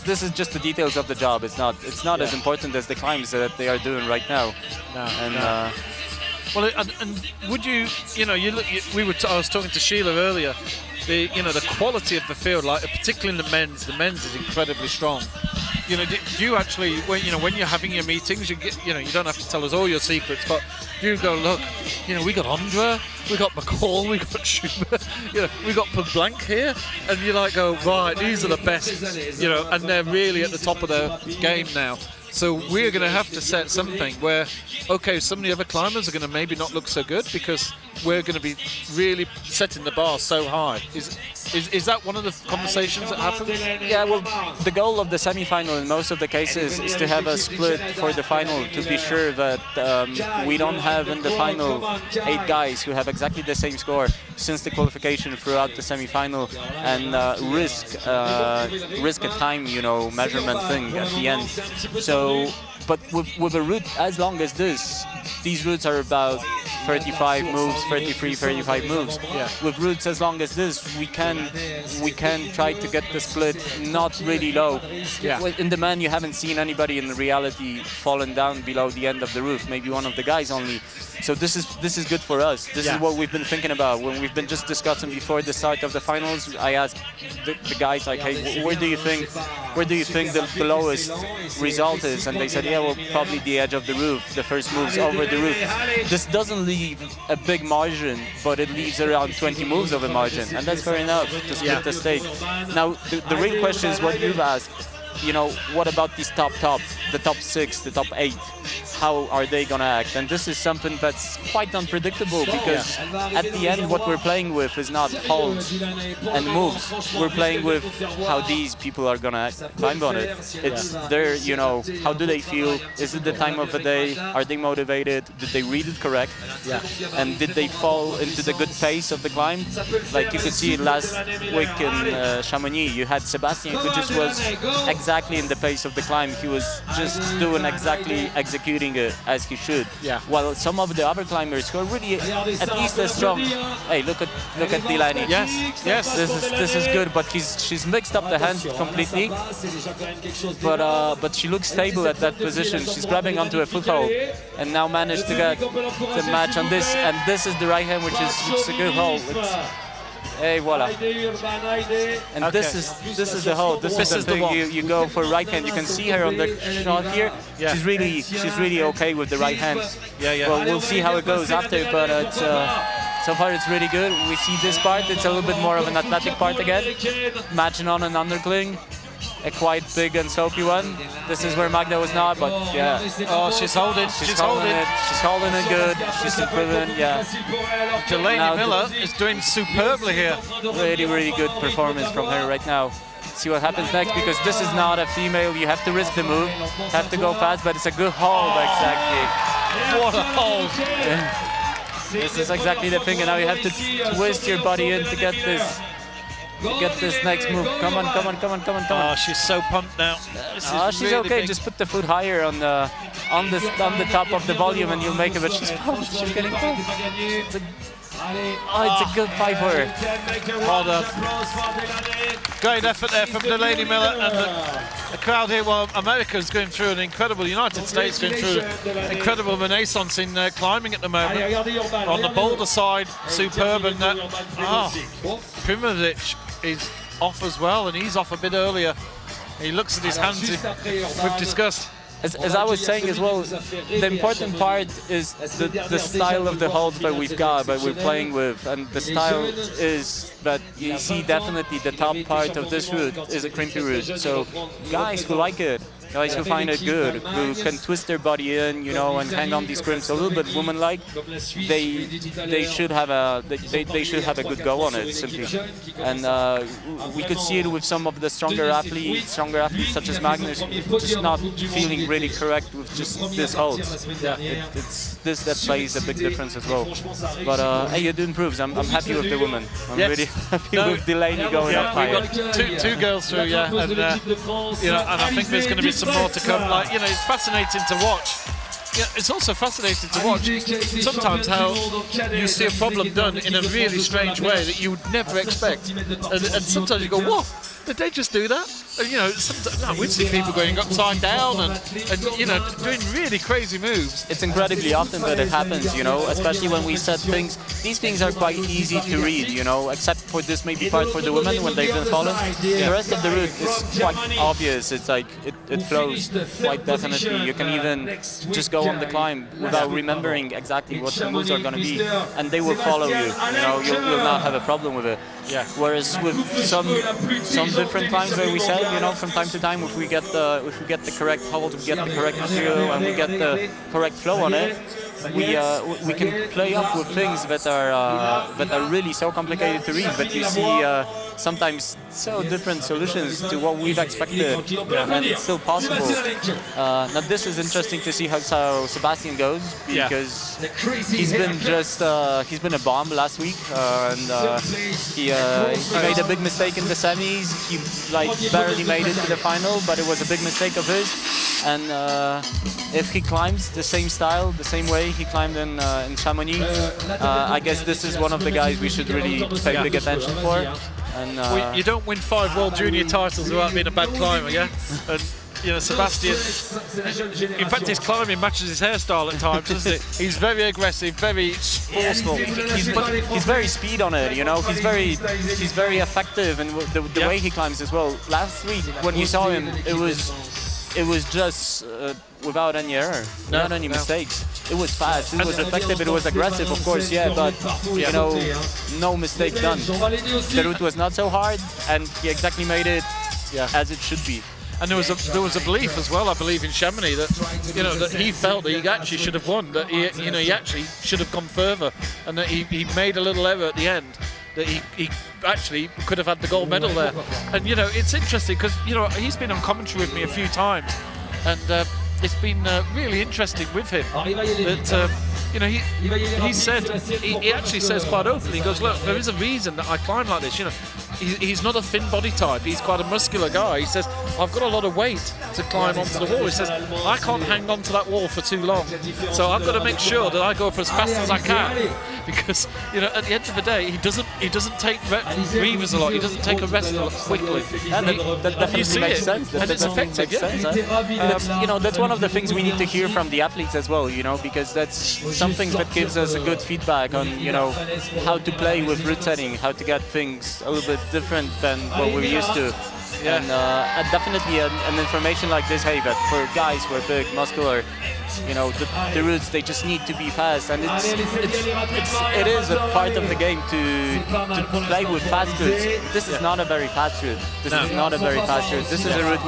this is just the details of the job. It's not as important as the climbs that they are doing right now. Well, and would you look. I was talking to Sheila earlier. The quality of the field, like particularly in the men's is incredibly strong. Do you actually, when you're having your meetings, you don't have to tell us all your secrets, but you go, look, we got Ondra, we got McCall, we got Schubert, we got Blanc here, and you like go, right, these are the best, and they're really at the top of their game now. So we're going to have to set something where, okay, some of the other climbers are going to maybe not look so good because we're going to be really setting the bar so high. Is that one of the conversations that happens? Yeah, well, the goal of the semi-final in most of the cases is to have a split for the final, to be sure that we don't have in the final 8 guys who have exactly the same score since the qualification throughout the semi-final, and risk a time, measurement thing at the end. So, but with a route as long as this, these routes are about 35 moves, 33, 35 moves. With routes as long as this, we can try to get the split not really low. In the man, you haven't seen anybody in reality falling down below the end of the roof. Maybe one of the guys only. So this is good for us. This is what we've been thinking about when we've been just discussing before the start of the finals. I asked the guys like, hey, where do you think the lowest result is? And they said, yeah, well, probably the edge of the roof. The first moves over the roof. This doesn't leave a big margin, but it leaves around 20 moves of a margin, and that's fair enough to split the stake. Now, the real question is what you've asked. What about these the top 6, the top 8? How are they going to act? And this is something that's quite unpredictable, because at the end what we're playing with is not holds and moves. We're playing with how these people are going to climb on it. It's their, how do they feel? Is it the time of the day? Are they motivated? Did they read it correct? And did they fall into the good pace of the climb? Like you could see last week in Chamonix, you had Sebastian who just was exactly in the pace of the climb. He was just doing exactly, executing it as he should. While some of the other climbers who are really at least as strong. Hey, look at Delaney. Yes. This is good, but she's mixed up the hands completely. But she looks stable at that position. She's grabbing onto a foothold and now managed to get the match on this. And this is the right hand, which is a good hold. Hey, voila. And this is the hold. This is the thing. You go for right hand. You can see her on the shot here. She's really okay with the right hand. Well, we'll see how it goes after, but it's, so far it's really good. We see this part. It's a little bit more of an athletic part again. Matching on an undercling. A quite big and soapy one. This is where Magda was not, but yeah. Oh, she's holding it. She's holding it good. She's improving, Delaney Miller is doing superbly here. Really, really good performance from her right now. See what happens next, because this is not a female. You have to risk the move, have to go fast, but it's a good hold, exactly. What a hold. This is exactly the thing, and now you have to twist your body in to get this. Next move. Come on. Oh, she's so pumped now. She's really okay. Big. Just put the foot higher on the top of the volume, and you'll make it. But she's pumped. She's getting pumped. It's a good fight for her. Well done. Great effort there from Delaney Miller, and the crowd here. Well, America's going through an incredible. United States going through an incredible renaissance in climbing at the moment. On the boulder side, superb, and Primovic is off as well, and he's off a bit earlier. He looks at his hands. We've discussed. As I was saying as well, the important part is the style of the holds that we've got, that we're playing with, and the style is that you see definitely the top part of this route is a crimpy route. So guys who like it, guys who find it good, who can twist their body in, you know, and hang on these crimps a little bit woman-like, they should have a a good go on it simply. And we could see it with some of the stronger athletes such as Magnus, just not feeling really correct with just this hold. Yeah, it's this that plays a big difference as well. But hey, it improves. I'm happy with the women. I'm really happy with Delaney going up higher. We've got two girls through, yeah, and you know, and I think there's going to be some more to come. Like, you know, it's fascinating to watch. Yeah, it's also fascinating to watch sometimes how you see a problem done in a really strange way that you would never expect, and sometimes you go, "What? Did they just do that?" And, you know, we'd see people going upside down and you know, doing really crazy moves. It's incredibly often that it happens, you know, especially when we set things. These things are quite easy to read, you know, except for this maybe part for the women when they've been fallen. The rest of the route is quite obvious. It's like it flows quite definitely. You can even just go on the climb without remembering exactly what the moves are going to be, and they will follow you. You know, you'll not have a problem with it. Yeah. Whereas with some different climbs where we said, you know, from time to time, if we get the correct hold, we get the correct material, and we get the correct flow on it, we can play up with things that are really so complicated to read, but you see sometimes so different solutions to what we've expected, and it's still possible. Now this is interesting to see how Sebastian goes, because he's been a bomb last week, and he made a big mistake in the semis. He like barely made it to the final, but it was a big mistake of his. And if he climbs the same style, the same way he climbed in Chamonix, I guess this is one of the guys we should really pay big attention for. And well, you don't win 5 World Junior titles without being a bad climber, yeah? And, you know, Sebastian, in fact, his climbing matches his hairstyle at times, doesn't it? He's very aggressive, very forceful. He's very speed on it, you know. He's very effective, and the way he climbs as well. Last week, when you saw him, it was just without any error, without any mistakes. It was fast, it was effective, it was aggressive, of course, yeah, but you know, no mistake done. The route was not so hard, and he exactly made it as it should be. And there was a belief as well, I believe, in Chamonix that, you know, that he felt that he actually should have won, that he actually should have gone further, and that he made a little error at the end, that he actually could have had the gold medal there. And, you know, it's interesting because, you know, he's been on commentary with me a few times, and it's been really interesting with him that, you know, he said, he actually says quite openly, he goes, look, there is a reason that I climb like this, you know. He's not a thin body type, he's quite a muscular guy. He says, I've got a lot of weight to climb onto the wall. He says, I can't hang on to that wall for too long, so I've got to make sure that I go up as fast as I can, because, you know, at the end of the day, he doesn't take breathers a lot, he doesn't take a rest a lot quickly. And that definitely makes sense. And it's effective, you know, that's one of the things we need to hear from the athletes as well, you know, because that's something that gives us a good feedback on, you know, how to play with route setting, how to get things a little bit different than what we're used to. And definitely an information like this, hey, that for guys who are big, muscular, you know, the routes, they just need to be fast, and it is a part of the game to play with fast routes. This is not a very fast route. This is not a very fast route. This is a route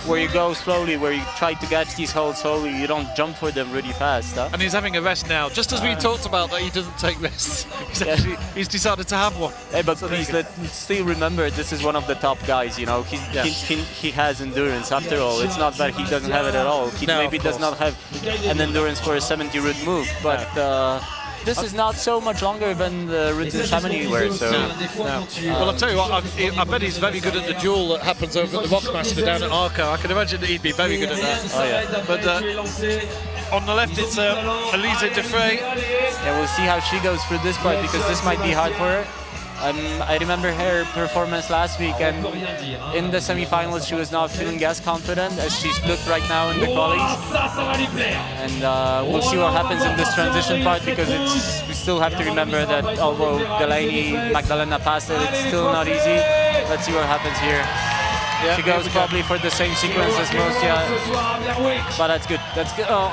where you go slowly, where you try to catch these holds slowly. You don't jump for them really fast. Huh? And he's having a rest now, just as we talked about that he doesn't take rests. He's decided to have one. Hey, but please, let's still remember, this is one of the top guys. You know, he has endurance. After all, it's not that he doesn't have it at all. He maybe does not have an endurance for a 70 route move, but this is not so much longer than the route in Chamonix were. So. Well, I'll tell you what, I bet he's very good at the duel that happens over at the Rockmaster down at Arco. I can imagine that he'd be very good at that. Oh yeah. But on the left, it's Elise Defray. Yeah, we'll see how she goes through this part, because this might be hard for her. I remember her performance last week, and in the semi-finals she was not feeling as confident as she's looked right now in the qualies. And we'll see what happens in this transition part, because we still have to remember that although Delaney, Magdalena passed it, it's still not easy. Let's see what happens here. She goes probably for the same sequence as most, yeah. But that's good. That's good. Oh,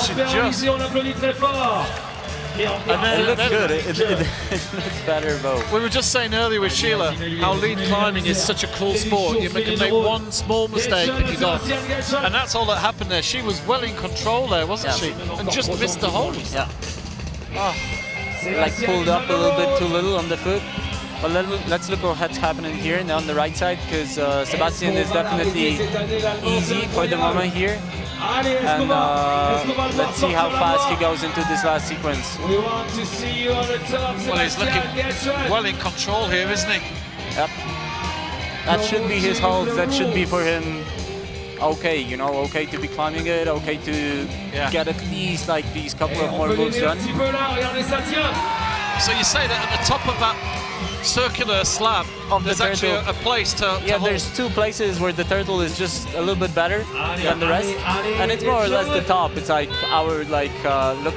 she just... And then it looks good. It looks better both. We were just saying earlier with Sheila how lead climbing is such a cool sport. You can make one small mistake and you're gone. And that's all that happened there. She was well in control there, wasn't she? And just missed the hold. Yeah. Oh. Like pulled up a little bit too little on the foot. But let's look at what's happening here now on the right side, because Sebastian is definitely easy for the moment here. And let's see how fast he goes into this last sequence. Well, he's looking well in control here, isn't he? Yep. That should be his hold. That should be for him okay, you know, okay to be climbing it, okay to get at least like these couple of more moves done. So you say that at the top of that circular slab there's actually a place to hold. There's two places where the turtle is just a little bit better than the rest, and it's more or less the top. It's like our look.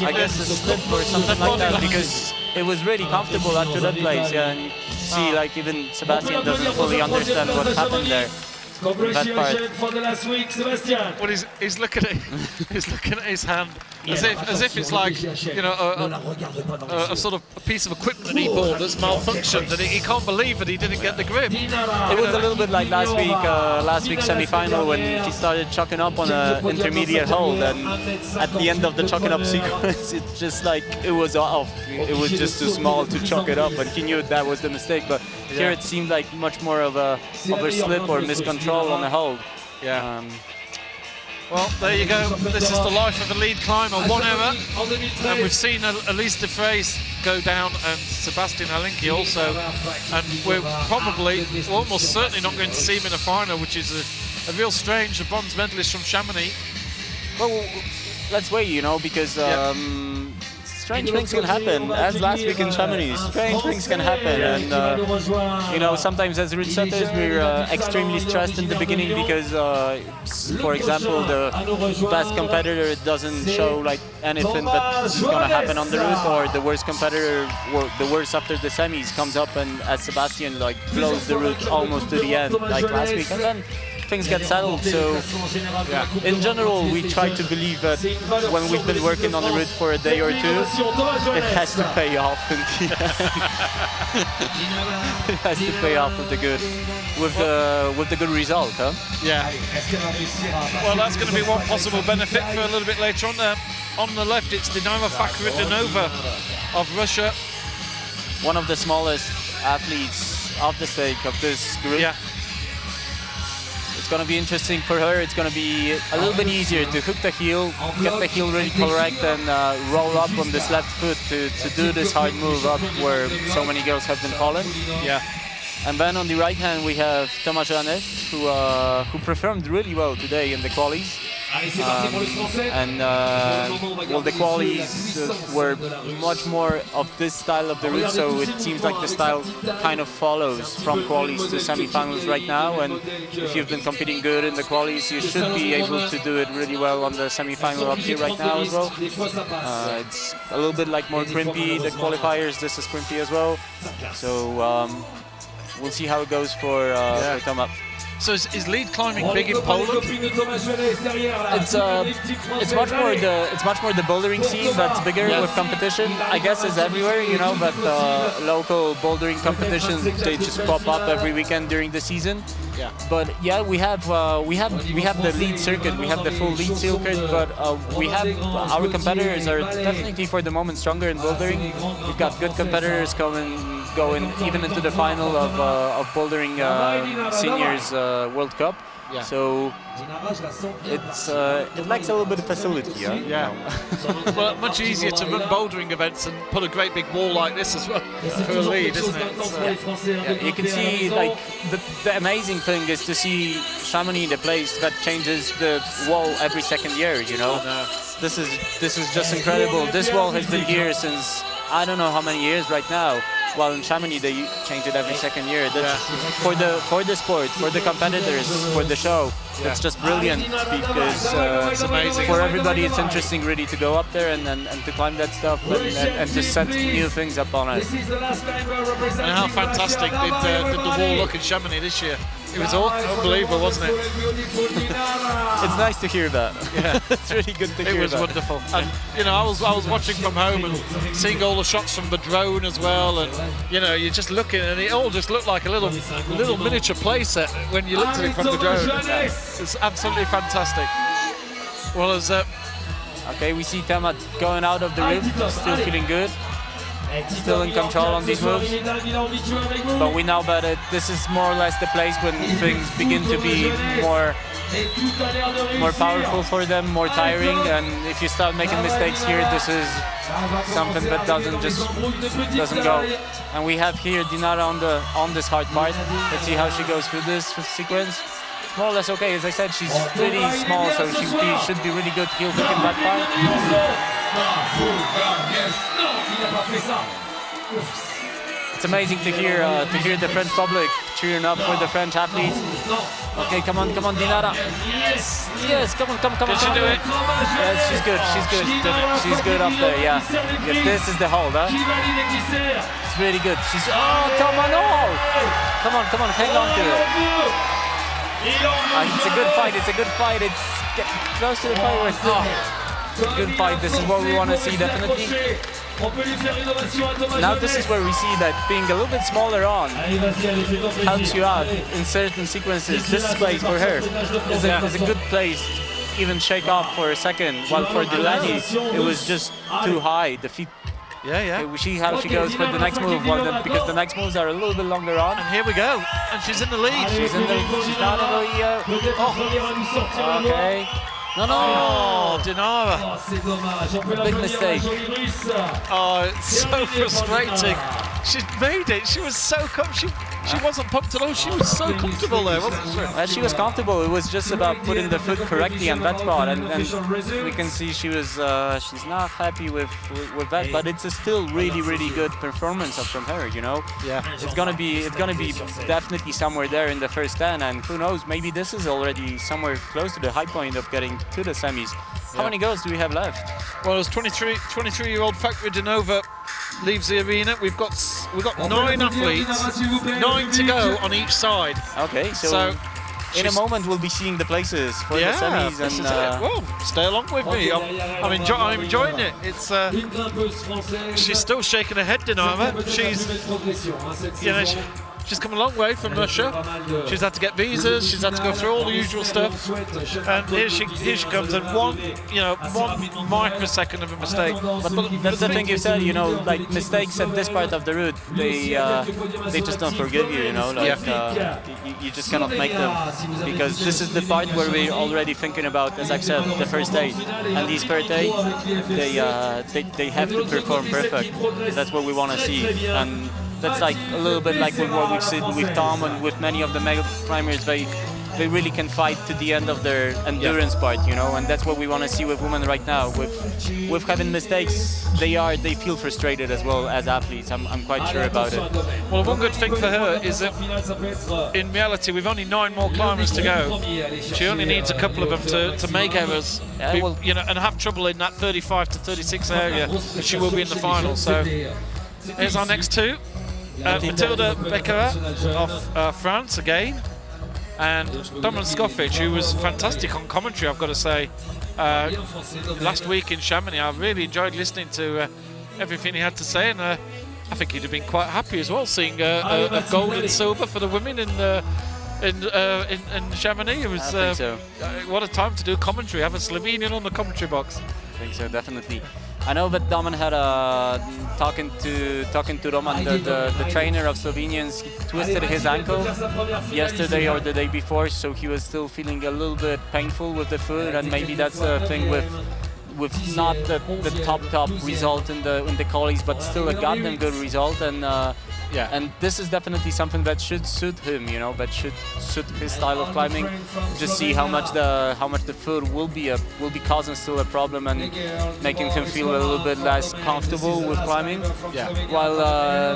I guess a slip or something like that, because it was really comfortable after that place, and you see like even Sebastian doesn't fully understand what happened there. Congratulations for the last week, Sebastian. Well, he's looking at his hand as if it's like, you know, a sort of a piece of equipment that he bought that's malfunctioned, and he can't believe that he didn't get the grip. It was a little bit like last week's semi-final when he started chucking up on an intermediate hold, and at the end of the chucking up sequence, it's just like it was off. It was just too small to chuck it up, and he knew that was the mistake. But here it seemed like much more of a slip or miscontrol on the hold. Yeah. Well, there you go. This is the life of a lead climber. One error, and we've seen Elise de Vries go down, and Sebastian Halinki also. And we're almost certainly not going to see him in a final, which is a real strange. The bronze medalist from Chamonix. Well, let's wait, you know, because strange things can happen, as last week in Chamonix. Strange things can happen, and you know, sometimes as route setters we're extremely stressed in the beginning because, for example, the best competitor doesn't show like anything that is going to happen on the route, or the worst competitor, or the worst after the semis, comes up and as Sebastian like blows the route almost to the end, like last week, and then things get settled. So in general, we try to believe that when we've been working on the route for a day or two, it has to pay off in the end. It has to pay off with the good result, huh? Yeah. Well, that's going to be one possible benefit for a little bit later on. On the left, it's Dinara Fakhridinova of Russia. One of the smallest athletes of the stake of this group. Yeah. It's going to be interesting for her. It's going to be a little bit easier to hook the heel, get the heel really correct, and roll up on this left foot to do this hard move up where so many girls have been falling. Yeah. And then on the right hand we have Thomas Johannes, who performed really well today in the qualies. Well, the qualies were much more of this style of the route, so it seems like the style kind of follows from qualies to semi-finals right now, and if you've been competing good in the qualies, you should be able to do it really well on the semi-final up here right now as well. It's a little bit like more crimpy, the qualifiers, this is crimpy as well, so we'll see how it goes for Thomas. So is lead climbing big in Poland? It's much more the bouldering scene that's bigger with competition. I guess it's everywhere, you know, but local bouldering competitions, they just pop up every weekend during the season. Yeah. But yeah, we have the lead circuit, we have the full lead circuit, but we have our competitors are definitely for the moment stronger in bouldering. We've got good competitors going even into the final of bouldering seniors World Cup. Yeah. So it lacks a little bit of facility, huh? Yeah. Well, much easier to run bouldering events and put a great big wall like this as well for a lead, isn't it? Yeah, you can see, like, the amazing thing is to see Chamonix, the place that changes the wall every second year, you know? This is just incredible. This wall has been here since I don't know how many years right now. While in Chamonix they change it every second year. That's for the sport, for the competitors, for the show. it's just brilliant because it's amazing. For everybody it's interesting really to go up there and to climb that stuff and to set new things up on it. And how fantastic did the wall look in Chamonix this year? It was all unbelievable, wasn't it? It's nice to hear that. Yeah, it's really good to hear that. It was wonderful. And you know, I was watching from home and seeing all the shots from the drone as well, and you know, you're just looking, and it all just looked like a little miniature playset when you looked at it from the drone. It's absolutely fantastic. Well, as okay, we see Tamat going out of the roof, still feeling good. Still in control on these moves, but we know that this is more or less the place when things begin to be more powerful for them, more tiring, and if you start making mistakes here, this is something that doesn't go. And we have here Dinara on this hard part. Let's see how she goes through this sequence. More or less okay. As I said, she's really small, so she should be really good heel kick in that part. It's amazing to hear the French public cheering up for the French athletes. Okay, come on, Dinara. Yes, come on. Did she do it? Yes, she's good up there. Yeah, this is the hold, huh? It's really good. Come on, hang on to it. It's a good fight. It's getting close to the fight. It's a good fight. This is what we want to see, definitely. Now this is where we see that being a little bit smaller on helps you out in certain sequences. This place for her is a good place to even shake off for a second, while for Delaney it was just too high. The feet. Yeah. We see how she goes for the next move, because the next moves are a little bit longer on. And here we go. And she's in the lead. She's not in the okay. No, Dinara. Big mistake. Oh, it's so frustrating. She made it. She was so she wasn't pumped at all. She was so comfortable there, wasn't she? She was comfortable. It was just about putting the foot correctly on that spot, and we can see she's not happy with that. But it's a still really good performance from her. You know. Yeah. It's gonna be definitely somewhere there in the first 10, and who knows? Maybe this is already somewhere close to the high point of getting to the semis. How many goals do we have left? Well, as 23-year-old Factory Denova leaves the arena, we've got 9 athletes, 9 to go on each side. Okay, so in a moment we'll be seeing the places for the semis, and well, stay along with me. I'm enjoying it. It's she's still shaking her head, Dinara. She's come a long way from Russia. She's had to get visas. She's had to go through all the usual stuff. And here she comes, and one microsecond of a mistake. But that's the thing you said. You know, like mistakes at this part of the route, they just don't forgive you. You know, like you just cannot make them, because this is the part where we're already thinking about, as I've said, the first 8. And these first 8, they have to perform perfect. That's what we want to see. And that's like a little bit like what we've seen with Tom and with many of the male climbers. They really can fight to the end of their endurance part, you know, and that's what we want to see with women right now. With having mistakes, they feel frustrated as well as athletes. I'm quite sure about it. Well, one good thing for her is that in reality we've only 9 more climbers to go. She only needs a couple of them to make errors, you know, and have trouble in that 35 to 36 area, and she will be in the final. So here's our next 2. Matilda Beckera of France again, and Dominic Scoffich, who was fantastic on commentary, I've got to say. Last week in Chamonix, I really enjoyed listening to everything he had to say, and I think he'd have been quite happy as well, seeing a gold and silver for the women in Chamonix. It was what a time to do commentary, have a Slovenian on the commentary box. I think so, definitely. I know that Domen had talking to Roman, the trainer of Slovenians. He twisted his ankle yesterday or the day before, so he was still feeling a little bit painful with the foot, and maybe that's the thing with with not the top result in the qualies, but still a goddamn good result. And yeah, and this is definitely something that should suit him, you know, that should suit his style of climbing. Just see how much the food will be causing still a problem and making him feel a little bit less comfortable with climbing. Yeah. While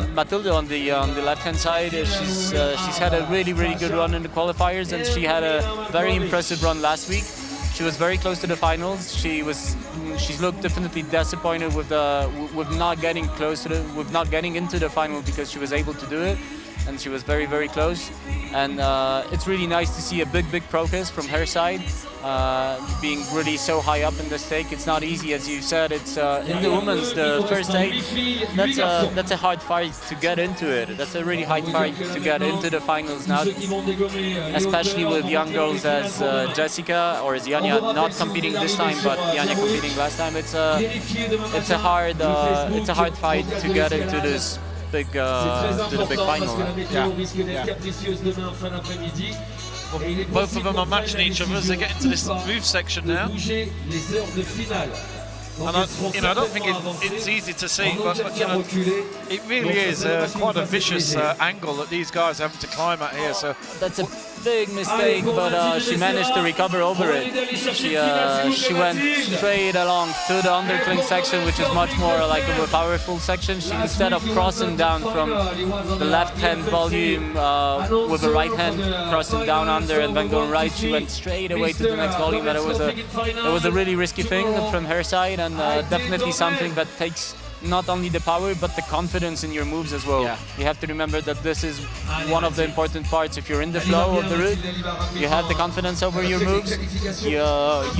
Mathilde on the left-hand side, she's had a really good run in the qualifiers, and she had a very impressive run last week. She was very close to the finals. She's looked definitely disappointed with not getting into the final, because she was able to do it, and she was very close. And it's really nice to see a big progress from her side, being really so high up in the stake. It's not easy, as you said. It's in the women's, the first stage. That's a hard fight to get into it. That's a really hard fight to get into the finals now, especially with young girls as Jessica or as Janja, not competing this time, but Janja competing last time. It's a hard fight to get into this big to the big final. Well, both of them are matching each other as they get into this move section now. And I don't think it's easy to see, but you know, it really is quite a vicious angle that these guys are having to climb at here. So that's a big mistake, but she managed to recover over it. She went straight along to the undercling section, which is much more like a powerful section. She, instead of crossing down from the left hand volume with the right hand crossing down under and then going right, she went straight away to the next volume. That was a really risky thing from her side, and definitely something that takes not only the power but the confidence in your moves as well. Yeah. You have to remember that this is one of the important parts. If you're in the flow of the route, you have the confidence over your moves, you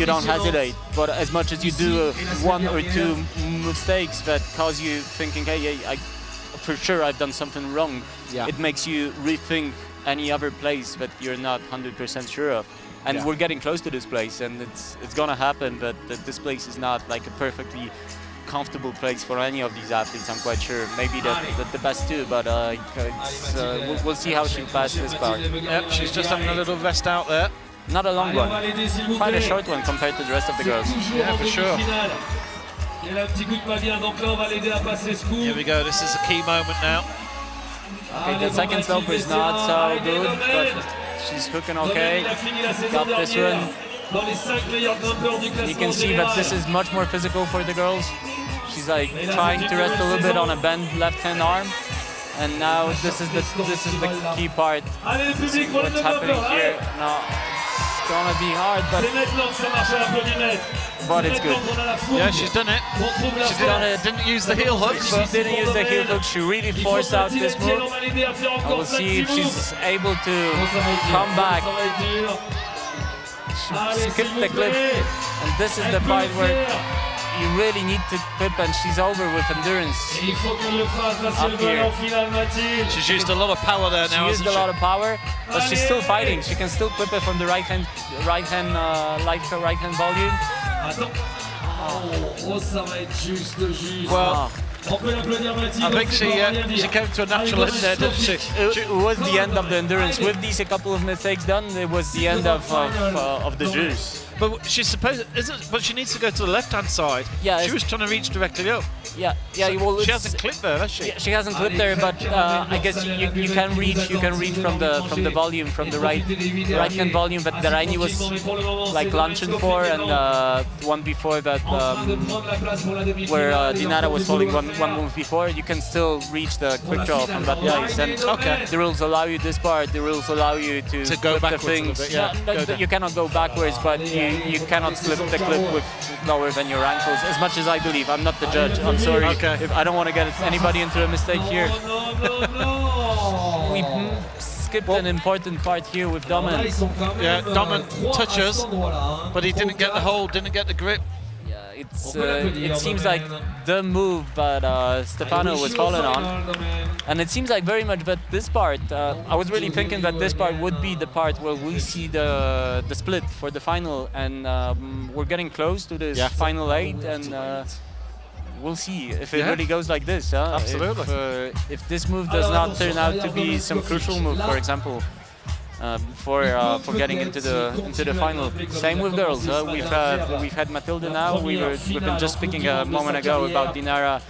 don't hesitate. But as much as you do one or two mistakes that cause you thinking, hey, for sure I've done something wrong, it makes you rethink any other place that you're not 100% sure of. And we're getting close to this place, and it's gonna happen, but this place is not like a perfectly comfortable place for any of these athletes, I'm quite sure. Maybe the best too, but we'll see how she passes this part. Yep, she's just having a little rest out there. Not a long one, quite a short one compared to the rest of the girls. Yeah, for sure. Here we go, this is a key moment now. Okay, the second slope is not so good, but she's hooking okay. Got this one. You can see that this is much more physical for the girls. She's like trying to rest a little bit on a bent left-hand arm, and now this is the key part. This is what's happening here. No, it's gonna be hard, but it's good. Yeah, she's done it. She's done it. Didn't use the heel hook. She didn't use the heel hook. She really forced out this move. And we'll see if she's able to come back. She skipped the clip, and this is the part where you really need to clip, and she's over with endurance up here. She's used a lot of power there now. She used a lot of power, but she's still fighting. She can still clip it from the right hand volume. Well, I think she came to a natural end there, didn't she? It was the end of the endurance. With these a couple of mistakes done, it was the end of the juice. But she's supposed, but she needs to go to the left-hand side. Yeah, she was trying to reach directly up. Yeah. So well, she hasn't clipped there, has she? Yeah, she hasn't clipped there, but I guess you can reach. You can reach from the volume, from the right-hand volume that Raini was like launching for, and one before that where Dinara was falling one move before. You can still reach the quick draw from that place. And the rules allow you this part. The rules allow you to go clip the things. You cannot go backwards, but you cannot slip the clip with lower than your ankles, as much as I believe. I'm not the judge. I'm sorry. If I don't want to get anybody into a mistake here. We skipped an important part here with Domen. Yeah, Domen touches, but he didn't get the hold, didn't get the grip. It seems like the move that Stefano was falling on, and it seems like very much that this part, I was really thinking that this part would be the part where we see the split for the final, and we're getting close to this final 8, and we'll see if it really goes like this. Absolutely. If this move does not turn out to be some crucial move, for example, for getting into the final. Same with girls. We've had Matilda now. We've been just speaking a moment ago about Dinara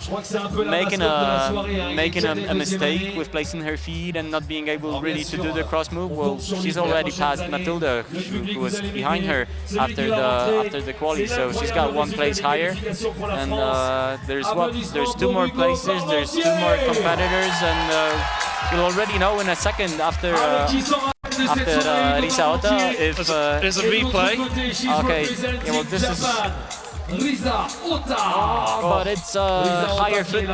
making a mistake with placing her feet and not being able really to do the cross move. Well, she's already passed Matilda, who was behind her after the quali. So she's got one place higher, and there's 2 more places. There's 2 more competitors, and you'll already know in a second after Risa Ota if there's a replay. Okay, yeah, well this is. But it's higher foot.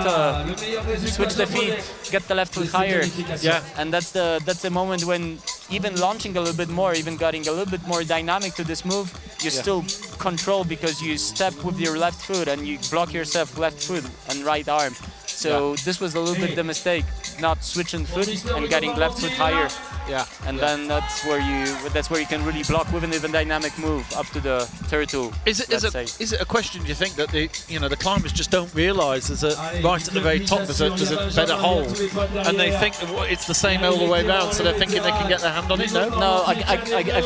Switch the feet, get the left foot higher. Yeah, and that's the moment when even launching a little bit more, even getting a little bit more dynamic to this move, you still control because you step with your left foot and you block yourself left foot and right arm. So this was a little bit the mistake, not switching foot and getting left foot higher. Yeah, and then that's where you can really block with an even dynamic move up to the turtle. Is it a question? Do you think that the climbers just don't realise right at the very top there's a better hold, and they think it's the same all the way around, so they're thinking they can get their hand on it? No, I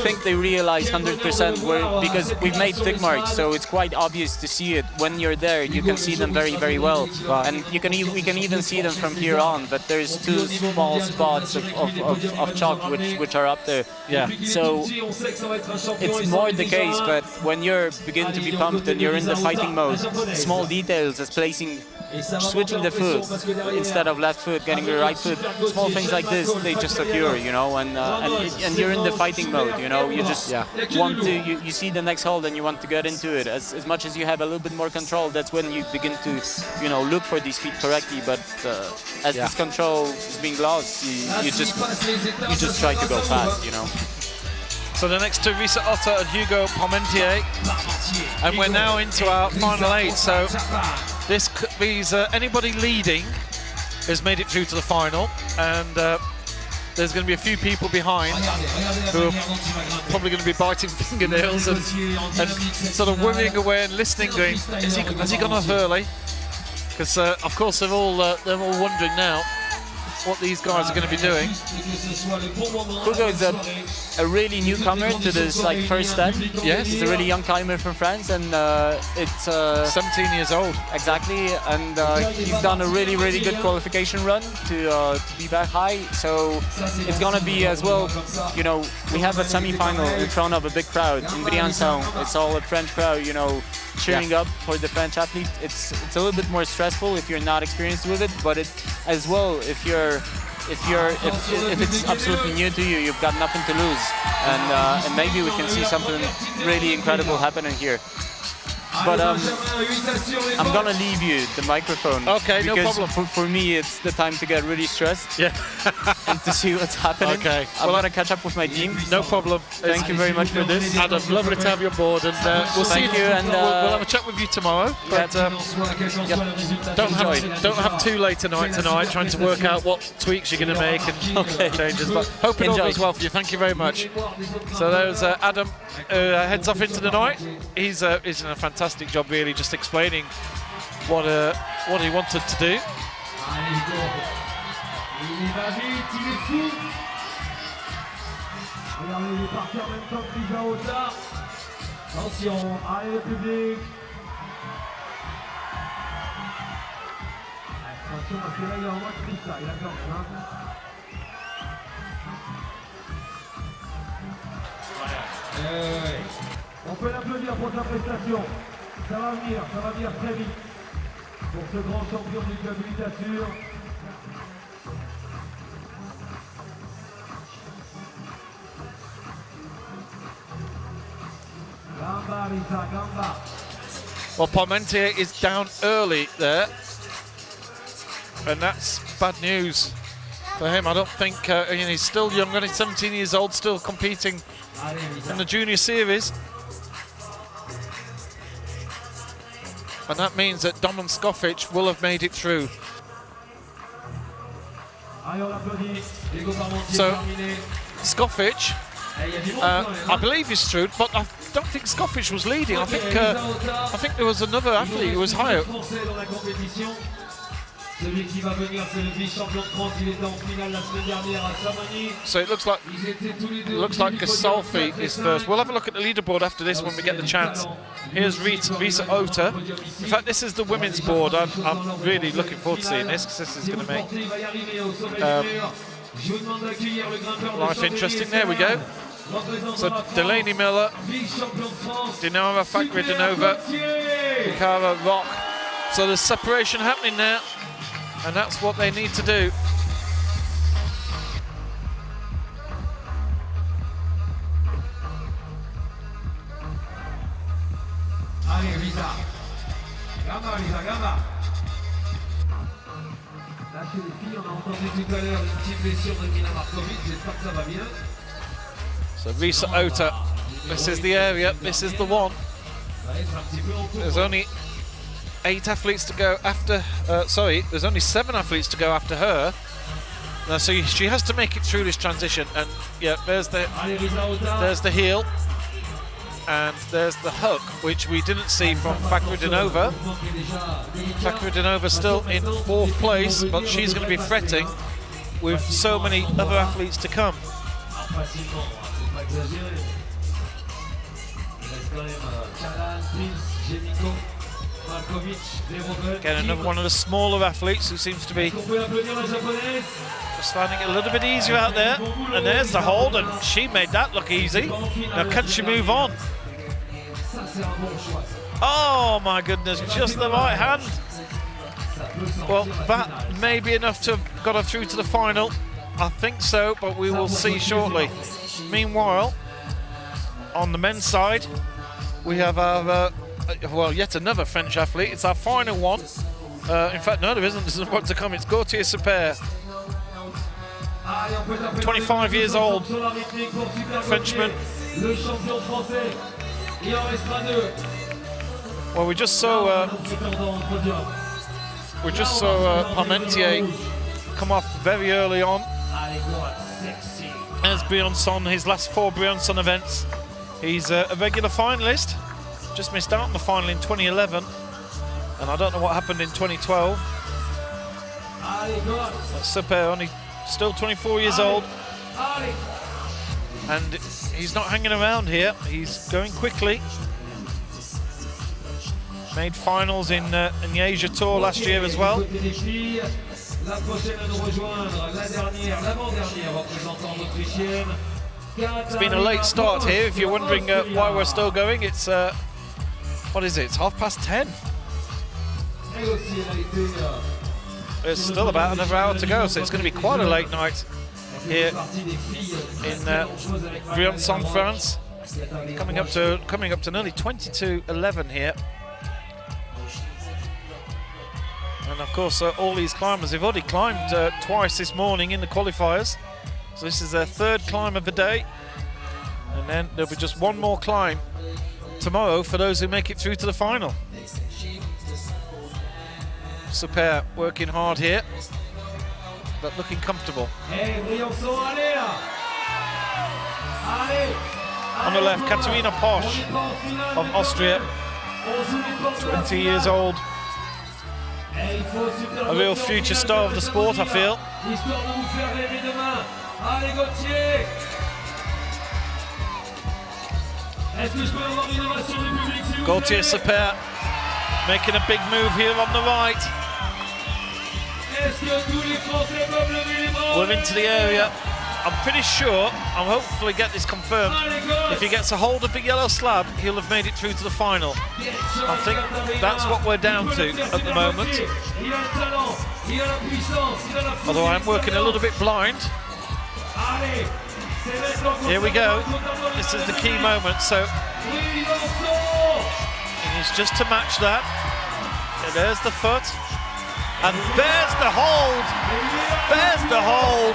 think they realise 100% because we've made tick marks, so it's quite obvious to see it. When you're there, you can see them very, very well, and we can even see them from here on. But there's 2 small spots of chalk which are up there. Yeah. So it's more the case, but when you're beginning to be pumped and you're in the fighting mode, small details as switching the foot instead of left foot, getting the right foot, small things like this, they just occur, and you're in the fighting mode, you just want to, you see the next hold and you want to get into it. As much as you have a little bit more control, that's when you begin to, look for these feet correctly, but as this control is being lost, you just try to go fast, So the next 2, Risa Ota and Hugo Parmentier, and we're now into our final 8. So this means anybody leading has made it through to the final, and there's going to be a few people behind who are probably going to be biting fingernails and sort of worrying away and listening, going, has he gone off early? Because of course they're all wondering now what these guys are going to be doing. Hugo is a really newcomer to this first step. Yes, he's a really young climber from France, and it's 17 years old. Exactly, and he's done a really, really good qualification run to be back high. So it's gonna be as well. We have a semi-final in front of a big crowd in Briançon. It's all a French crowd, cheering up for the French athlete. It's a little bit more stressful if you're not experienced with it, but as well if it's absolutely new to you, you've got nothing to lose, and maybe we can see something really incredible happening here. But I'm gonna leave you the microphone. Okay, no problem. For me, it's the time to get really stressed. Yeah. And to see what's happening. Okay. I'm gonna catch up with my team. No problem. Thank you very much for this. Adam, lovely to have you on board, and we'll see you. And we'll have a chat with you tomorrow. But don't have too late a night tonight, trying to work out what tweaks you're going to make and changes. But hope it all goes well for you. Thank you very much. So there's Adam, heads off into the night. He's done a fantastic job, really, just explaining what he wanted to do. Attention, arrêt public. Attention parce que là il est en mode freestyle, d'accord. On peut l'applaudir pour sa prestation. Ça va venir très vite. Pour ce grand champion du club, il t'assure. Well, Parmentier is down early there, and that's bad news for him. I don't think he's still young, only 17 years old, still competing in the junior series, and that means that Domen Skofic will have made it through. So Skofic, I believe he's through, but I don't think Skofic was leading. I think there was another athlete who was higher. Celui qui va venir, c'est le vice-champion de France. Il était en finale la semaine dernière à Chamonix. So it looks like Gasolfi is first. We'll have a look at the leaderboard after this when we get the chance. Here's Risa Ota. In fact, this is the women's board. I'm really looking forward to seeing this because this is going to make life interesting. There we go. So Delaney Miller, Dinara Fakhridinova, Mikara Rock. So there's separation happening now, and that's what they need to do. Allez, Risa. Gamma, Risa, gamma. Là, chez les filles, on a entendu tout à l'heure une petite blessure de Mina Markovic. J'espère que ça va bien. So Risa Ota, this is the area, this is the one. There's only 8 athletes to go after, there's only 7 athletes to go after her. Now, so she has to make it through this transition, and yeah, there's the heel, and there's the hook, which we didn't see from Fakhridinova. Fakhridinova still in 4th place, but she's going to be fretting with so many other athletes to come. Again, another one of the smaller athletes who seems to be just finding it a little bit easier out there. And there's the hold, and she made that look easy. Now, can she move on? Oh my goodness, just the right hand. Well, that may be enough to have got her through to the final. I think so, but we will see shortly. Meanwhile, on the men's side, we have our, yet another French athlete. It's our final one. In fact, no, there isn't. There's one to come. It's Gauthier Super. 25 years old, Frenchman. Well, we just saw Parmentier come off very early on. As Briançon, his last 4 Briançon events, he's a regular finalist. Just missed out on the final in 2011, and I don't know what happened in 2012. Super, only still 24 years old, and he's not hanging around here. He's going quickly. Made finals in the Asia Tour last year as well. It's been a late start here. If you're wondering why we're still going, it's what is it? It's 10:30. There's still about another hour to go, so it's going to be quite a late night here in Briançon, France. Coming up to nearly 22:11 here. And of course, all these climbers have already climbed twice this morning in the qualifiers. So this is their 3rd climb of the day. And then there'll be just one more climb tomorrow for those who make it through to the final. Super working hard here, but looking comfortable. On the left, Katharina Posch of Austria, 20 years old. A real future star of the sport, I feel. Gauthier Super making a big move here on the right. We're into the area. I'm pretty sure, I'll hopefully get this confirmed, if he gets a hold of the yellow slab, he'll have made it through to the final. I think that's what we're down to at the moment. Although I'm working a little bit blind. Here we go. This is the key moment, so it's just to match that. And there's the foot. And there's the hold. There's the hold.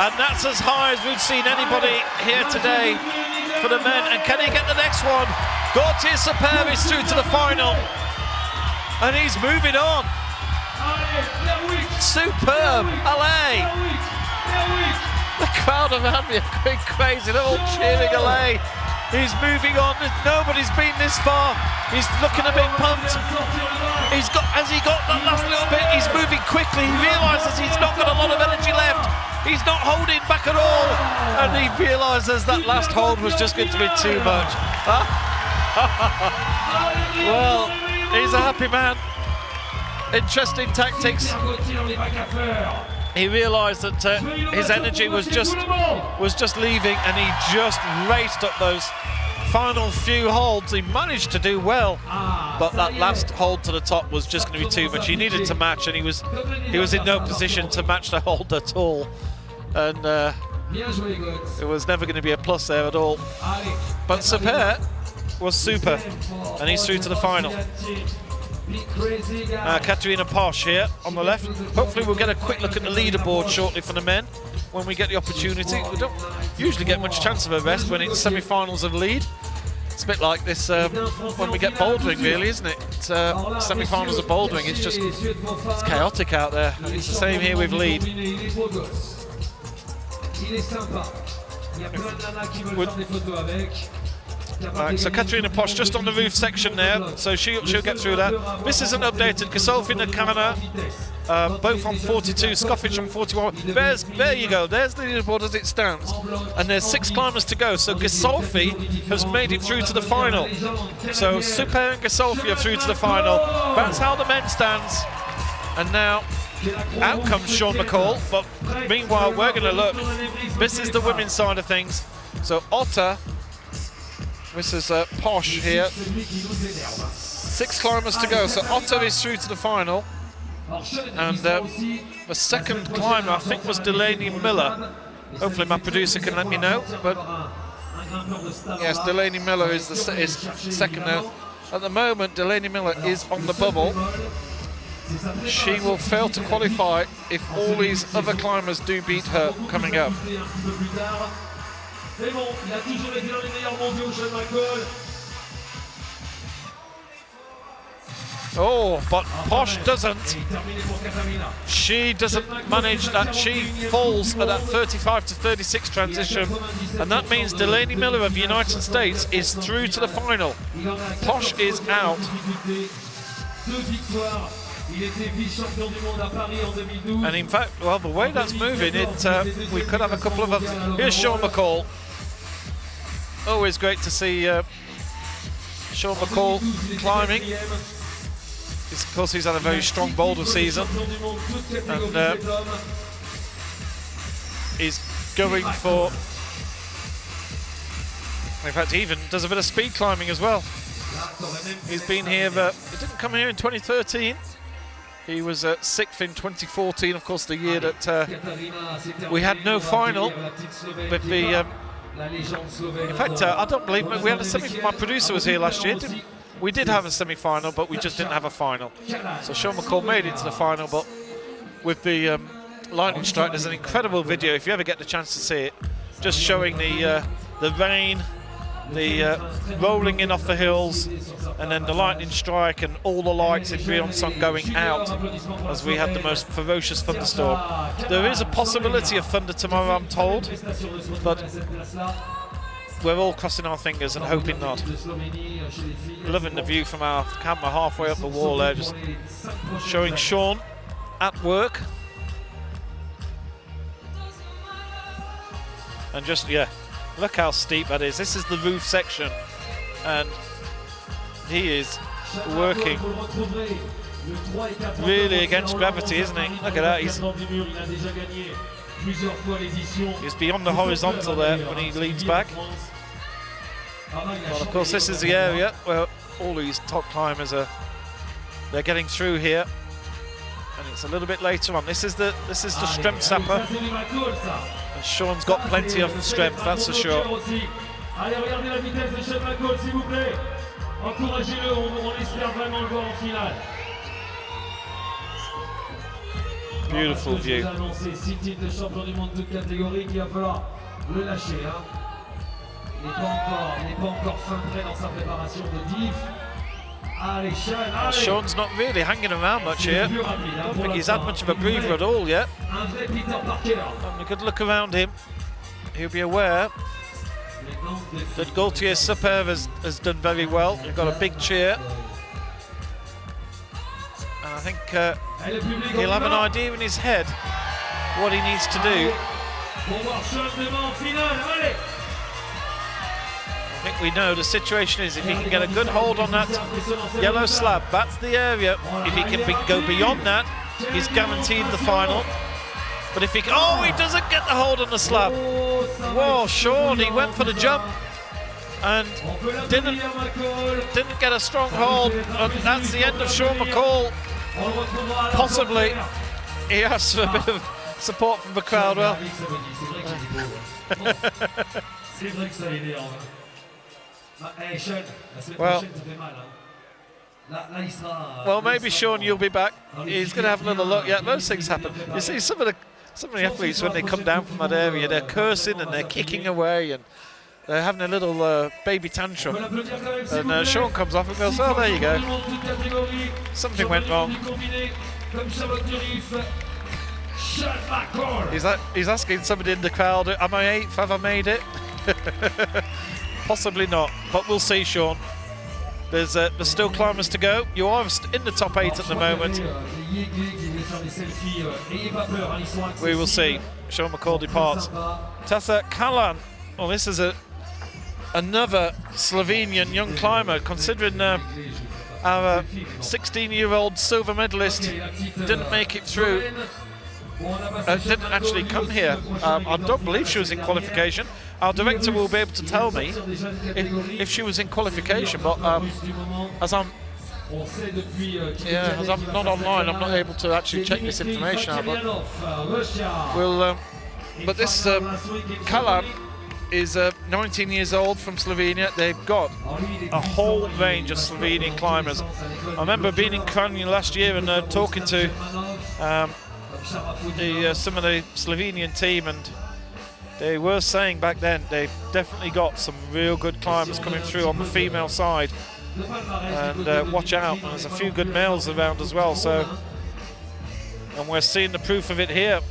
And that's as high as we've seen anybody here today for the men. And can he get the next one? Gauthier Super is through to the final. And he's moving on. Superb. Allez. The crowd around me are going crazy. They're all cheering Allez. He's moving on. Nobody's been this far. He's looking a bit pumped. Has he got that last little bit? He's moving quickly. He realises he's not got a lot of energy left. He's not holding back at all. And he realises that last hold was just going to be too much. Well, he's a happy man. Interesting tactics. He realised that his energy was just leaving, and he just raced up those final few holds. He managed to do well, but that last hold to the top was just going to be too much. He needed to match, and he was in no position to match the hold at all, and it was never going to be a plus there at all. But Super was super, and he's through to the final. Katerina Posch here on the left. Hopefully we'll get a quick look at the leaderboard shortly for the men when we get the opportunity. We don't usually get much chance of a rest when it's semi-finals of lead. It's a bit like this when we get bouldering, really, isn't it? Semi-finals of bouldering, it's chaotic out there. And it's the same here with lead. Right, so Katerina Posch just on the roof section there, so she'll get through that. This isn't updated. Gasolfi and Kana, both on 42, Skofic on 41. There you go, there's the leaderboard as it stands. And there's 6 climbers to go, so Gasolfi has made it through to the final. So Super and Gasolfi are through to the final. That's how the men stands. And now, out comes Sean McCall, but meanwhile we're going to look. This is the women's side of things. So Otter, this is Posch here. 6 climbers to go, so Otto is through to the final. And the second climber, I think, was Delaney Miller. Hopefully my producer can let me know. But yes, Delaney Miller is second now. At the moment, Delaney Miller is on the bubble. She will fail to qualify if all these other climbers do beat her coming up. Oh, but Posch doesn't. She doesn't manage that. She falls at that 35 to 36 transition, and that means Delaney Miller of the United States is through to the final. Posch is out. And in fact, well, the way that's moving, we could have a couple of others. Here's Sean McCall. Always great to see Sean McCall climbing. Of course, he's had a very strong boulder season, and he's going for, in fact, he even does a bit of speed climbing as well. He's been here, he didn't come here in 2013. He was 6th in 2014, of course, the year that we had no final. But in fact, I don't believe we had a semi. My producer was here last year. We did have a semi-final, but we just didn't have a final. So Sean McCall made it to the final, but with the lightning strike, there's an incredible video if you ever get the chance to see it, just showing the rain, the rolling in off the hills, and then the lightning strike and all the lights in Briançon going out as we had the most ferocious thunderstorm. There is a possibility of thunder tomorrow, I'm told, but we're all crossing our fingers and hoping not. Loving the view from our camera halfway up the wall there, just showing Sean at work. And just, yeah, look how steep that is. This is the roof section, and he is working really against gravity, isn't he? Look at that, he's beyond the horizontal there when he leans back. Well, of course, this is the area where all these top climbers they're getting through here, and it's a little bit later on. This is the strength sapper, and Sean's got plenty of strength, that's for sure. Beautiful view. Sean's not really hanging around much here. I don't think he's had much of a breather at all yet. And we could look around him. He'll be aware that Gaultier Super has done very well. He's got a big cheer. And I think he'll have an idea in his head what he needs to do. I think we know the situation is if he can get a good hold on that yellow slab, that's the area. If he can go beyond that, he's guaranteed the final. But if he can, oh, he doesn't get the hold on the slab. Whoa, Sean, he went for the jump and didn't get a strong hold. And that's the end of Sean McCall. Possibly he asks for a bit of support from the crowd. Well, maybe Sean, you'll be back. He's going to have another look. Yeah, those things happen. You see, some of the athletes, when they come down from that area, they're cursing and they're kicking away and they're having a little baby tantrum. And Sean comes off and goes, "Oh, there you go. Something went wrong." He's asking somebody in the crowd, "Am I 8th? Have I made it?" Possibly not, but we'll see, Sean. There's still climbers to go. You are in the top 8 at the moment. We will see. Sean McCall departs. Tessa Kalan. Well, this is another Slovenian young climber, considering our 16-year-old silver medalist didn't make it through. Didn't actually come here. I don't believe she was in qualification. Our director will be able to tell me if she was in qualification, but as I'm not online, I'm not able to actually check this information out. But this Kalan is 19 years old from Slovenia. They've got a whole range of Slovenian climbers. I remember being in Kranj last year and talking to some of the Slovenian team, and they were saying back then they've definitely got some real good climbers coming through on the female side, and watch out, and there's a few good males around as well. So, and we're seeing the proof of it here.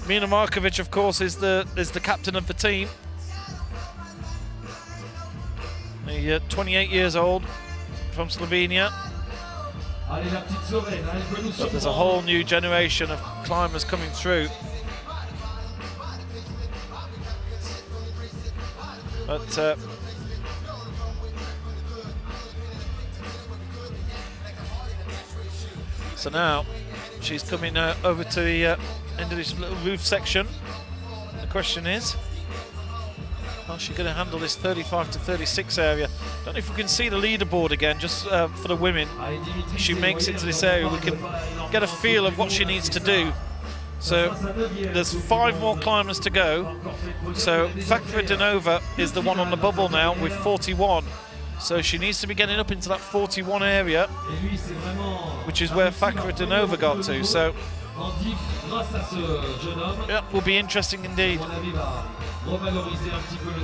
Mina Markovic, of course, is the captain of the team. The 28 years old from Slovenia. But there's a whole new generation of climbers coming through. But so now she's coming over to the end of this little roof section. The question is, how's she going to handle this 35 to 36 area? Don't know if we can see the leaderboard again, just for the women. If she makes it to this area, we can get a feel of what she needs to do. So there's 5 more climbers to go. So Fakra Denova is the one on the bubble now with 41. So she needs to be getting up into that 41 area, which is where Fakra Denova got to. So yeah, will be interesting indeed.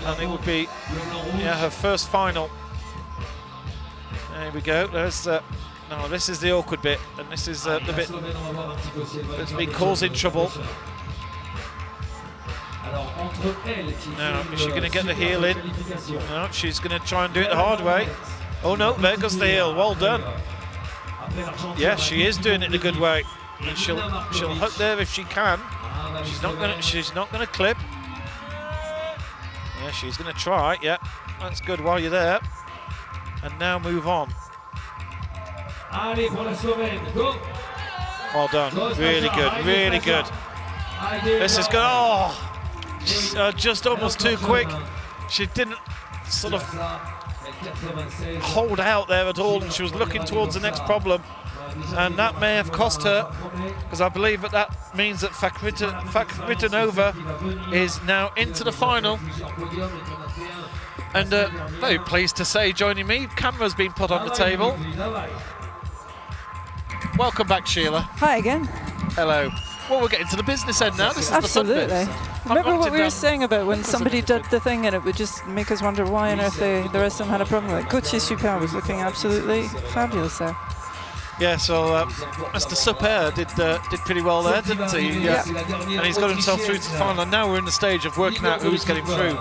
And it would be her first final. There we go. There's no, this is the awkward bit, and this is the bit that's been causing trouble. Now, is she going to get the heel in? No, she's going to try and do it the hard way. Oh no, there goes the heel. Well done. Yeah, she is doing it the good way, and she'll hook there if she can. She's not going to clip. Yeah, she's going to try. Yeah, that's good while you're there. And now move on. Well done. Really good. Really good. This is good. Oh, just almost too quick. She didn't sort of hold out there at all, and she was looking towards the next problem. And that may have cost her, because I believe that means that Fakritanova is now into the final. And very pleased to say, joining me, camera's been put on the table. Welcome back, Sheila. Hi again. Hello. Well, we're getting to the business end now. This is absolutely. The fun bit. Remember what we were saying about when somebody did the thing and it would just make us wonder why on earth the rest of them had a problem with it. Gauthier Super was looking absolutely fabulous there. Yeah, so Mr. Super did pretty well there, didn't he? And he's got himself through to the final. And now we're in the stage of working out who's getting through.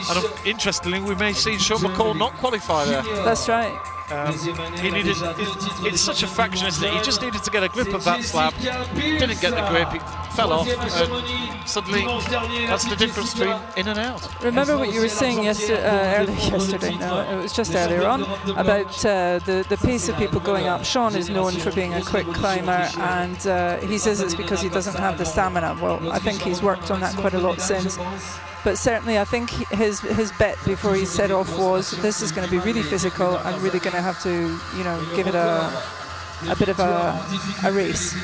And interestingly, we may see Sean McCall not qualify there. That's right. He needed. It's such a fraction, isn't it? He just needed to get a grip of that slab. Didn't get the grip. He fell off. And suddenly, that's the difference between in and out. Remember what you were saying yesterday? No, it was just earlier on about the pace of people going up. Sean is known for being a quick climber, and he says it's because he doesn't have the stamina. Well, I think he's worked on that quite a lot since. But certainly, I think his bet before he set off was this is going to be really physical. I'm really going to have to, give it a bit of a race.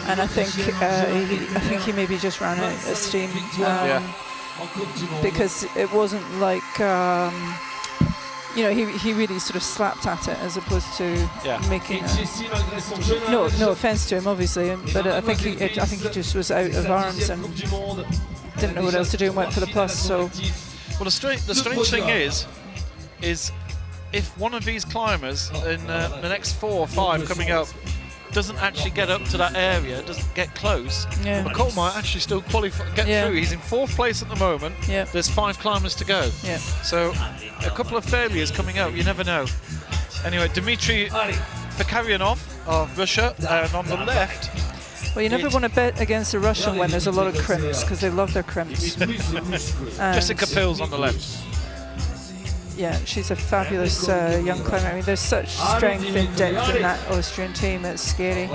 And I think he maybe just ran out of steam because it wasn't like he really sort of slapped at it as opposed to making no offense to him, obviously, but I think he just was out of arms and didn't know what else to do and went for the plus. So, well, the strange thing is if one of these climbers in the next 4 or 5 coming up doesn't actually get up to that area, doesn't get close, McCall might actually still get through. He's in 4th place at the moment. There's 5 climbers to go. So a couple of failures coming up, you never know. Anyway, Dmitry Fakaryanov of Russia, and on the left. Well, you never want to bet against a Russian when there's a lot of crimps, because they love their crimps. Jessica Pills on the left. Yeah, she's a fabulous young climber. I mean, there's such strength and depth in that Austrian team, it's scary.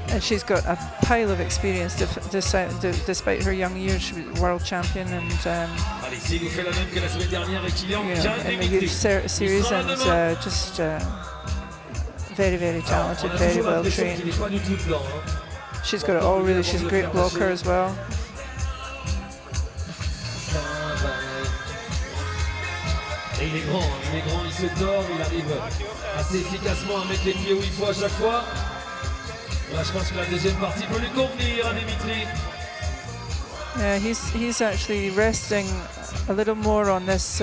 And she's got a pile of experience despite her young years. She was world champion and in the youth series, and just very, very talented, very well trained. She's got it all really. She's a great blocker as well. Et il est grand, il se tord, il arrive assez efficacement à mettre les pieds où il faut à chaque fois. Là, je pense que la deuxième partie peut lui convenir à Dimitri. Yeah, he's actually resting a little more on this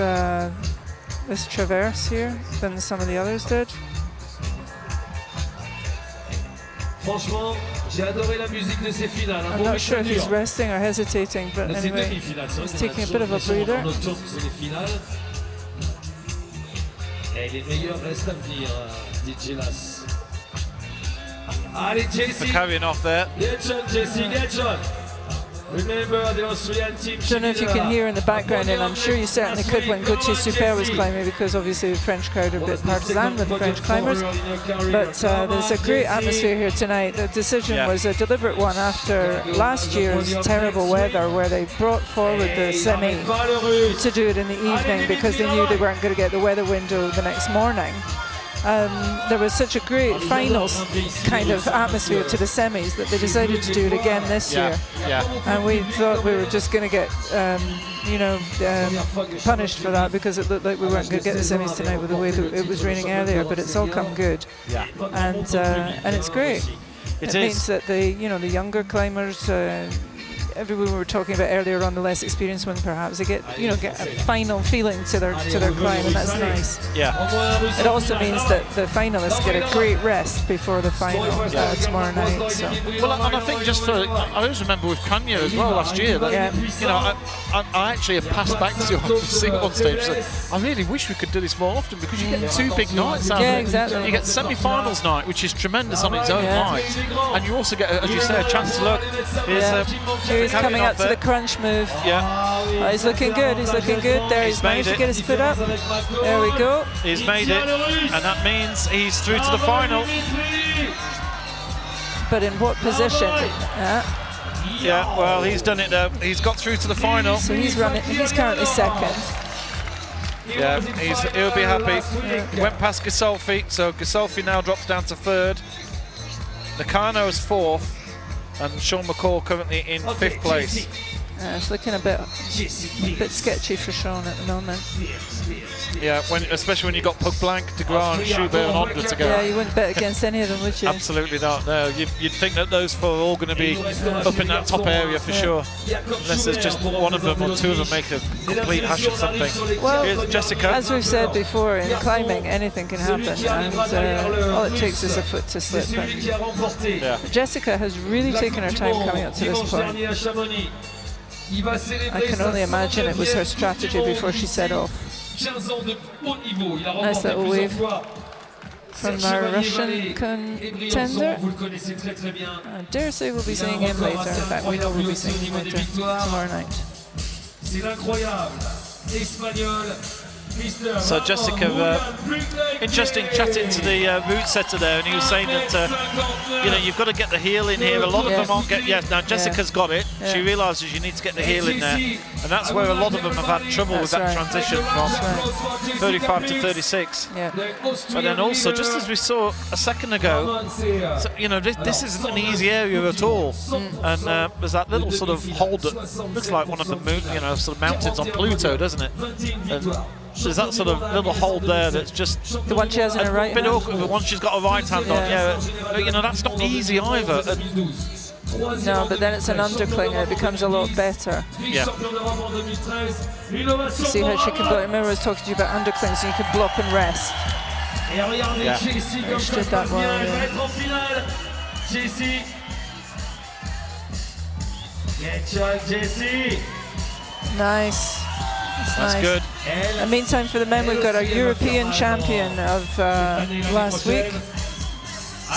this traverse here than some of the others did. Franchement, j'ai adoré la musique de ces finales. I'm not sure if he's resting or hesitating, but anyway, he's taking a bit of a breather. Et les meilleurs restent à venir, DJ Las. Allez, Jesse. Carrying off there. Get shot, Jesse, get shot. Remember the Austrian team. I don't know if you can hear in the background, and I'm sure you certainly could when Gauthier Super was climbing, because obviously the French crowd are a bit partisan with the French climbers. But there's a great atmosphere here tonight. The decision was a deliberate one after last year's terrible weather, where they brought forward the semi to do it in the evening because they knew they weren't going to get the weather window the next morning. There was such a great finals kind of atmosphere to the semis that they decided to do it again this year. And we thought we were just going to get, punished for that, because it looked like we weren't going to get the semis tonight with the way that it was raining earlier. But it's all come good, and it's great. It means that the younger climbers. Everyone we were talking about earlier on, the less experienced one perhaps, they get a final feeling to their climb, and that's nice. It also means that the finalists get a great rest before the final tomorrow night. So. Well, and I think I always remember with Kanya as well last year that I actually have passed back to see on stage. So I really wish we could do this more often, because you get 2 big nights out of it. Exactly. You get semi-finals night, which is tremendous on its own right, and you also get, as you say, a chance to look. He's coming up to the crunch move. He's looking good. He's looking good. There, he's managed to get his foot up. There we go. He's made it, and that means he's through to the final. But in what position? Yeah, well, he's done it though. He's got through to the final. So he's currently second. Yeah, he'll be happy. Went past Gisolfi, so Gisolfi now drops down to 3rd. Nakano is 4th. And Sean McCall currently in 5th place. It's looking a bit sketchy for Sean at the moment. Yeah, especially when you got Pug Blanc, De Graaf, and Schubert and Honda to go. Yeah, you wouldn't bet against any of them, would you? Absolutely not. No, you'd think that those four are all going to be up in that top area for sure, unless there's just one of them or two of them make a complete hash of something. Well, here's Jessica. As we've said before, in climbing, anything can happen, and all it takes is a foot to slip. Yeah. Jessica has really taken her time coming up to this point. I can only imagine it was her strategy before she set off. Nice little wave from our Russian contender. I dare say we'll be seeing him later. In fact, we know we'll be seeing him later tomorrow night. So Jessica, interesting chatting to the route setter there, and he was saying that you've got to get the heel in here. A lot of them aren't get. Yes, now Jessica's got it. She realises you need to get the heel in there, and that's where a lot of them have had trouble with that transition from 35 to 36. Yeah. But then also, just as we saw a second ago, so, this isn't an easy area at all, and there's that little sort of hold that looks like one of the sort of mountains on Pluto, doesn't it? And there's that sort of little hold there that's just the one she has in her right hand. Awkward, the one she's got her right hand on. Yeah, but, that's not easy either. No, but then it's an undercling and it becomes a lot better. Yeah. You see how she can block. Remember I was talking to you about underclings, so you can block and rest. Yeah. She did that well. Nice. That's good. In the meantime, for the men, we've got our European champion of last week.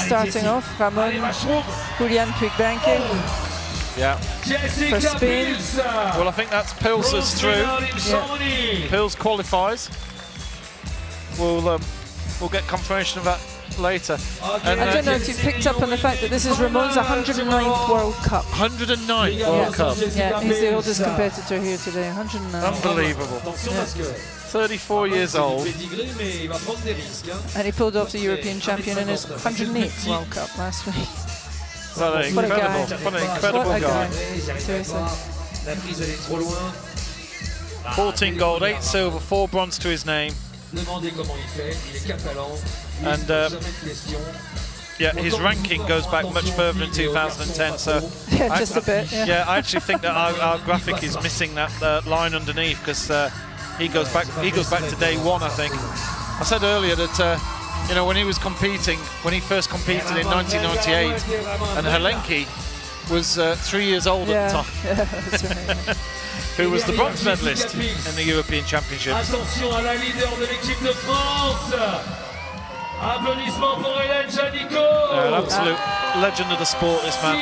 Starting off, Ramon Julian Puigbanque. Yeah. For Spain. Well, I think that's Pils is through. Yeah. Pils qualifies. We'll get confirmation of that later. And, I don't know if you picked up on the fact that this is Ramon's 109th World Cup. 109th World Cup. Yeah, he's the oldest competitor here today. 109. Unbelievable. Yeah. 34 years old. And he pulled off the European champion in his 108th World Cup last week. What an incredible guy. Seriously. 14 gold, 8 silver, 4 bronze to his name. And his ranking goes back much further than 2010. So yeah, just a bit. Yeah. I actually think that our graphic is missing that line underneath, because he goes back to day one. I think I said earlier that when he was competing, when he first competed in 1998, and Helenki was 3 years old at the time. Yeah, that's right. Who was the bronze medalist in the European Championships. Attention à la leader de l'équipe de France. Applaudissements pour Hélène Janico. An absolute legend of the sport, this man.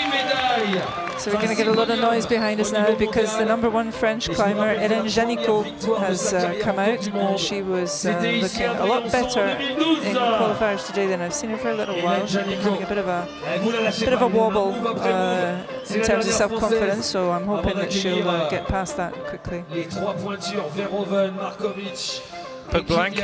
So we're going to get a lot of noise behind us now, because the #1 French climber, Hélène Janico, has come out. She was looking a lot better in qualifiers today than I've seen her for a little while. She's been having a bit of a wobble in terms of self-confidence, so I'm hoping that she'll get past that quickly. Pug Blanc.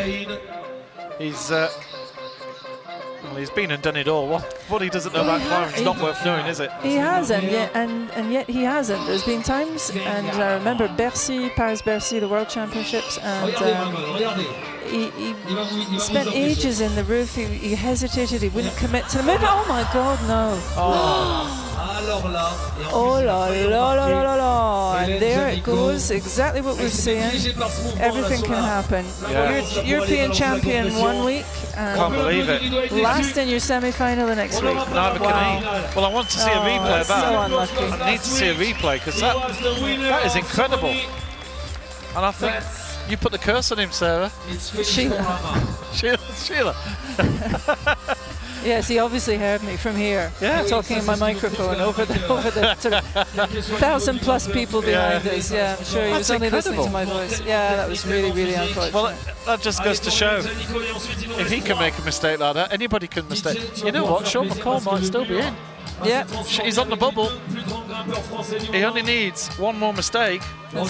He's been and done it all. What he doesn't know about climbing is not worth knowing, is it? He hasn't, and yet he hasn't. There's been times, and I remember Paris-Bercy, the World Championships, and he spent ages in the roof. He hesitated. He wouldn't commit to the move. Oh my God, no! Oh la la la la la! And there it goes. Exactly what we're seeing. Everything can happen. Yeah. European champion 1 week. Can't believe it. Last in your semi-final the next week. Neither can he. Well, I want to see a replay of that. So unlucky. I need to see a replay, because that is incredible. And I think you put the curse on him, Sarah. Sheila. Yes, he obviously heard me from here. Yeah. Talking in my microphone over the sort of 1,000+ people behind us. Yeah, I'm sure he was only listening to my voice. Yeah, that was really, really unfortunate. Well, that just goes to show, if he can make a mistake like that, anybody can mistake. You know what? Sean McCall might still be in. Yeah. He's on the bubble. He only needs one more mistake. And,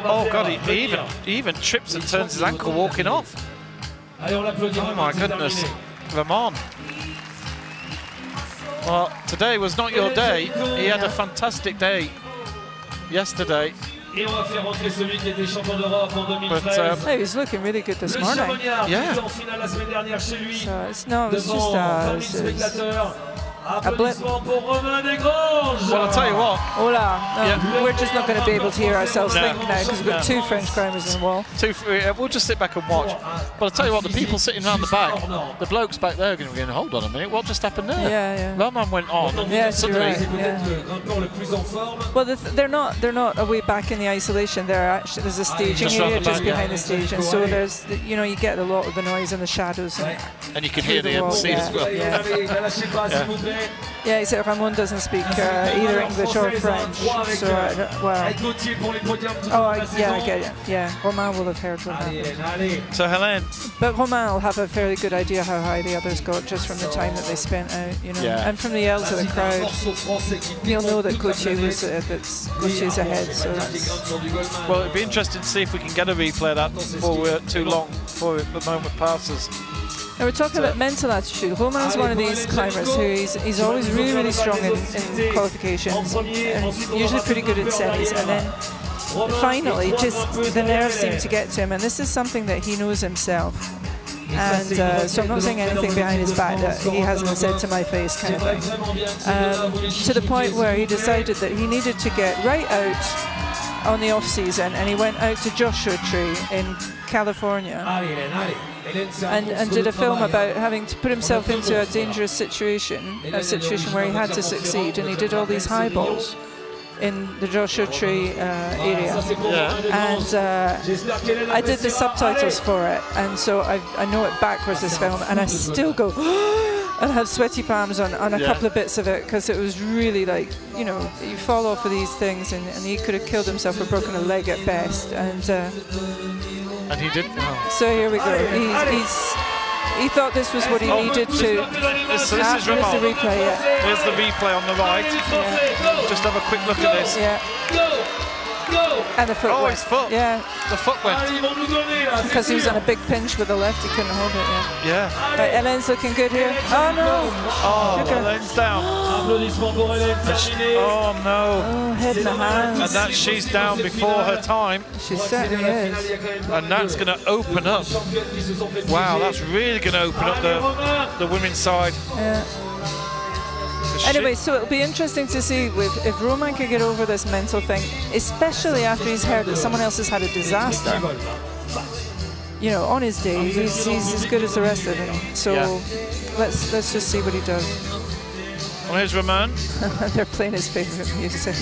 oh God, he even trips and turns his ankle walking off. Oh my goodness. Ramon. Well, today was not your day. He had a fantastic day. yesterday. Et on va faire rentrer celui qui était champion d'Europe en 2013. Hey, he's looking really good this morning. Yeah. En finale la semaine dernière chez lui. So it's just spectateurs. a blip. Applaudissements pour Romain Desgranges. Well, I'll tell you what. Hola. No, Yeah. we're just not going to be able to hear ourselves No. think now because we've got two French climbers in the wall. We'll just sit back and watch. But I'll tell you what, the people sitting around the back, the blokes back there are going to be going, hold on a minute, what just happened there? Yeah. Romain went on. Yes, you're Suddenly, right. Yeah. Well, they're not away back in the isolation. There's a staging Just round area the just back, behind the stage, and so there's you get a lot of the noise and the shadows. And you can hear the MC as well. Yeah, except Ramon doesn't speak either English or French. So, I get it. Yeah, Romain will have heard what happened. So Helene. But Romain will have a fairly good idea how high the others got just from the time that they spent out, Yeah. and from the yells of the crowd. You'll know that Gautier's ahead. So Well, it'd be interesting to see if we can get a replay of that before we're too long, before the moment passes. Now we're talking about mental attitude. Romain's one of these climbers who he's always really, really strong in qualifications and usually pretty good at semis. And then finally, just the nerves seem to get to him. And this is something that he knows himself. And so I'm not saying anything behind his back that he hasn't said to my face kind of thing. To the point where he decided that he needed to get right out on the off-season, and he went out to Joshua Tree in California and did a film about having to put himself into a dangerous situation, a situation where he had to succeed, and he did all these high balls in the Joshua Tree area. And I did the subtitles for it, and so I know it backwards, this film, and I still go and have sweaty palms on a couple of bits of it, because it was really like, you fall off of these things, and he could have killed himself or broken a leg at best. And he did. Oh. So here we go. He thought this was what he needed to. This is Here's the remarkable. replay. Yeah. Here's the replay on the right. Just have a quick look at this. Yeah. And the foot. Oh, went. his foot. Yeah. The foot went. Because he was on a big pinch with the left, he couldn't hold it. Yeah. Right, Helene's looking good here. Oh no! Oh, Helene's down. Oh no! Oh, head in the hands. And that she's down before her time. She certainly is. And that's going to open up. Wow, that's really going to open up the women's side. Yeah. Anyway, so it'll be interesting to see if Romain can get over this mental thing, especially after he's heard that someone else has had a disaster. On his day, he's as good as the rest of them. So let's just see what he does. Well, here's Romain. They're playing his favourite music.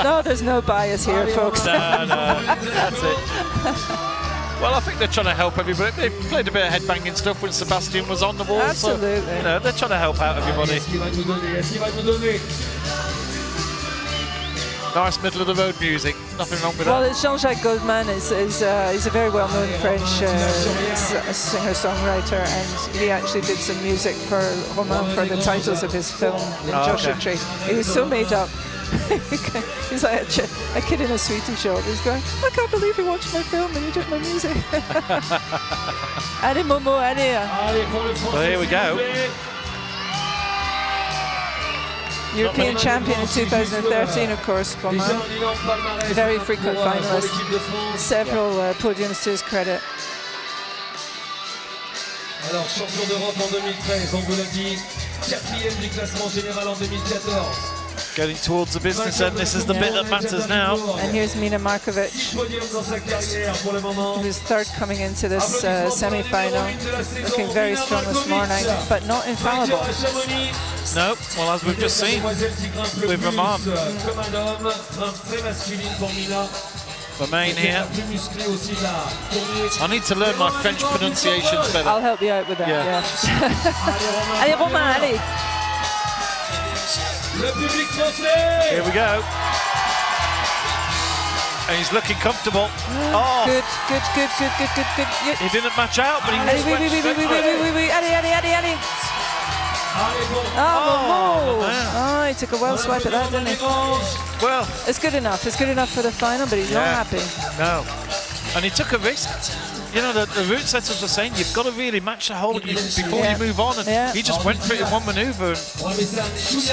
No, there's no bias here, folks. No, that's it. Well, I think they're trying to help everybody. They played a bit of headbanging stuff when Sebastian was on the wall. Absolutely. So, they're trying to help out everybody. Nice middle of the road music. Nothing wrong with Well, that. it's Jean-Jacques Goldman. He's a very well-known French singer-songwriter, and he actually did some music for Romain for the titles of his film in Joshua Tree. He was so made up. He's like a kid in a sweetie shop. He's going, I can't believe you watched my film and you did my music. Allez, Momo, allez. Well, here we go. European champion in 2013, of course, Romain. Very frequent finalist. Several podiums to his credit. Alors, champion d'Europe en 2013, on vous l'a dit, 4e du classement général en 2014. Getting towards the business end. This is the bit that matters now. And here's Mina Markovic, who's third coming into this semi-final, looking very strong this morning, but not infallible. No, well, as we've just seen with Romain. Romain here. I need to learn my French pronunciations better. I'll help you out with that, yeah. Allez, Romain, allez. Here we go. And he's looking comfortable. Oh, Good. he didn't match out, but he Allez, went straight for it. allez. Oh, he took a well swipe at that, didn't he? Well, it's good enough. It's good enough for the final, but he's not happy. No. And he took a risk. you know, the route setters were saying you've got to really match the hold before you move on, and he just went for it in one manoeuvre. And,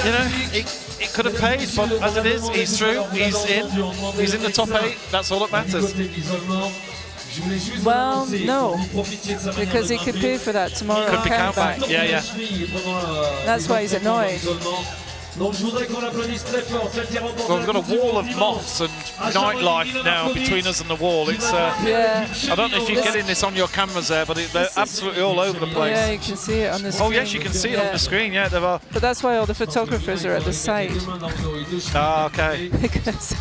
you know, it could have paid, but as it is, he's through, he's in the top 8. That's all that matters. Well, no, because he could pay for that tomorrow. Could be countback. Yeah. That's why he's annoyed. Well, we've got a wall of moths and nightlife now between us and the wall. It's I don't know if you're getting this on your cameras there, but they're absolutely all over the place. Yeah, you can see it on the screen. Oh yes, you can see it on the screen. Yeah, there are. But that's why all the photographers are at the side. Ah, okay. Because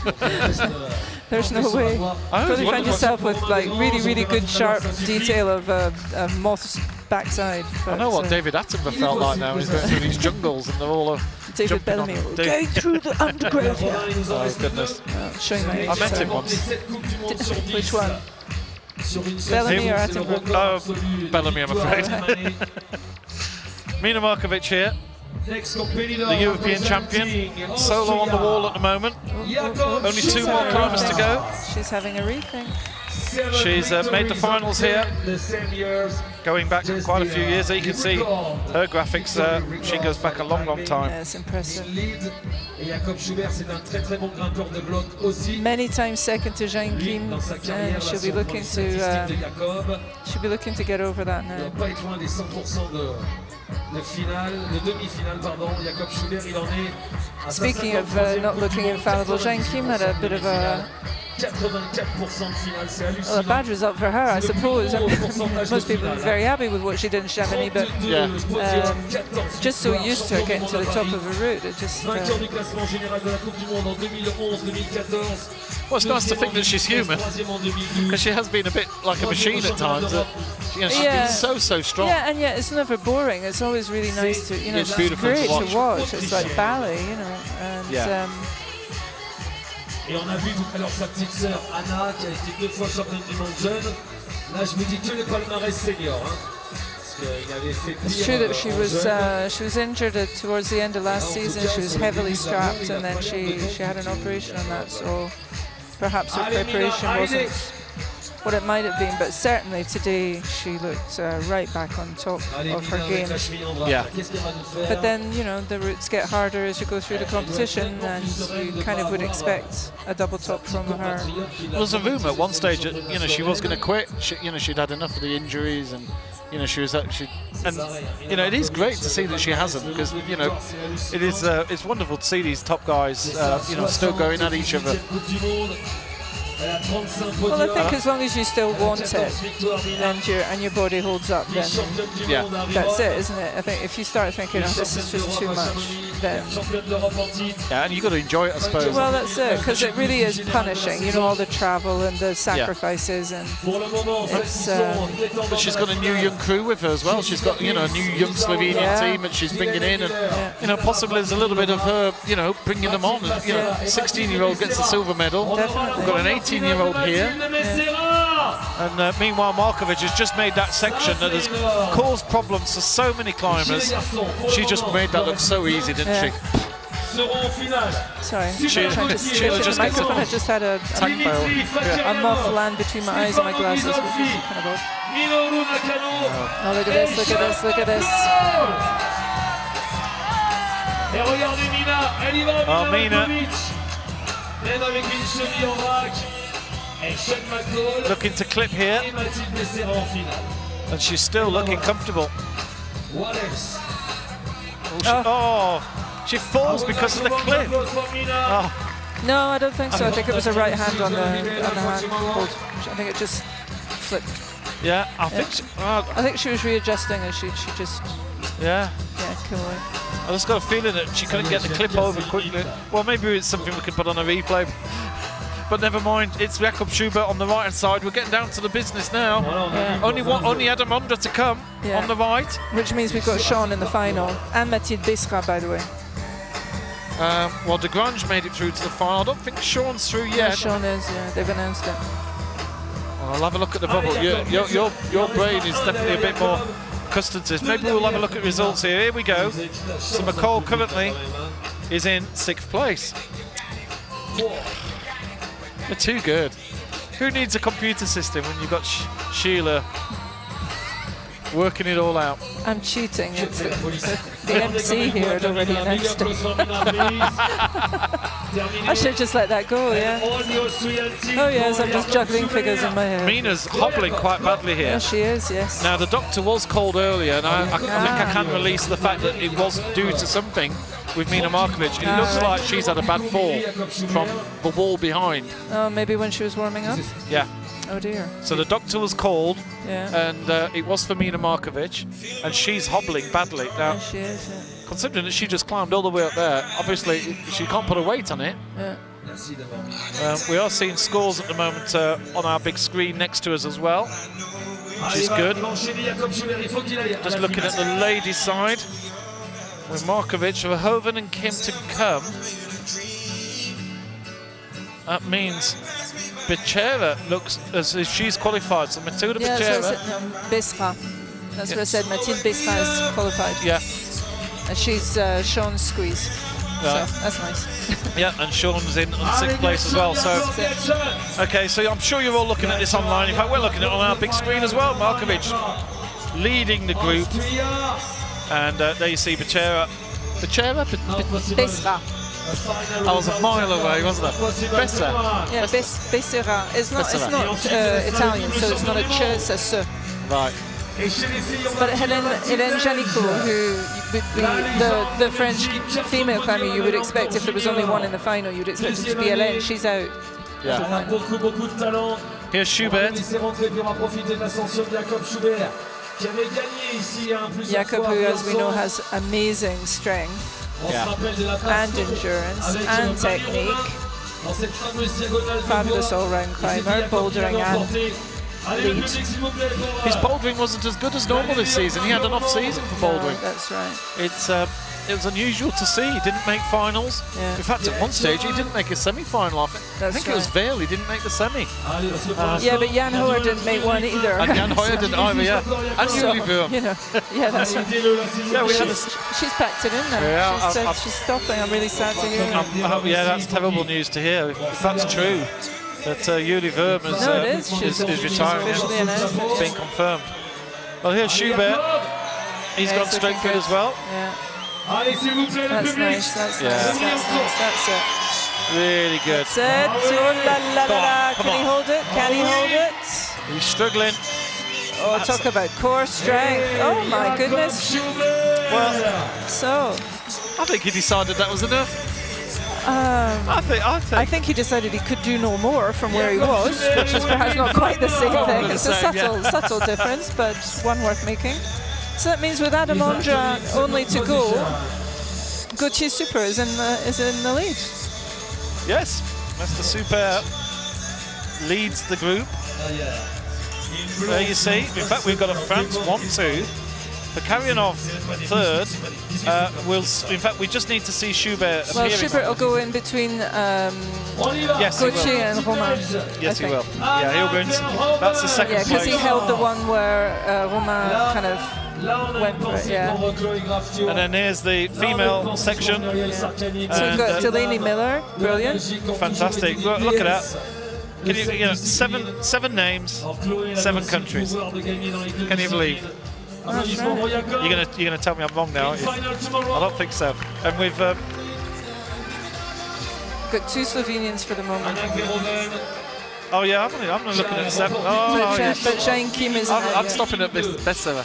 there's no way. Probably find yourself with like really good sharp detail of a moth's backside. But, I know what David Attenborough felt like now. He's going through these jungles and they're all. David Bellamy going through the undergrowth. Oh goodness! Showing my age. I met him once. Which one? Bellamy or Attenborough? Bellamy, I'm afraid. Mina Markovic here, the European champion, solo on the wall at the moment. Only 2 more kilometers to go. She's having a rethink. She's made the finals here, going back quite a few years. You can see her graphics, she goes back a long time. Yeah, it's impressive. Many times second to Zhang Kim, and she'll be looking to get over that now. Speaking of not looking infallible, Zhang Kim had a bit of a bad result for her, I suppose. Most people are very happy with what she did in Chamonix, but just so used to her getting to the top of her route, it just. Well, it's nice to think that she's human, because she has been a bit like a machine at times. She's been so strong. Yeah, and yet it's never boring. It's always really nice to, it's beautiful great to watch. It's like ballet, And, Et on a vu tout à l'heure sa petite sœur Anna qui a été 2 fois championne du monde jeune. Là je me dis que le palmarès senior. It's true that she was injured towards the end of last season. She was heavily strapped, and then she had an operation on that. So perhaps her preparation wasn't what it might have been, but certainly today she looked right back on top of her game. Yeah. But then, the routes get harder as you go through the competition, and you kind of would expect a double top from her. There was a rumour at one stage that, she was going to quit. She'd had enough of the injuries, and she was actually, and it is great to see that she hasn't, because it is it's wonderful to see these top guys still going at each other. Well, I think as long as you still want it and your body holds up, then that's it, isn't it? I think if you start thinking, this is just too much, then and you've got to enjoy it, I suppose. Well, that's it, because it really is punishing, all the travel and the sacrifices, and it's. But she's got a new young crew with her as well. She's got a new young Slovenian team that she's bringing in, and possibly there's a little bit of her, bringing them on. And, 16-year-old gets the silver medal. Definitely. We've got an 18-year-old here, and meanwhile Markovic has just made that section that has caused problems for so many climbers. She just made that look so easy, didn't she? Sorry, I'm trying to switch the microphone. I just had a moth land between my eyes and my glasses, which is kind of odd. Oh, look at this, look at this, look at this. Oh, Mina. Looking to clip here, and she's still looking comfortable. She falls because of the clip. No, I don't think so. I think it was a right hand on the hand hold. I think it just flipped. Yeah, I think she was readjusting, and she just came away. I just got a feeling that she couldn't get the clip over quickly. Well, maybe it's something we can put on a replay. But never mind, it's Jakob Schubert on the right-hand side. We're getting down to the business now. Only Adam Ondra to come on the right. Which means we've got Sean in the final, and Mathilde Bessera, by the way. Well, De Grange made it through to the final. I don't think Sean's through yet. Yeah, Sean is, they've announced it. Well, I'll have a look at the bubble. Your brain is definitely a bit more accustomed to this. Maybe we'll have a look at results here. Here we go. So McCall currently is in 6th place. They're too good. Who needs a computer system when you've got Sheila working it all out? I'm cheating. It's the MC here had already announced it. I should just let that go, yeah. Oh yes, I'm just juggling figures in my head. Mina's hobbling quite badly here. Yeah, she is, yes. Now the doctor was called earlier, and I think I can release the fact that it was due to something with Mina Markovic. It looks like she's had a bad fall from the wall behind. Oh, maybe when she was warming up? Yeah. Oh dear. So the doctor was called, yeah. And it was for Mina Markovic, and she's hobbling badly. Now, yeah, she is, yeah. Considering that she just climbed all the way up there, obviously she can't put a weight on it. Yeah. We are seeing scores at the moment on our big screen next to us as well, which is good. Just looking at the ladies' side, with Markovic, Verhoeven and Kim to come. That means Becerra looks as if she's qualified. So Matilda Becerra. Besra. That's what I said. Mathilde Besra is qualified. Yeah. And she's Sean's squeeze. Right. So that's nice. Yeah, and Sean's in on 6th place as well. So, okay, so I'm sure you're all looking at this online. In fact, we're looking at it on our big screen as well. Markovic leading the group, and there you see Becerra. Besra. I was a mile away, wasn't I? Becerra. Yeah, Becerra. It's not Italian, so it's not a ch, it's a s. Right. But Hélène Janicot, who would be the French female climber you would expect if there was only one in the final, you'd expect it to be Hélène. She's out. Yeah. Here's Schubert. Jakob, who, as we know, has amazing strength. Yeah. And endurance and technique. Fabulous all-round climber, bouldering and lead. His bouldering wasn't as good as normal this season. He had an off-season for bouldering. No, that's right. It was unusual to see. He didn't make finals. Yeah. In fact, at one stage, he didn't make a semi-final. I think it was Vail. He didn't make the semi. Yeah, but Jan Hoyer didn't make one either. And Jan Hoyer didn't either, yeah. And So, Julie Verm. you know, yeah, that's right. Yeah, she's packed it in now. Yeah, she said she's stopping. I'm really sad to hear. Yeah, that's terrible news to hear. If that's true, that Julie Verm is retiring. Officially announced. It's been confirmed. Well, here's Schubert. He's gone straight good as well. Yeah. That's nice. That's nice. That's it. Really good. That's it. Oh la la la. Can he hold it? Can he hold it? He's struggling. Oh, talk about core strength. Oh my goodness. Well, so I think he decided that was enough. I think he decided he could do no more from where he was, which is perhaps not quite the same thing. It's a subtle difference, but one worth making. So that means with Adam Ondra only to go, Gauthier Super is in the lead. Yes, Mr. Super leads the group. There you see. In fact, we've got a France 1-2. For Karyanov third, in fact, we just need to see Schubert appearing. Well, Schubert will go in between Gauthier and Romain. Yes, he will. Yeah, he'll go in. That's the second place. Yeah, because he held the one where Romain kind of went for it, yeah. And then there's the female section. Yeah. So you've got Delaney Miller, brilliant. Fantastic. Look at that. Can you know, seven names, 7 countries. Can you believe? That's right. You're gonna tell me I'm wrong now, aren't you? I don't think so. And we've got 2 Slovenians for the moment. Oh yeah, I'm looking at 7. But Jane Kim isn't out I'm yet. stopping at this bestseller.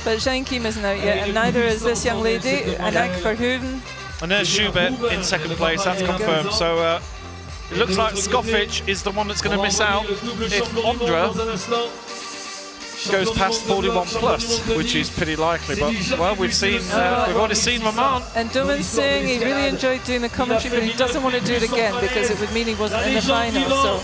But Jane Kim isn't out yet, and neither is this young lady, Anak Verhoeven. And there's Schubert in second place. That's confirmed. So it looks like Skoffic is the one that's going to miss out if Ondra goes past 41 plus, which is pretty likely. But well, we've already seen Romain. And Duman saying he really enjoyed doing the commentary, but he doesn't want to do it again because it would mean he wasn't in the final. So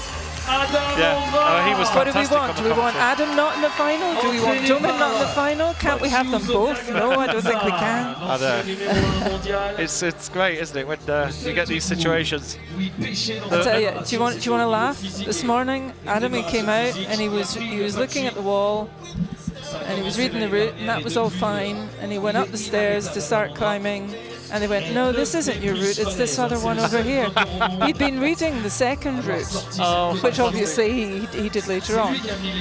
yeah, he was fantastic. What do we want? Do we want Adam not in the final? Do we want Duman not in the final? Can't we have them both? No, I don't think we can. I know. It's great, isn't it, when you get these situations? I tell you, do you want to laugh? This morning, Adam, he came out and he was looking at the wall and he was reading the route, and that was all fine. And he went up the stairs to start climbing, And they went, no, this isn't your route, it's this other one over here. He'd been reading the second route, which obviously he did later on.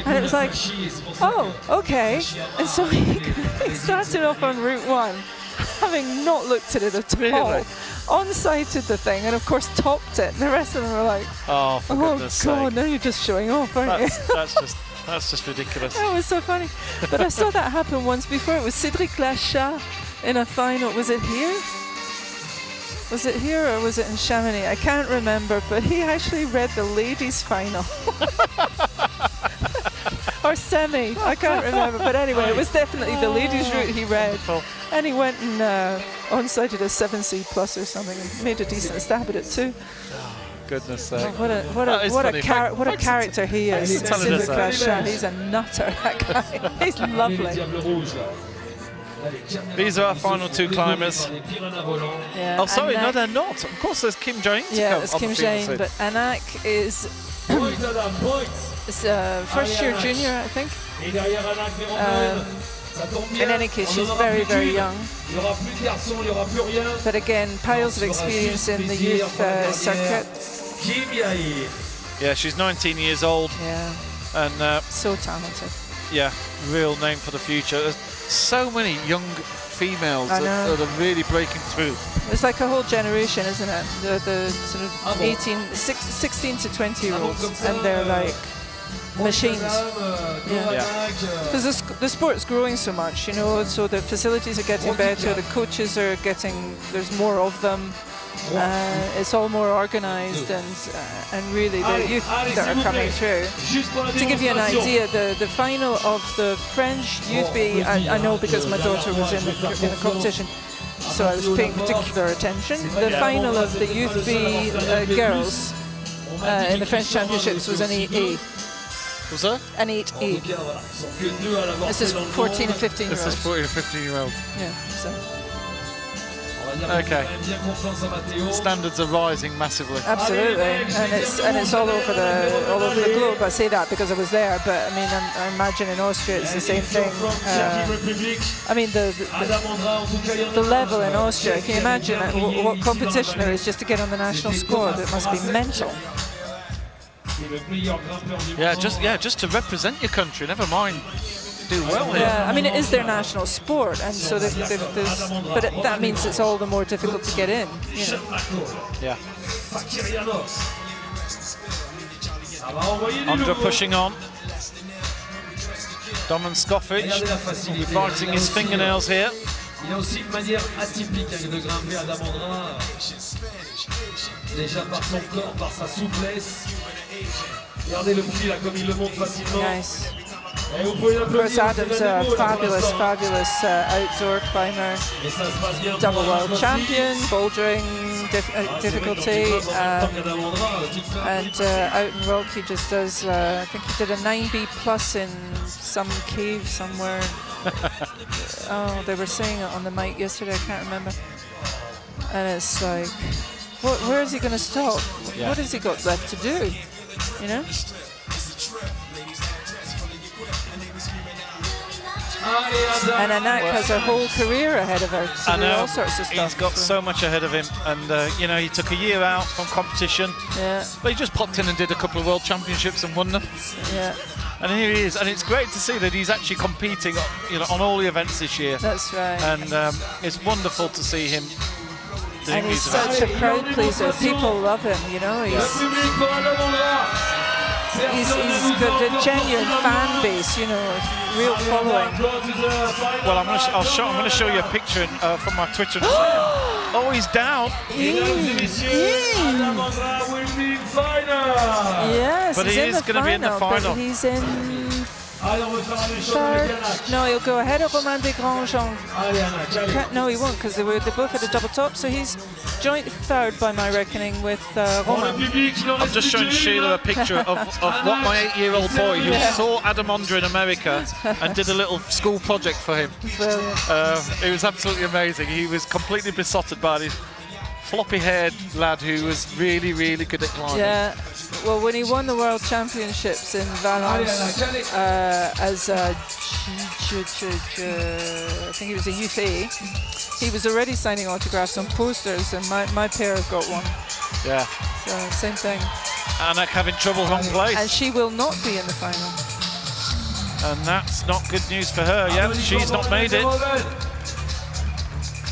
And it was like, oh, okay. And so he started off on Route 1, having not looked at it at all, on-sighted the thing, and of course topped it. And the rest of them were like, oh, for goodness God, sake. now you're just showing off, aren't you? That's just ridiculous. That was so funny. But I saw that happen once before. It was Cédric Lachat in a final. Was it here? Was it here or was it in Chamonix? I can't remember, but he actually read the ladies' final. Or semi, I can't remember. But anyway, it was definitely the ladies' route he read. And he went and on-sighted a 7C plus or something and made a decent stab at it too. Goodness sake. Oh, what a character he is. Cédric Lachat, he's a nutter, that guy. He's lovely. These are our final two climbers. Yeah, oh, sorry, Anak, no, they're not. Of course, there's Kim Jane to yeah, come. it's Kim Jane, but Anak is first-year junior, I think. In any case, she's very, very young. But again, piles of experience in the youth circuit. Yeah, she's 19 years old. Yeah. And so talented. Yeah, real name for the future. There's so many young females that are really breaking through. It's like a whole generation, isn't it? The sort of 16 to 20-year-olds, and they're like machines. Because the sport's growing so much, you know, so the facilities are getting better, the coaches are getting, there's more of them. It's all more organised, and really the youth that are coming through. To give you an idea, the final of the French Youth B, I know because my daughter was in the competition, so I was paying particular attention. The final of the Youth B girls in the French Championships was an 8A. Was that? An 8A. This is 14 and 15 year olds. This is 14 and 15 year olds. Yeah, so. Okay. Standards are rising massively. Absolutely, and it's all over the globe. I say that because I was there, but I mean, I imagine in Austria it's the same thing. I mean, the level in Austria. Can you imagine what competition there is just to get on the national score? That must be mental. Yeah, just to represent your country. Never mind. Do well here. Yeah, I mean it is their national sport, and so that means it's all the more difficult to get in. You know? Yeah. Andra pushing on. Domen Skofic biting his fingernails here. Il y a aussi une manière atypique de grimper à Damandrin, déjà par son corps, par sa souplesse. Regardez le prix là comme il le monte facilement. Nice. Of course, Adam's a fabulous outdoor climber, double world champion, bouldering difficulty, and out in Rock he just does, I think he did a 9B plus in some cave somewhere. Oh, they were saying it on the mic yesterday, I can't remember. And it's like, where is he going to stop? Yeah. What has he got left to do? You know? And Anak has her whole career ahead of her to do all sorts of stuff. He's got so much ahead of him, and you know, he took a year out from competition. Yeah. But he just popped in and did a couple of World Championships and won them. Yeah. And here he is, and it's great to see that he's actually competing, you know, on all the events this year. That's right. And it's wonderful to see him doing and he's these such events. a crowd pleaser. People love him, you know. He's got a genuine fan base, you know, real following. Well, I'm going to show you a picture from my Twitter. Oh, he's down. Yes, but he is going to be in the final. He's in third. No, he'll go ahead of Romain Desgrands. No, he won't, because they both had a double top, so he's joint third by my reckoning with Romain. I'm just showing Sheila a picture of what my 8-year-old boy who saw Adam Ondra in America and did a little school project for him. Brilliant. It was absolutely amazing. He was completely besotted by these floppy-haired lad who was really, really good at climbing. Yeah. Well, when he won the World Championships in Valence as I think he was a youth A, he was already signing autographs on posters, and my pair have got one. Yeah. So same thing. Anik having trouble wrong place. And she will not be in the final. And that's not good news for her. Yeah, she's not made it.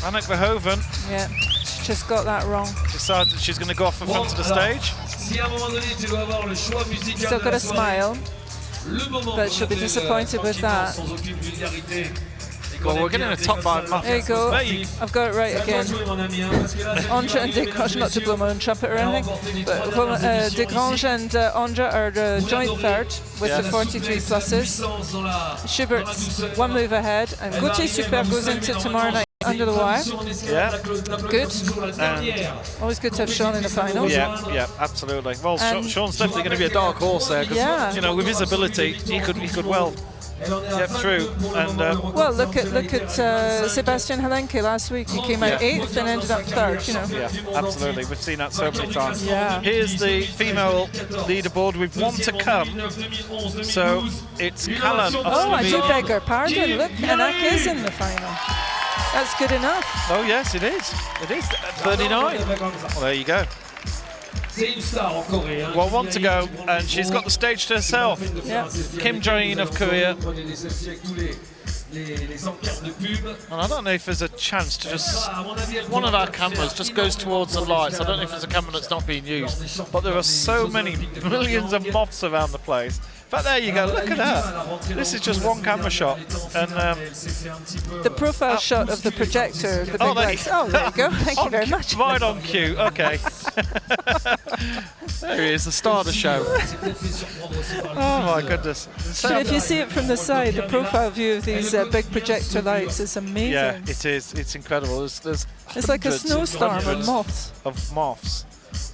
Anik Verhoeven. Yeah, she just got that wrong. Decided she's going to go off in front of the stage. Still got a smile, but she'll be disappointed with that. Well, we're getting a top by Muffin. There you go. I've got it right again. Andra and Desgrange, not to blow my own trumpet or anything, but Desgrange and Andra are joint third with the 43 pluses. Schubert's one move ahead, and Gauthier Super goes into tomorrow night under the wire. Yeah. Good. Always good to have Sean in the final. Yeah, absolutely. Well, Sean's definitely going to be a dark horse there, because you know, with his ability, he could well get through. And well, look at Sebastian Helenke last week. He came out 8th and ended up 3rd. You know. Yeah, absolutely. We've seen that so many times. Yeah. Here's the female leaderboard with one to come. So it's Callan of Oh, I do Slovenia. beg her pardon. Look, Anik is in the final. That's good enough. Oh yes, it is. It is 39. Well, there you go. Well, one to go, and she's got the stage to herself. Yeah. Kim Jong-un of Korea. And I don't know if there's a chance to just... One of our cameras just goes towards the lights. I don't know if there's a camera that's not being used. But there are so many millions of moths around the place. But there you go, look at that. This is just one camera shot. And the profile shot of the projector, the big lights. Oh, there you go. Thank you very much. Right on cue, okay. There he is, the star of the show. Oh my goodness. But if you see it from the side, the profile view of these big projector lights is amazing. Yeah, it is. It's incredible. There's it's like a snowstorm of moths. Of moths.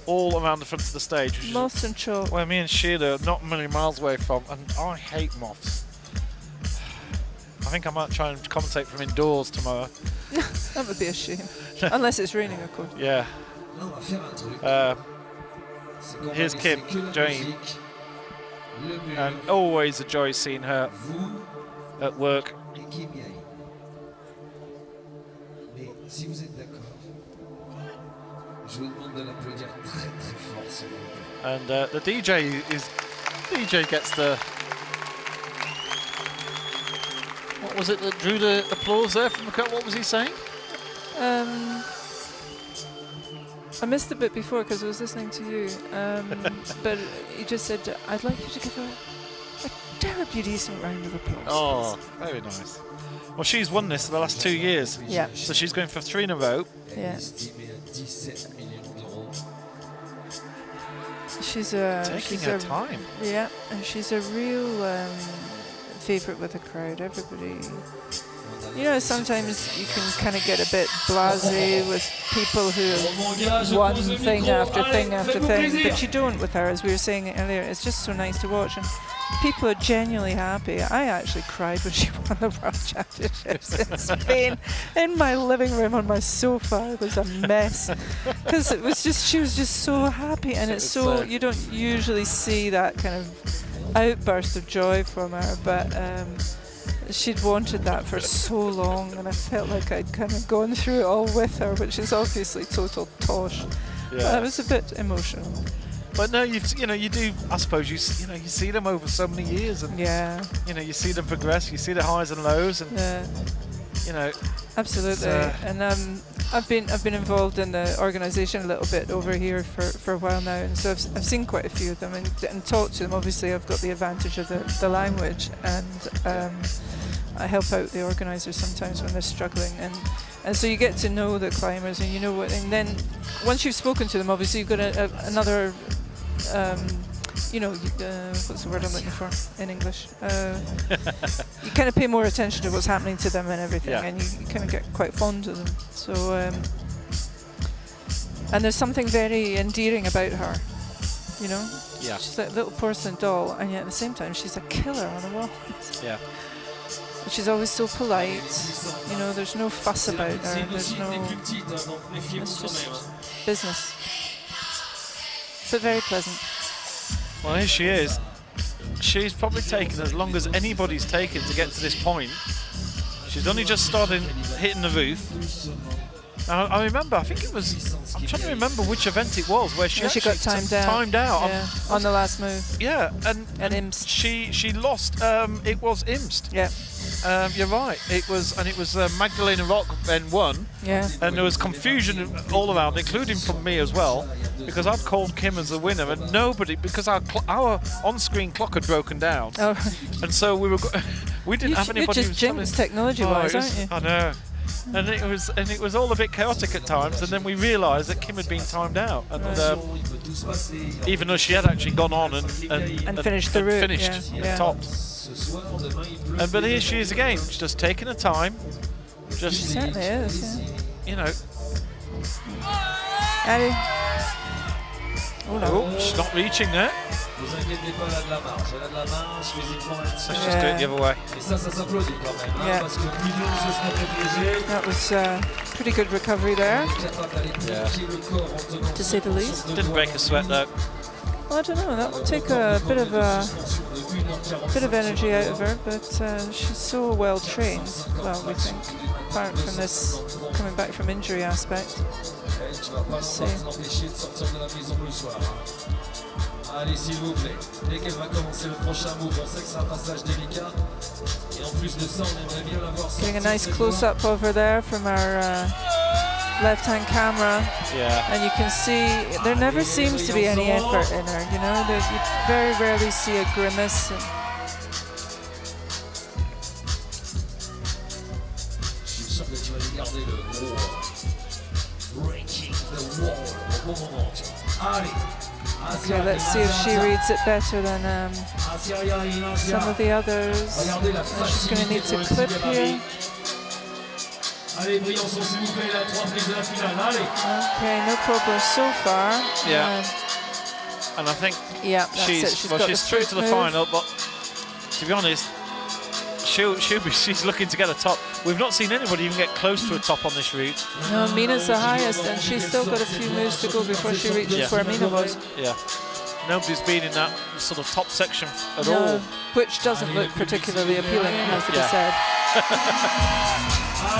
All around the front of the stage. Moths and chalk. Where me and Sheila are not many miles away from, and I hate moths. I think I might try and commentate from indoors tomorrow. That would be a shame. Unless it's raining, of course. Yeah. Here's Kim Jong-un. And always a joy seeing her at work. And the DJ gets the... What was it that drew the applause there from the crowd? What was he saying? I missed the bit before because I was listening to you, but he just said, I'd like you to give a terribly decent round of applause. Oh, very nice. Well, she's won this for the last 2 years. Yeah. So she's going for 3 in a row. Yeah. She's her time. Yeah, and she's a real favourite with the crowd. Everybody, you know, sometimes you can kind of get a bit blasé with people who have won thing after thing after thing, but you don't with her, as we were saying earlier. It's just so nice to watch, and people are genuinely happy. I actually cried when she won the World Championships in Spain in my living room on my sofa. It was a mess because it was just, she was just so happy, and it's so, you don't usually see that kind of outburst of joy from her, but she'd wanted that for so long, and I felt like I'd kind of gone through it all with her, which is obviously total tosh. Yeah. It was a bit emotional. But no, you do. I suppose you see them over so many years, and you see them progress. You see the highs and lows, and absolutely. And I've been involved in the organisation a little bit over here for a while now, and so I've seen quite a few of them and talked to them. Obviously, I've got the advantage of the language, and I help out the organisers sometimes when they're struggling, and so you get to know the climbers, and you know what. And then once you've spoken to them, obviously you've got another. What's the word I'm looking for in English? You kind of pay more attention to what's happening to them and everything, and you kind of get quite fond of them. So, and there's something very endearing about her, you know? Yeah. She's like a little porcelain doll, and yet at the same time she's a killer on the wall. Yeah. But she's always so polite, you know, there's no fuss about her, there's no... It's just... business. But very pleasant. Well, here she is. She's probably taken as long as anybody's taken to get to this point. She's only just started hitting the roof. I remember, I think it was, I'm trying to remember which event it was where she got timed out. Yeah, on the last move. Yeah, and Imst. She lost. It was Imst. Yeah. You're right. It was Magdalena Rock then won. Yeah. And there was confusion all around, including from me as well, because I'd called Kim as the winner, and nobody, because our on-screen clock had broken down. Oh. And so we didn't have anybody. You're just jinxed technology-wise, aren't you? I know. And it was all a bit chaotic at times, and then we realised that Kim had been timed out, and even though she had actually gone on and finished the route, topped. But here she is again, she's just taking her time. She certainly is. You know. Allez. Oh, no. Oh, she's not reaching there. Let's just do it the other way. Yeah. That was pretty good recovery there. Yeah. To say the least. Didn't break a sweat though. Well, I don't know. That will take a bit of energy out of her, but she's so well trained. Well, we think, apart from this coming back from injury aspect. Let's see. Allez, s'il vous plaît. Dès qu'elle va commencer le prochain move, on sait que c'est un passage délicat. Et en plus de ça, on aimerait bien la voir. Getting a nice close-up over there from our left-hand camera. Yeah. And you can see there never seems to be any effort in her. You know, you very rarely see a grimace. Je suis sûr que tu vas lui garder le gros breaking the wall au bon moment. Allez. Okay, let's see if she reads it better than some of the others. She's going to need to clip here. Allez, Briançon, s'il vous plaît, la 3 prises de la finale. Allez. Okay, no problem so far. Yeah. And I think she's through to the final, but to be honest, she's looking to get a top. We've not seen anybody even get close to a top on this route. No, Mina's the highest, and she's still got a few moves to go before she reaches where Mina was. Yeah. Nobody's been in that sort of top section at all. Which doesn't look particularly appealing, it has to be said.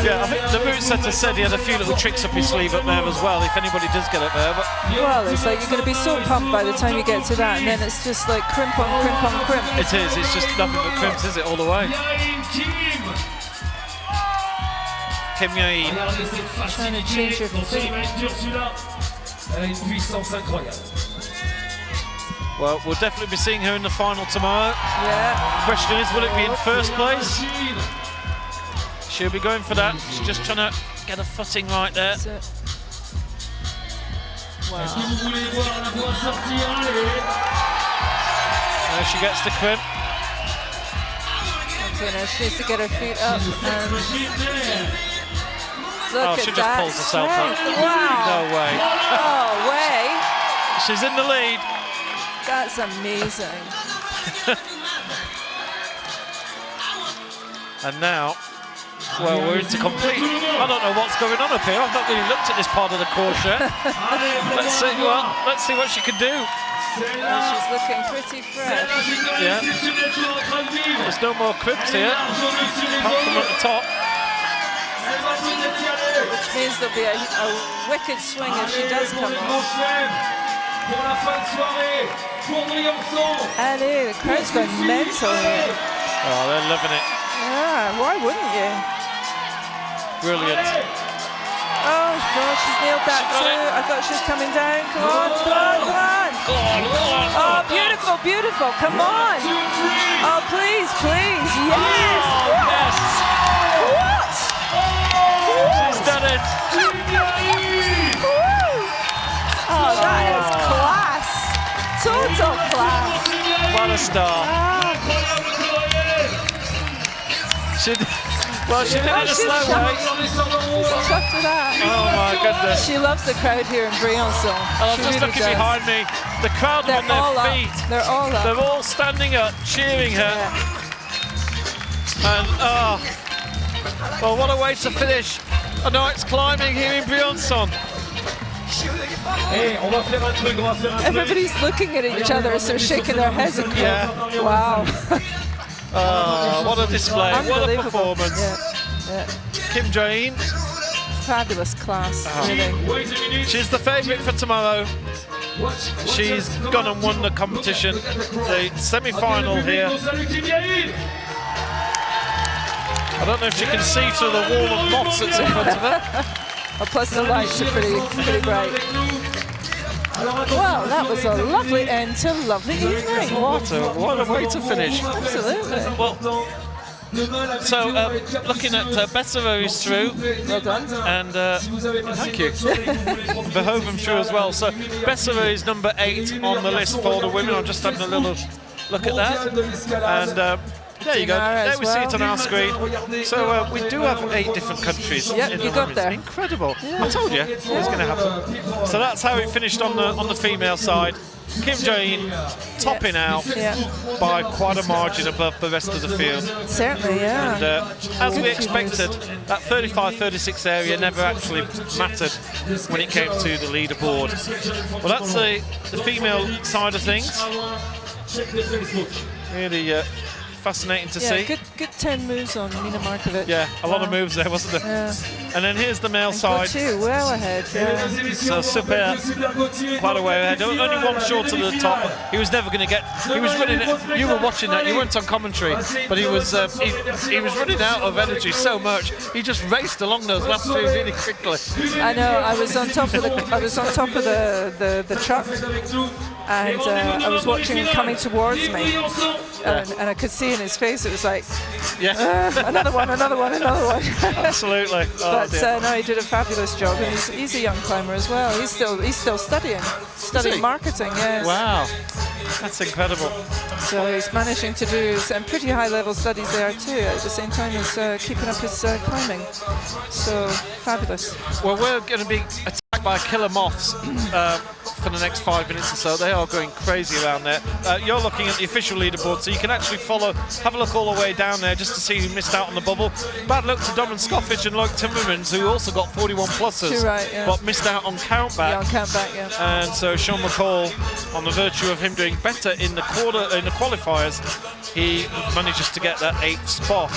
Yeah, I think the route setter said he had a few little tricks up his sleeve up there as well, if anybody does get it there. But well, it's like you're going to be so pumped by the time you get to that, and then it's just like crimp on crimp on crimp. It is, it's just nothing but crimps, is it, all the way? Kim Yain. Trying to change your feet. Well, we'll definitely be seeing her in the final tomorrow. Yeah. The question is, will it be in first place? She'll be going for that. She's just trying to get a footing right there. Wow. There she gets the crimp. Okay, now she needs to get her feet up. Look she at just that pulls herself up. Wow. No way. Oh, way. She's in the lead. That's amazing. And now, well, we're into complete. I don't know what's going on up here. I've not really looked at this part of the course yet. Let's see what she can do. Well, she's looking pretty fresh. Yeah. There's no more crimps here, apart from at the top. Which means there'll be a wicked swing if she does come off. Allez, the crowd's going mental here. Oh, they're loving it. Yeah, why wouldn't you? Brilliant. Oh, God, she's nailed that too. I thought she was coming down. Come on, come on, come on. Oh, beautiful, beautiful. Come on. Oh, please, please. Yes. What? She's done it. Oh, that is class. Total class. What a star. She did it in a slow way. Chuffed with that. Oh my goodness. She loves the crowd here in Briançon. And I'm just looking behind me. The crowd are on their feet. They're all up. They're all standing up, cheering her. And well, what a way to finish a night's climbing here in Briançon. Everybody's looking at each other, so shaking their heads. Yeah. Wow. Oh, what a display! What a performance! Yeah. Kim Jo-in. Fabulous class, really. She's the favourite for tomorrow. She's gone and won the competition, the semi-final here. I don't know if she can see through the wall of moths that's in front of her. Plus the lights are pretty bright. Wow, that was a lovely end to a lovely evening. What a way to finish. Absolutely. Well, so looking at Besserer is through. Well done. And thank you. Verhoeven through as well. So Besserer is number 8 on the list for the women. I'm just having a little look at that. And there you go. There we see it on our screen. So we do have 8 different countries. Yeah, you got there. Incredible. Yeah. I told you it was going to happen. So that's how it finished on the female side. Kim Jo-in topping out by quite a margin above the rest of the field. Certainly, yeah. And as we expected, that 35-36 area never actually mattered when it came to the leaderboard. Well, that's the female side of things. Really fascinating to see. Good 10 moves on Nina Markovic. Yeah, a lot of moves there, wasn't there? Yeah. And then here's the male side. Well ahead. Yeah. So Super quite a way ahead. Only one short to the top. He was never going to get. He was running. You were watching that. You weren't on commentary, but he was running out of energy so much. He just raced along those last 2 really quickly. I know. I was on top of the truck, and I was watching him coming towards me, and I could see in his face it was like, another one. Absolutely. But no, he did a fabulous job, and he's a young climber as well. He's still studying marketing. Yes. Wow, that's incredible. So he's managing to do some pretty high-level studies there too, at the same time as keeping up his climbing. So fabulous. Well, we're going to be attacked by killer moths for the next 5 minutes or so. They are going crazy around there. You're looking at the official leaderboard, so you can actually have a look all the way down there just to see who missed out on the bubble. Bad luck to Dominic Scoffridge and Luke Timmermans, who also got 41 pluses, but missed out on countback. Yeah, on countback, yeah. And so Sean McCall, on the virtue of him doing better in the qualifiers, he manages to get that 8th spot.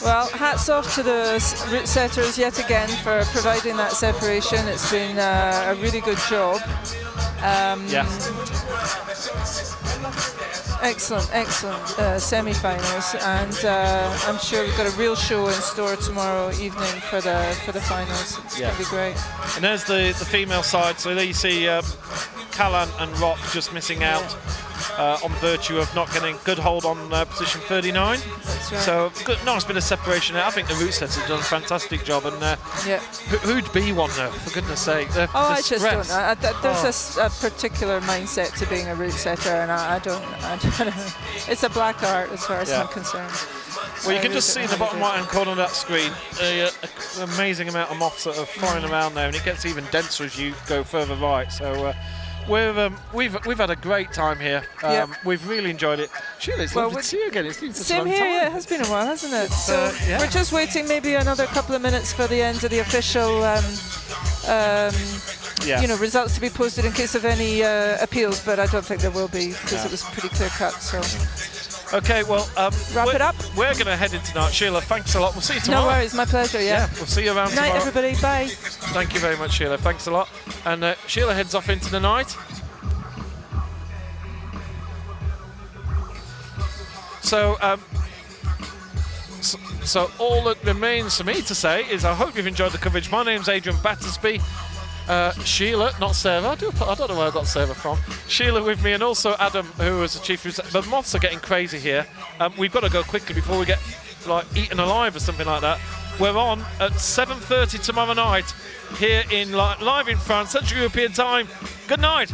Well, hats off to the route setters yet again for providing that separation. It's been a really good job. Excellent semi-finals, and I'm sure we've got a real show in store tomorrow evening for the finals. It's going to be great. And there's the female side. So there you see Callan and Rock just missing out on virtue of not getting good hold on position 39. That's right. So nice bit of separation there. I think the route setters have done a fantastic job. And who'd be one though? For goodness sake. I just don't know. There's a particular mindset to being a route setter, and I don't know. It's a black art as far as I'm concerned. Well, you can just see in the bottom right-hand corner of that screen an amazing amount of moths that are flying around there, and it gets even denser as you go further right. So we've had a great time here. We've really enjoyed it. Sheila, it's lovely to see you again. It's been such a long time. Same here. Yeah, it has been a while, hasn't it? So we're just waiting maybe another couple of minutes for the end of the official results to be posted in case of any appeals, but I don't think there will be because it was pretty clear cut. So. Okay, well, wrap it up. We're going to head into tonight. Sheila, thanks a lot. We'll see you tomorrow. No worries, my pleasure. Yeah, we'll see you around tomorrow. Night, everybody. Bye. Thank you very much, Sheila. Thanks a lot. And Sheila heads off into the night. So all that remains for me to say is I hope you've enjoyed the coverage. My name's Adrian Battersby. Sheila, not Sarah. I don't know where I got Sarah from. Sheila with me, and also Adam, who was the chief. The moths are getting crazy here. We've got to go quickly before we get eaten alive or something like that. We're on at 7:30 tomorrow night here in live in France, Central European time. Good night.